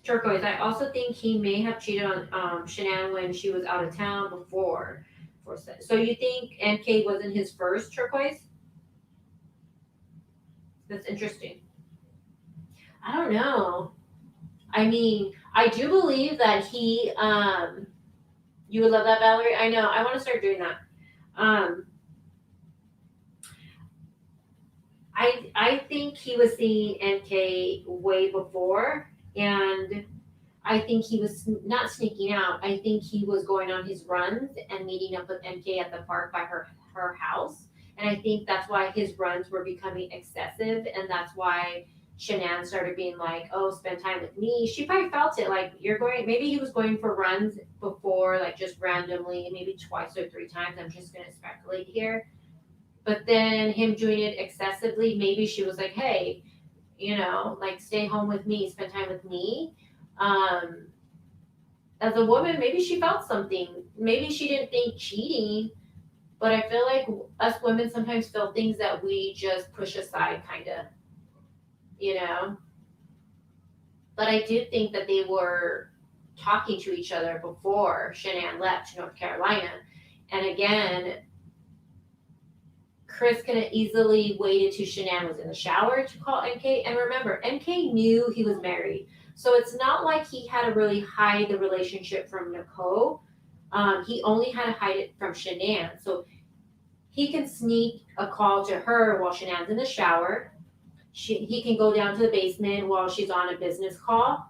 Turquoise. I also think he may have cheated on Shanann when she was out of town before. So you think NK wasn't his first Turquoise? That's interesting. I don't know. I mean, I do believe that he. You would love that, Valerie. I know. I want to start doing that. I think he was seeing NK way before, and I think he was not sneaking out. I think he was going on his runs and meeting up with NK at the park by her house. And I think that's why his runs were becoming excessive, and that's why Shanann started being like, "Oh, spend time with me." She probably felt it like you're going. Maybe he was going for runs before, like just randomly, maybe twice or three times. I'm just gonna speculate here. But then him doing it excessively, maybe she was like, "Hey, like stay home with me, spend time with me." Um, as a woman, maybe she felt something. Maybe she didn't think cheating, but I feel like us women sometimes feel things that we just push aside, kind of, you know. But I do think that they were talking to each other before Shanann left to North Carolina. And again, Chris could have easily waited till Shanann was in the shower to call NK. And remember, NK knew he was married. So it's not like he had to really hide the relationship from Nichol. He only had to hide it from Shanann. So he can sneak a call to her while Shanann's in the shower. He can go down to the basement while she's on a business call.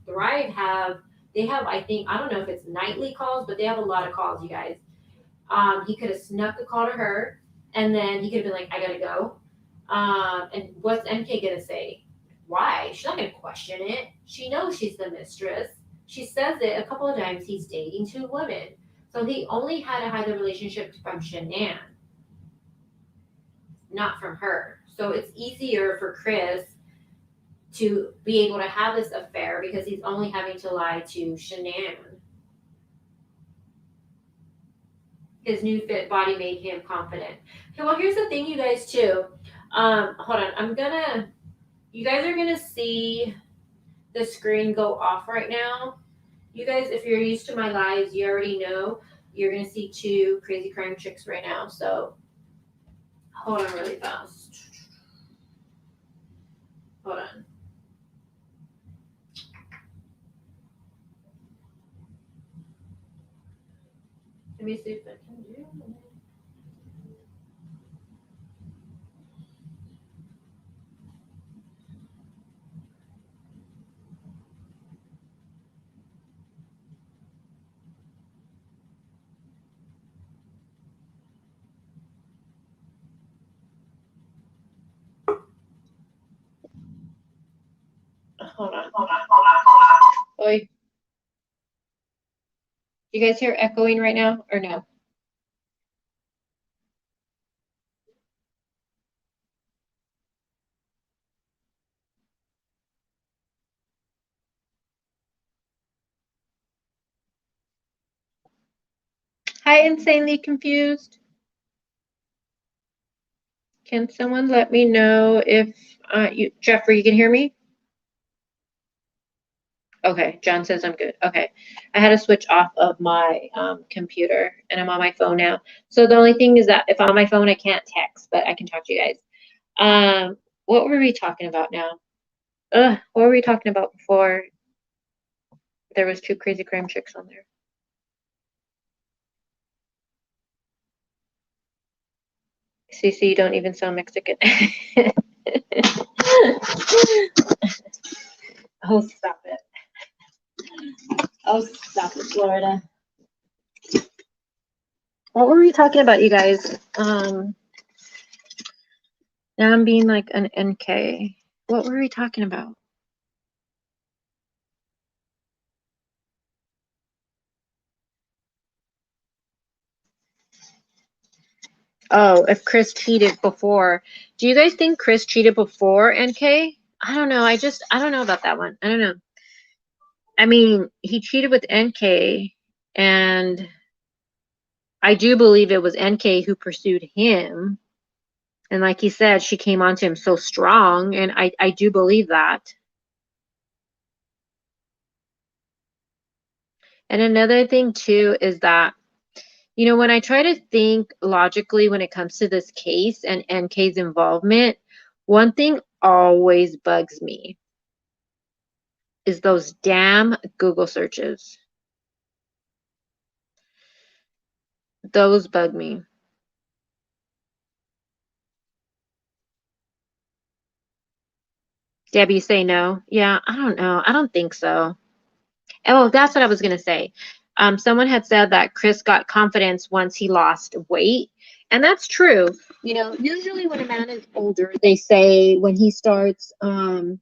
Thrive they have, I think, I don't know if it's nightly calls, but they have a lot of calls, you guys. He could have snuck a call to her, and then he could have been like, I gotta go. And what's MK gonna say? Why? She's not gonna question it. She knows she's the mistress. She says it a couple of times. He's dating two women. So he only had to hide the relationship from Shanann, not from her. So it's easier for Chris to be able to have this affair because he's only having to lie to Shanann. His new fit body made him confident. Okay, well, here's the thing, you guys, too. Hold on. You guys are gonna see the screen go off right now. You guys, if you're used to my lives, you already know you're gonna see two crazy crime chicks right now. So hold on really fast. Hold on. Let me see if I can do it. Hold on. Oi. You guys hear echoing right now or no? Hi, insanely confused. Can someone let me know if Jeffrey, you can hear me? Okay, John says I'm good. Okay, I had to switch off of my computer and I'm on my phone now. So the only thing is that if I'm on my phone, I can't text, but I can talk to you guys. What were we talking about now? What were we talking about before there was two crazy crime chicks on there? Cece, you don't even sound Mexican. Oh, stop it. Oh, stop it, Florida. What were we talking about, you guys? Now I'm being like an NK. What were we talking about? Oh, if Chris cheated before. Do you guys think Chris cheated before NK? I don't know. I don't know about that one. I don't know. I mean, he cheated with NK, and I do believe it was NK who pursued him. And like he said, she came onto him so strong, and I do believe that. And another thing too is that, you know, when I try to think logically when it comes to this case and NK's involvement, one thing always bugs me is those damn Google searches. Those bug me. Debbie, say no. Yeah, I don't know. I don't think so. Oh, that's what I was going to say. Someone had said that Chris got confidence once he lost weight. And that's true. You know, usually when a man is older, they say when he starts, I'm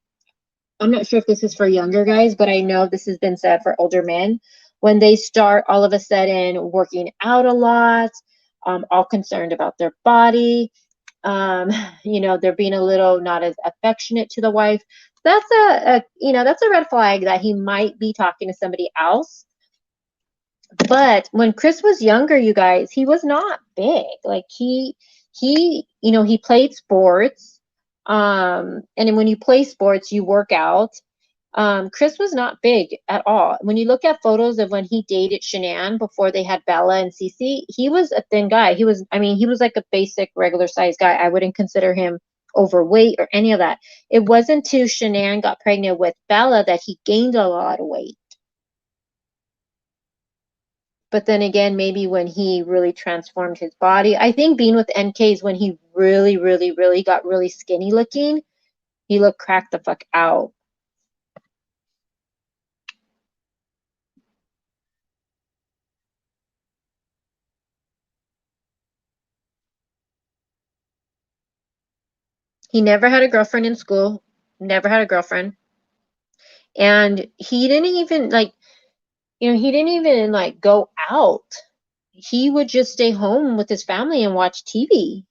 not sure if this is for younger guys, but I know this has been said for older men. When they start all of a sudden working out a lot, all concerned about their body, you know, they're being a little not as affectionate to the wife. That's that's a red flag that he might be talking to somebody else. But when Chris was younger, you guys, he was not big. Like he played sports. And then when you play sports, you work out. Chris was not big at all. When you look at photos of when he dated Shanann before they had Bella and Cece, he was a thin guy. He was like a basic regular sized guy. I wouldn't consider him overweight or any of that. It wasn't until Shanann got pregnant with Bella that he gained a lot of weight. But then again, maybe when he really transformed his body, I think being with NK is when he really, really, really got really skinny looking. He looked cracked the fuck out. He never had a girlfriend in school, never had a girlfriend. And he didn't even go out. He would just stay home with his family and watch TV.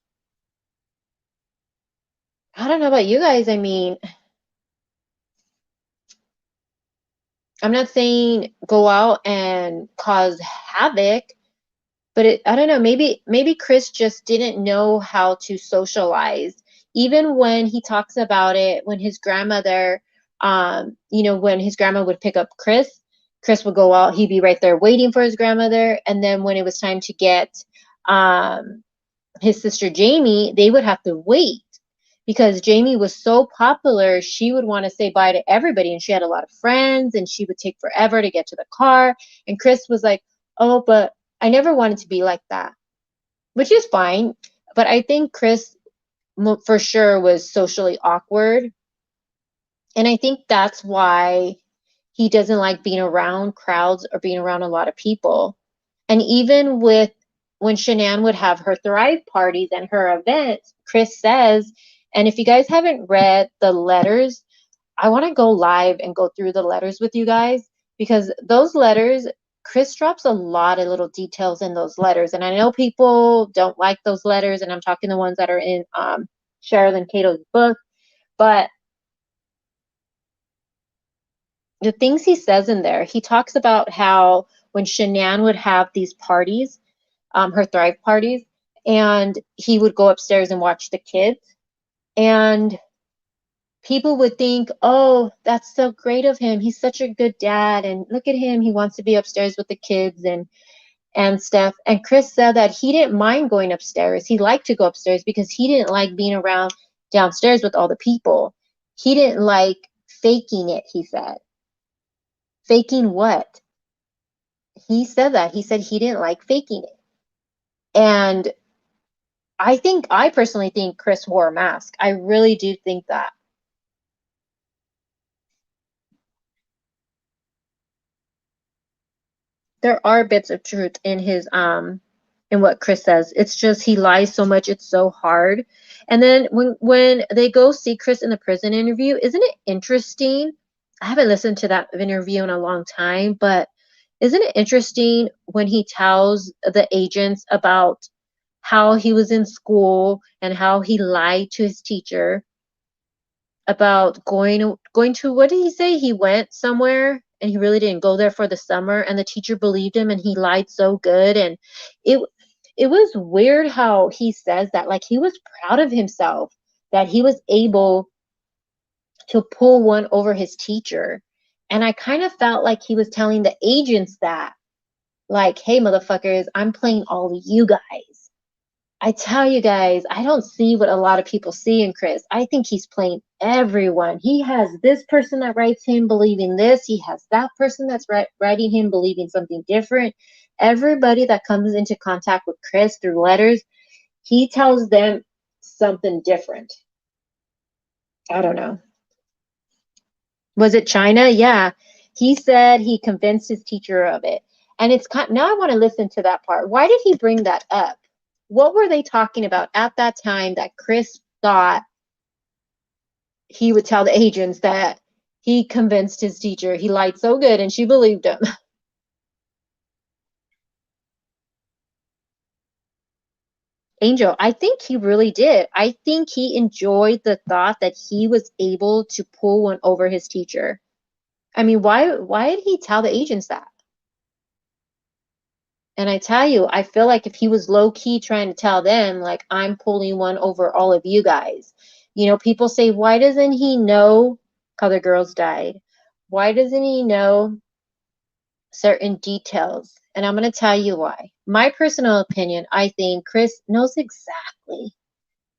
I don't know about you guys. I mean, I'm not saying go out and cause havoc, but I don't know, maybe Chris just didn't know how to socialize. Even when he talks about it, when his grandmother, when his grandma would pick up Chris would go out, he'd be right there waiting for his grandmother. And then when it was time to get his sister Jamie, they would have to wait because Jamie was so popular. She would want to say bye to everybody, and she had a lot of friends, and she would take forever to get to the car. And Chris was like, oh, but I never wanted to be like that, which is fine. But I think Chris for sure was socially awkward. And I think that's why he doesn't like being around crowds or being around a lot of people. And even with when Shanann would have her Thrive parties and her events, Chris says, and if you guys haven't read the letters, I want to go live and go through the letters with you guys because those letters, Chris drops a lot of little details in those letters. And I know people don't like those letters, and I'm talking the ones that are in Sherilyn Cato's book, but the things he says in there, he talks about how when Shanann would have these parties, her Thrive parties, and he would go upstairs and watch the kids. And people would think, oh, that's so great of him. He's such a good dad. And look at him. He wants to be upstairs with the kids and stuff. And Chris said that he didn't mind going upstairs. He liked to go upstairs because he didn't like being around downstairs with all the people. He didn't like faking it, he said. Faking what? He said that. He said he didn't like faking it. And
I personally think Chris wore a mask. I really do think that. There are bits of truth in his in what Chris says. It's just he lies so much, it's so hard. And then when they go see Chris in the prison interview, isn't it interesting? I haven't listened to that interview in a long time, but isn't it interesting when he tells the agents about how he was in school and how he lied to his teacher about going to, what did he say? He went somewhere and he really didn't go there for the summer, and the teacher believed him and he lied so good. And it it was weird how he says that, like he was proud of himself that he was able to pull one over his teacher. And I kind of felt like he was telling the agents that, like, hey motherfuckers, I'm playing all of you guys. I tell you guys, I don't see what a lot of people see in Chris. I think he's playing everyone. He has this person that writes him believing this. He has that person that's writing him believing something different. Everybody that comes into contact with Chris through letters, he tells them something different. I don't know. Was it China? Yeah. He said he convinced his teacher of it. And it's now I want to listen to that part. Why did he bring that up? What were they talking about at that time that Chris thought he would tell the agents that he convinced his teacher? He lied so good and she believed him. Angel, I think he really did. I think he enjoyed the thought that he was able to pull one over his teacher. I mean, why did he tell the agents that? And I tell you, I feel like if he was low key trying to tell them, like, I'm pulling one over all of you guys. You know, people say, why doesn't he know other girls died? Why doesn't he know certain details? And I'm going to tell you why. My personal opinion, I think Chris knows exactly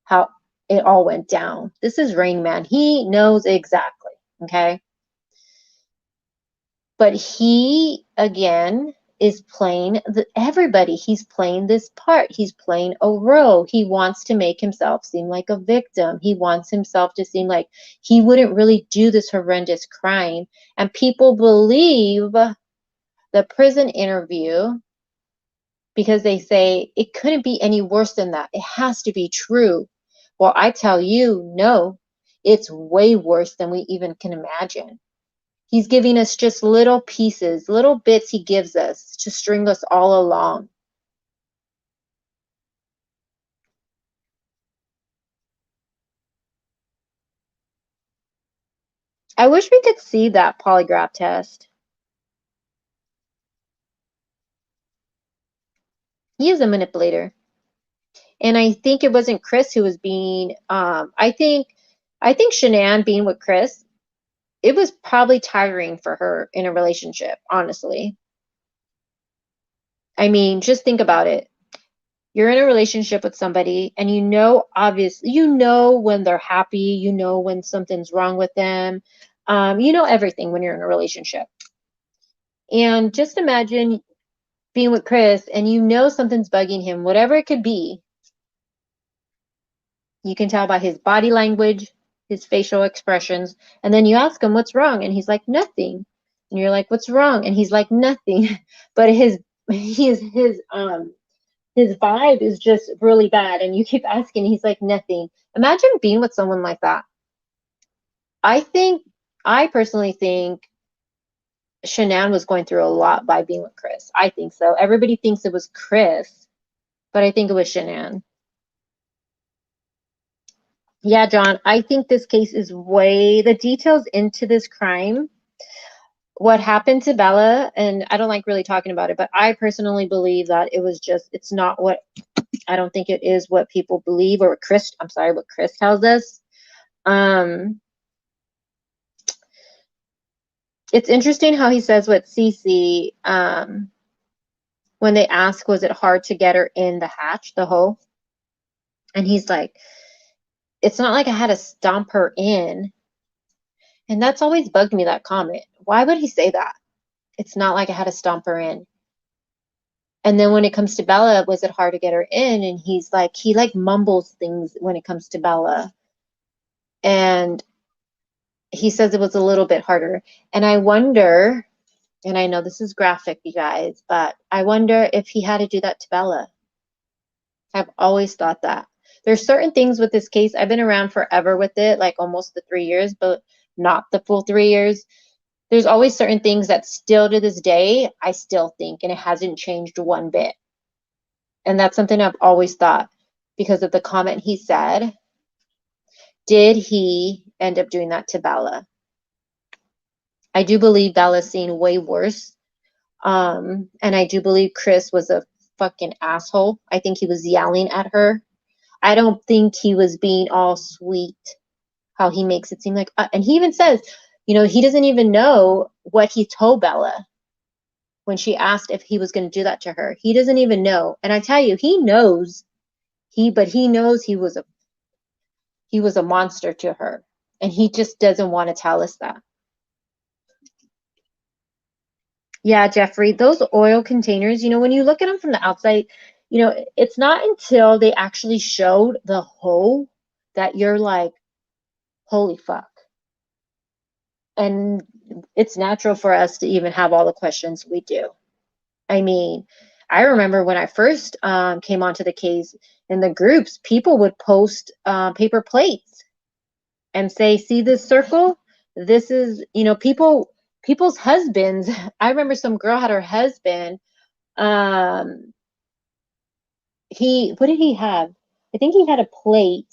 how it all went down. This is Rain Man. He knows exactly. Okay. But he, again, is playing everybody. He's playing this part. He's playing a role. He wants to make himself seem like a victim. He wants himself to seem like he wouldn't really do this horrendous crime. And people believe the prison interview because they say it couldn't be any worse than that. It has to be true. Well, I tell you, no, it's way worse than we even can imagine. He's giving us just little pieces, little bits he gives us to string us all along. I wish we could see that polygraph test. He is a manipulator. And I think it wasn't Chris who was being, I think Shanann being with Chris, it was probably tiring for her in a relationship, honestly. I mean, just think about it. You're in a relationship with somebody and you know, obviously, you know when they're happy, you know when something's wrong with them. You know everything when you're in a relationship. And just imagine being with Chris and you know something's bugging him, whatever it could be. You can tell by his body language, his facial expressions, and then you ask him what's wrong and he's like nothing. And you're like, what's wrong? And he's like nothing. But his vibe is just really bad, and you keep asking, he's like nothing. Imagine being with someone like that. I personally think Shanann was going through a lot by being with Chris. I think so. Everybody thinks it was Chris, but I think it was Shanann. Yeah, John, I think this case is the details into this crime, what happened to Bella, and I don't like really talking about it, but I personally believe that it's not what, I don't think it is what people believe, or what Chris tells us. It's interesting how he says what Cece, when they ask, was it hard to get her in the hatch, the hole? And he's like, it's not like I had to stomp her in. And that's always bugged me, that comment. Why would he say that? It's not like I had to stomp her in. And then when it comes to Bella, was it hard to get her in? And he's like, he like mumbles things when it comes to Bella. And he says it was a little bit harder. And I wonder, and I know this is graphic, you guys, but I wonder if he had to do that to Bella. I've always thought that. There's certain things with this case. I've been around forever with it, like almost the 3 years, but not the full 3 years. There's always certain things that still to this day, I still think, and it hasn't changed one bit. And that's something I've always thought because of the comment he said. Did he end up doing that to Bella? I do believe Bella's seen way worse. And I do believe Chris was a fucking asshole. I think he was yelling at her. I don't think he was being all sweet, how he makes it seem like. And he even says, he doesn't even know what he told Bella when she asked if he was going to do that to her. He doesn't even know. And I tell you, he knows. But he knows he was a monster to her, and he just doesn't want to tell us that. Yeah, Jeffrey, those oil containers, when you look at them from the outside, it's not until they actually showed the hole that you're like, holy fuck. And it's natural for us to even have all the questions we do. I mean, I remember when I first came onto the case in the groups, people would post paper plates and say, see this circle? This is, people's husbands. I remember some girl had her husband. What did he have? I think he had a plate,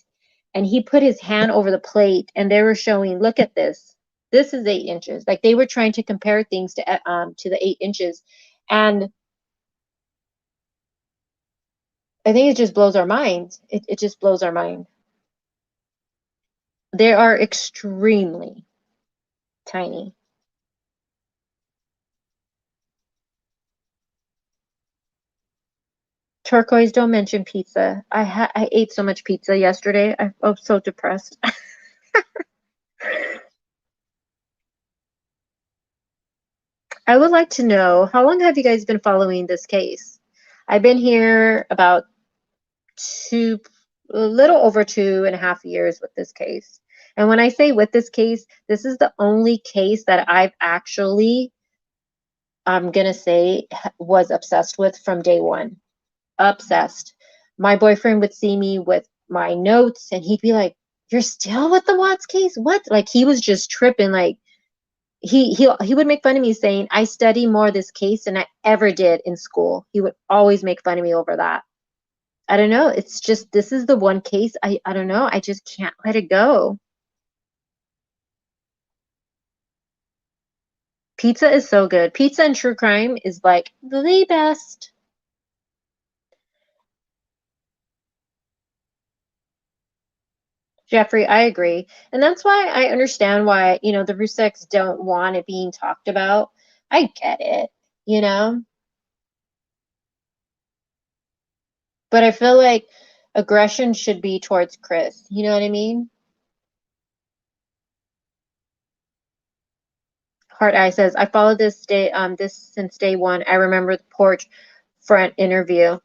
and he put his hand over the plate, and they were showing, look at this. This is 8 inches. Like they were trying to compare things to the 8 inches. And I think it just blows our mind. It just blows our mind. They are extremely tiny. Turquoise, don't mention pizza. I ate so much pizza yesterday. I was so depressed. I would like to know, how long have you guys been following this case? I've been here about a little over 2.5 years with this case. And when I say with this case, this is the only case that I've actually, I'm gonna say, was obsessed with from day one. Obsessed. My boyfriend would see me with my notes and he'd be like, you're still with the Watts case? What? Like he was just tripping. Like he would make fun of me saying, I study more this case than I ever did in school. He would always make fun of me over that. I don't know. It's just, this is the one case. I don't know. I just can't let it go. Pizza is so good. Pizza and true crime is like the best. Jeffrey, I agree. And that's why I understand why, the Ruseks don't want it being talked about. I get it, But I feel like aggression should be towards Chris. You know what I mean? Heart Eye says, I followed this since day one. I remember the porch front interview,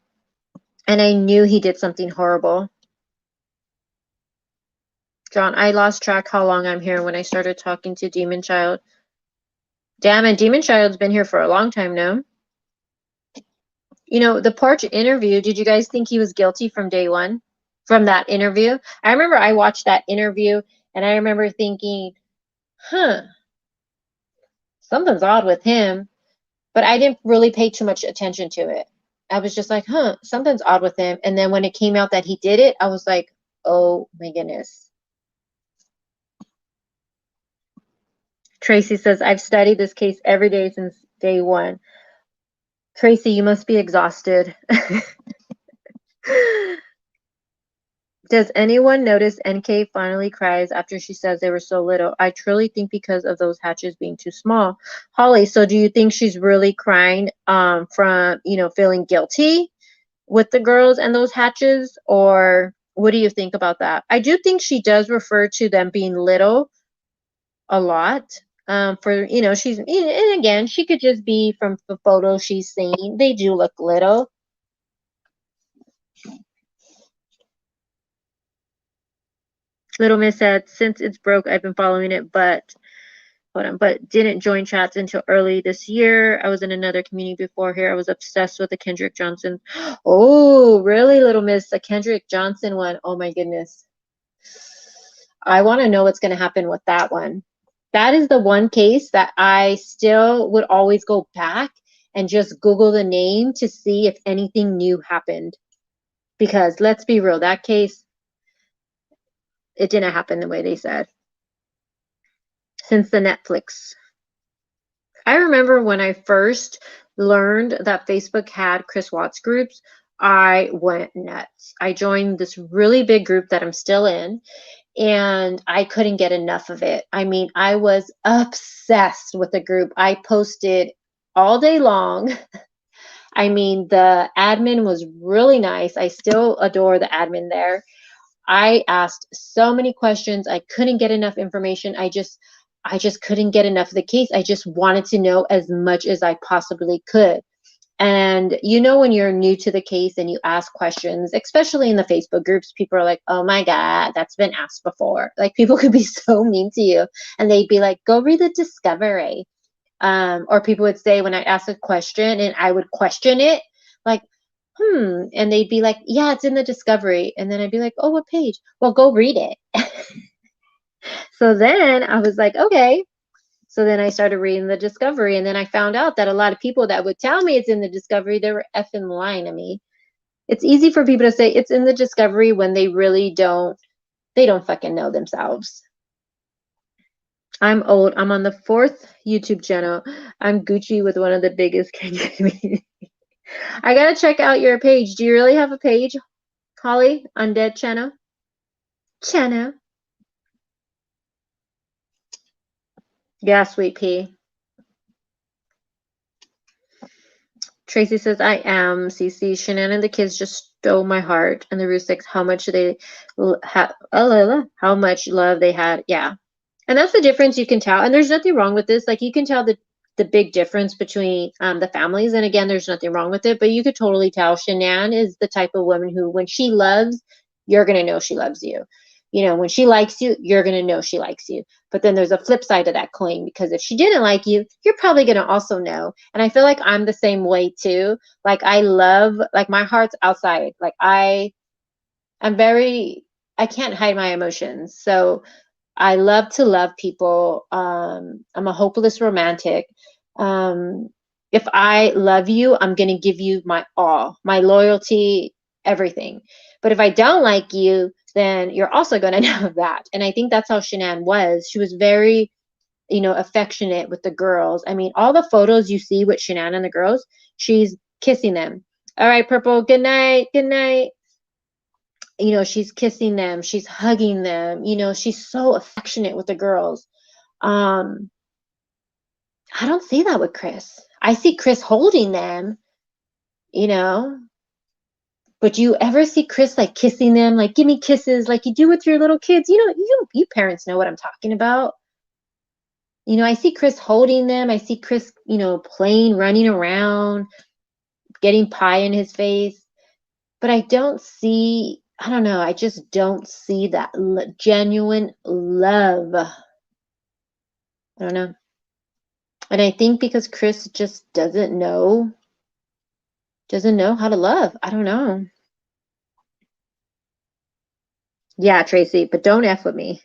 and I knew he did something horrible. John, I lost track how long I'm here when I started talking to Demon Child. Damn it, Demon Child's been here for a long time now. The porch interview, did you guys think he was guilty from day one? From that interview? I remember I watched that interview, and I remember thinking, something's odd with him. But I didn't really pay too much attention to it. I was just like, something's odd with him. And then when it came out that he did it, I was like, oh my goodness. Tracy says, I've studied this case every day since day one. Tracy, you must be exhausted. Does anyone notice NK finally cries after she says they were so little? I truly think because of those hatches being too small. Holly, so do you think she's really crying from, feeling guilty with the girls and those hatches? Or what do you think about that? I do think she does refer to them being little a lot. For, she's, and again, she could just be from the photos she's seen. They do look little. Little Miss said, since it's broke, I've been following it, but didn't join chats until early this year. I was in another community before here. I was obsessed with the Kendrick Johnson. Oh, really, Little Miss? The Kendrick Johnson one. Oh my goodness. I want to know what's going to happen with that one. That is the one case that I still would always go back and just Google the name to see if anything new happened. Because let's be real, that case, it didn't happen the way they said. Since the Netflix. I remember when I first learned that Facebook had Chris Watts groups, I went nuts. I joined this really big group that I'm still in, and I couldn't get enough of it. I mean, I was obsessed with the group. I posted all day long. I mean, the admin was really nice. I still adore the admin there. I asked so many questions. I couldn't get enough information. I just couldn't get enough of the case. I just wanted to know as much as I possibly could. And when you're new to the case and you ask questions, especially in the Facebook groups, people are like, oh my God, that's been asked before. Like, people could be so mean to you, and they'd be like, go read the discovery. Or people would say, when I ask a question and I would question it, like, and they'd be like, yeah, it's in the discovery. And then I'd be like, oh, what page? Well, go read it. So then I was like, okay. So then I started reading the discovery, and then I found out that a lot of people that would tell me it's in the discovery, they were effing lying to me. It's easy for people to say it's in the discovery when they really don't fucking know themselves. I'm old. I'm on the 4th YouTube channel. I'm Gucci with one of the biggest communities. I gotta check out your page. Do you really have a page, Holly? Undead channel? Yeah, sweet pea. Tracy says, I am. CC, Shanann and the kids just stole my heart. And the Rustics, how much how much love they had. Yeah. And that's the difference you can tell. And there's nothing wrong with this. Like, you can tell the big difference between the families. And again, there's nothing wrong with it. But you could totally tell Shanann is the type of woman who, when she loves, you're going to know she loves you. When she likes you, you're going to know she likes you. But then there's a flip side to that coin, because if she didn't like you, you're probably going to also know. And I feel like I'm the same way too. Like, I love, like, my heart's outside. Like, I can't hide my emotions. So I love to love people. I'm a hopeless romantic. If I love you, I'm going to give you my all, my loyalty, everything. But if I don't like you, then you're also going to know that. And I think that's how Shanann was. She was very, affectionate with the girls. I mean, all the photos you see with Shanann and the girls, she's kissing them. All right, Purple, good night, good night. She's kissing them, she's hugging them, she's so affectionate with the girls. I don't see that with Chris. I see Chris holding them, but you ever see Chris like kissing them, like, give me kisses, like you do with your little kids? You parents know what I'm talking about. I see Chris holding them. I see Chris, playing, running around, getting pie in his face. But I don't see, I don't know, I just don't see that genuine love. I don't know. And I think because Chris just doesn't know how to love. I don't know. Yeah, Tracy, but don't F with me.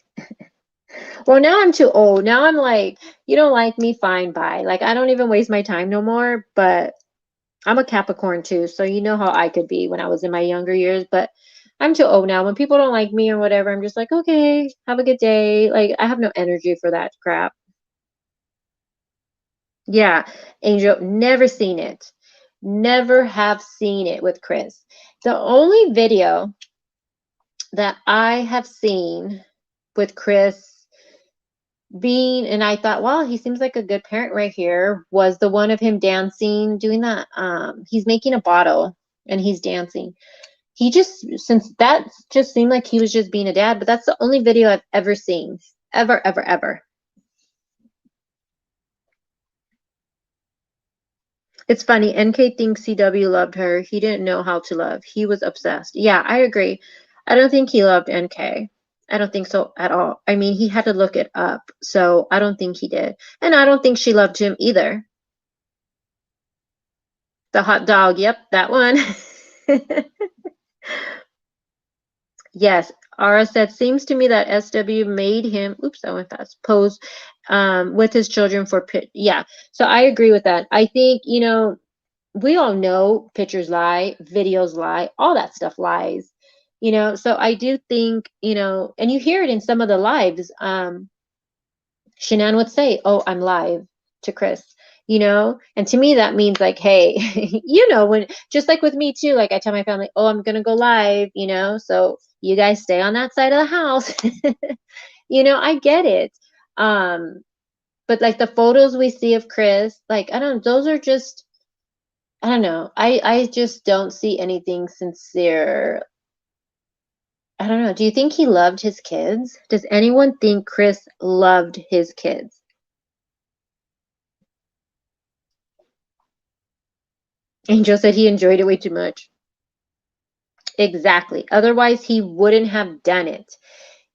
Well, now I'm too old. Now I'm like, you don't like me, fine, bye. Like, I don't even waste my time no more, but I'm a Capricorn too, so you know how I could be when I was in my younger years, but I'm too old now. When people don't like me or whatever, I'm just like, okay, have a good day. Like, I have no energy for that crap. Yeah, Angel, never seen it. Never have seen it with Chris. The only video that I have seen with Chris being, and I thought, well, he seems like a good parent right here, was the one of him dancing, doing that. He's making a bottle and he's dancing. Since that just seemed like he was just being a dad, but that's the only video I've ever seen. Ever, ever, ever. It's funny. NK thinks CW loved her. He didn't know how to love. He was obsessed. Yeah, I agree. I don't think he loved NK. I don't think so at all. I mean, he had to look it up. So I don't think he did. And I don't think she loved him either. The hot dog. Yep, that one. Yes. Ara said, seems to me that SW made him, oops, I went fast, pose with his children for, yeah. So I agree with that. I think, you know, we all know pictures lie, videos lie, all that stuff lies, you know. So I do think, you know, and you hear it in some of the lives. Shanann would say, "Oh, I'm live," to Chris, you know, and to me that means like, hey, you know, when just like with me too, like I tell my family, "Oh, I'm gonna go live," you know, so you guys stay on that side of the house, you know. I get it, but like the photos we see of Chris, like I don't, those are just I don't know. I just don't see anything sincere. I don't know. Do you think he loved his kids? Does anyone think Chris loved his kids? Angel said he enjoyed it way too much. Exactly. Otherwise, he wouldn't have done it.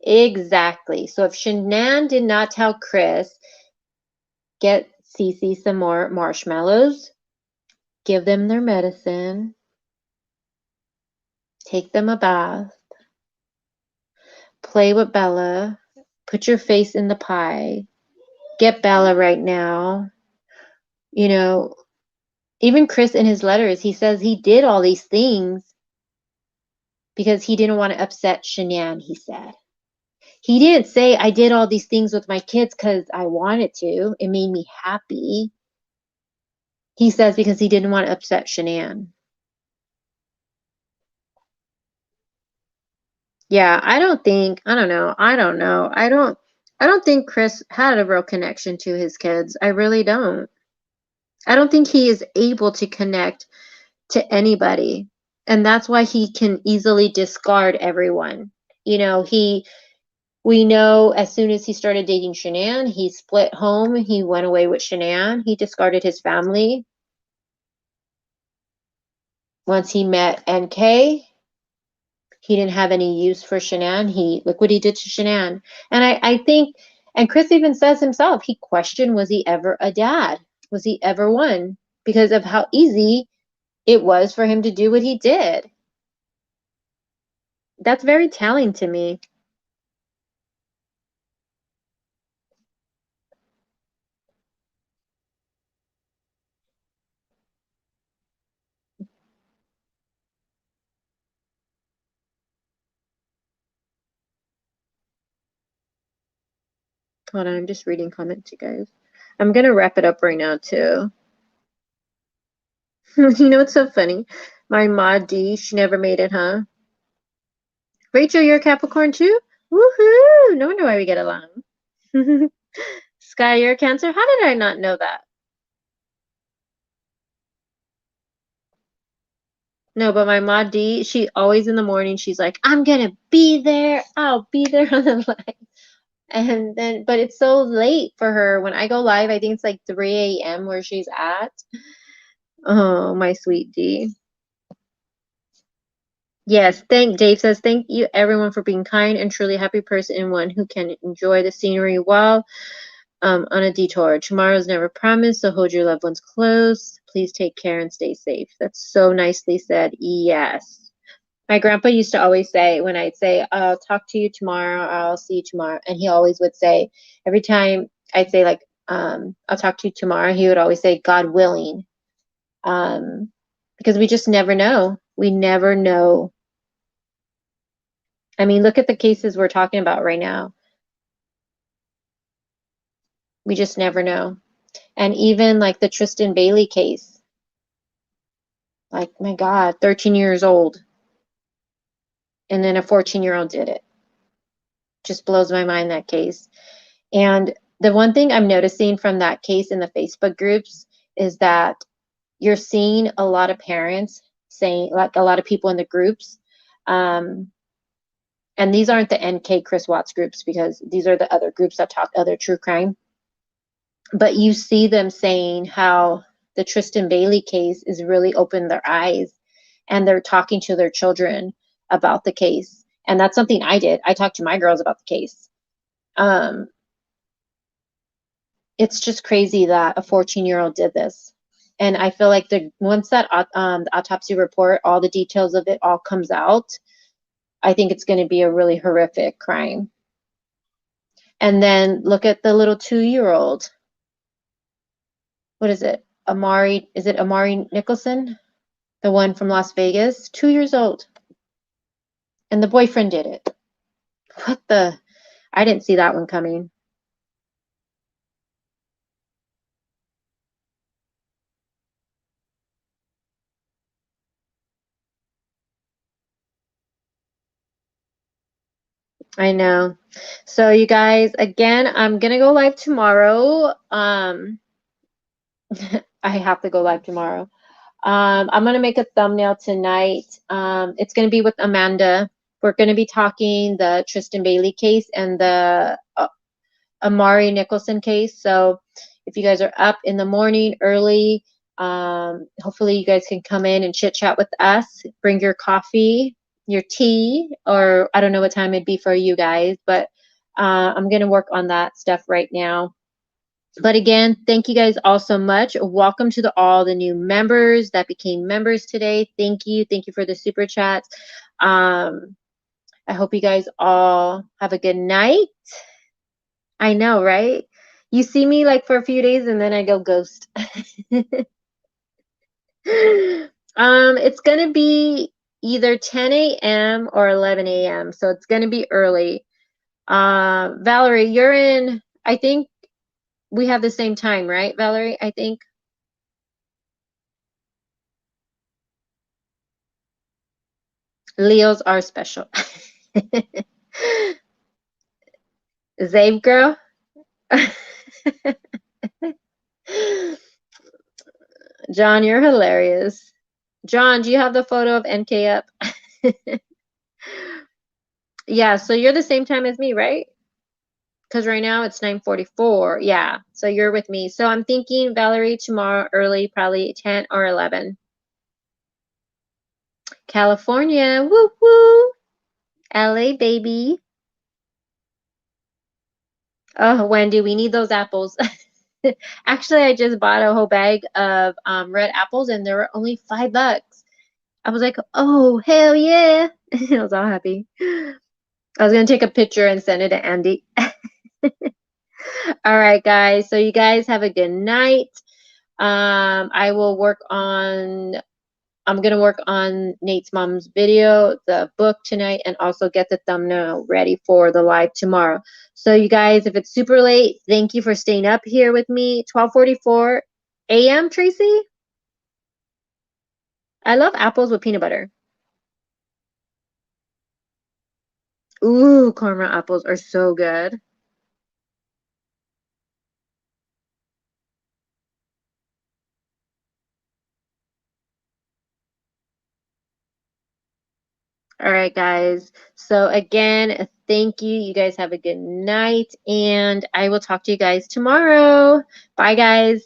Exactly. So if Shanann did not tell Chris, get Cece some more marshmallows, give them their medicine, take them a bath, play with Bella, put your face in the pie, get Bella right now. You know, even Chris in his letters, he says he did all these things because he didn't want to upset Shanann, he said. He didn't say, I did all these things with my kids because I wanted to. It made me happy. He says because he didn't want to upset Shanann. Yeah, I don't think, I don't know. I don't think Chris had a real connection to his kids. I really don't. I don't think he is able to connect to anybody. And that's why he can easily discard everyone. You know, we know as soon as he started dating Shanann, he split home. He went away with Shanann. He discarded his family. Once he met NK, he didn't have any use for Shanann. Look what he did to Shanann. And I think, and Chris even says himself, he questioned, was he ever a dad? Was he ever one? Because of how easy it was for him to do what he did. That's very telling to me. Hold on, I'm just reading comments, you guys. I'm gonna wrap it up right now too. You know what's so funny? My Ma D, she never made it, huh? Rachel, you're a Capricorn too? Woohoo! No wonder why we get along. Sky, you're a Cancer? How did I not know that? No, but my Ma D, she always in the morning, she's like, I'm gonna be there. I'll be there on the live. And then, but it's so late for her. When I go live, I think it's like 3 a.m. where she's at. Oh, my sweet D. Yes, Dave says, thank you everyone for being kind and truly happy person and one who can enjoy the scenery while on a detour. Tomorrow's never promised, so hold your loved ones close. Please take care and stay safe. That's so nicely said. Yes. My grandpa used to always say, when I'd say, I'll talk to you tomorrow, I'll see you tomorrow. And he always would say, every time I'd say like, I'll talk to you tomorrow, he would always say, God willing. Because we just never know. We never know. I mean, look at the cases we're talking about right now. We just never know. And even like the Tristan Bailey case, like, my God, 13 years old. And then a 14-year-old did it. Just blows my mind, that case. And the one thing I'm noticing from that case in the Facebook groups is that you're seeing a lot of parents saying, like a lot of people in the groups, and these aren't the NK Chris Watts groups because these are the other groups that talk other true crime. But you see them saying how the Tristan Bailey case is really opened their eyes, and they're talking to their children about the case. And that's something I did. I talked to my girls about the case. It's just crazy that a 14-year-old did this. And I feel like once that the autopsy report, all the details of it all comes out, I think it's going to be a really horrific crime. And then look at the little 2-year-old. What is it? Is it Amari Nicholson? The one from Las Vegas? 2 years old. And the boyfriend did it. What the? I didn't see that one coming. I know. So you guys, again, I'm gonna go live tomorrow. I have to go live tomorrow. I'm gonna make a thumbnail tonight. It's gonna be with Amanda. We're gonna be talking the Tristan Bailey case and the Amari Nicholson case. So if you guys are up in the morning early, hopefully you guys can come in and chit chat with us. Bring your coffee, your tea, or I don't know what time it'd be for you guys, but I'm going to work on that stuff right now. But again, thank you guys all so much. Welcome to all the new members that became members today. Thank you. Thank you for the super chats. I hope you guys all have a good night. I know, right? You see me like for a few days and then I go ghost. It's gonna be either 10 a.m. or 11 a.m. So it's gonna be early. Valerie, you're in, I think we have the same time, right, Valerie? I think. Leos are special. Zabe girl. John, you're hilarious. John, do you have the photo of NK up? Yeah, so you're the same time as me, right? Because right now it's 9:44. Yeah, so you're with me. So I'm thinking, Valerie, tomorrow early, probably 10 or 11. California, woo woo. LA, baby. Oh, Wendy, we need those apples. Actually, I just bought a whole bag of red apples and they were only $5. I was like, oh, hell yeah. I was all happy. I was going to take a picture and send it to Andy. All right, guys. So you guys have a good night. I'm going to work on Nate's mom's video, the book tonight, and also get the thumbnail ready for the live tomorrow. So you guys, if it's super late, thank you for staying up here with me. 12:44 a.m., Tracy? I love apples with peanut butter. Ooh, caramel apples are so good. All right, guys. So again, thank you. You guys have a good night, and I will talk to you guys tomorrow. Bye, guys.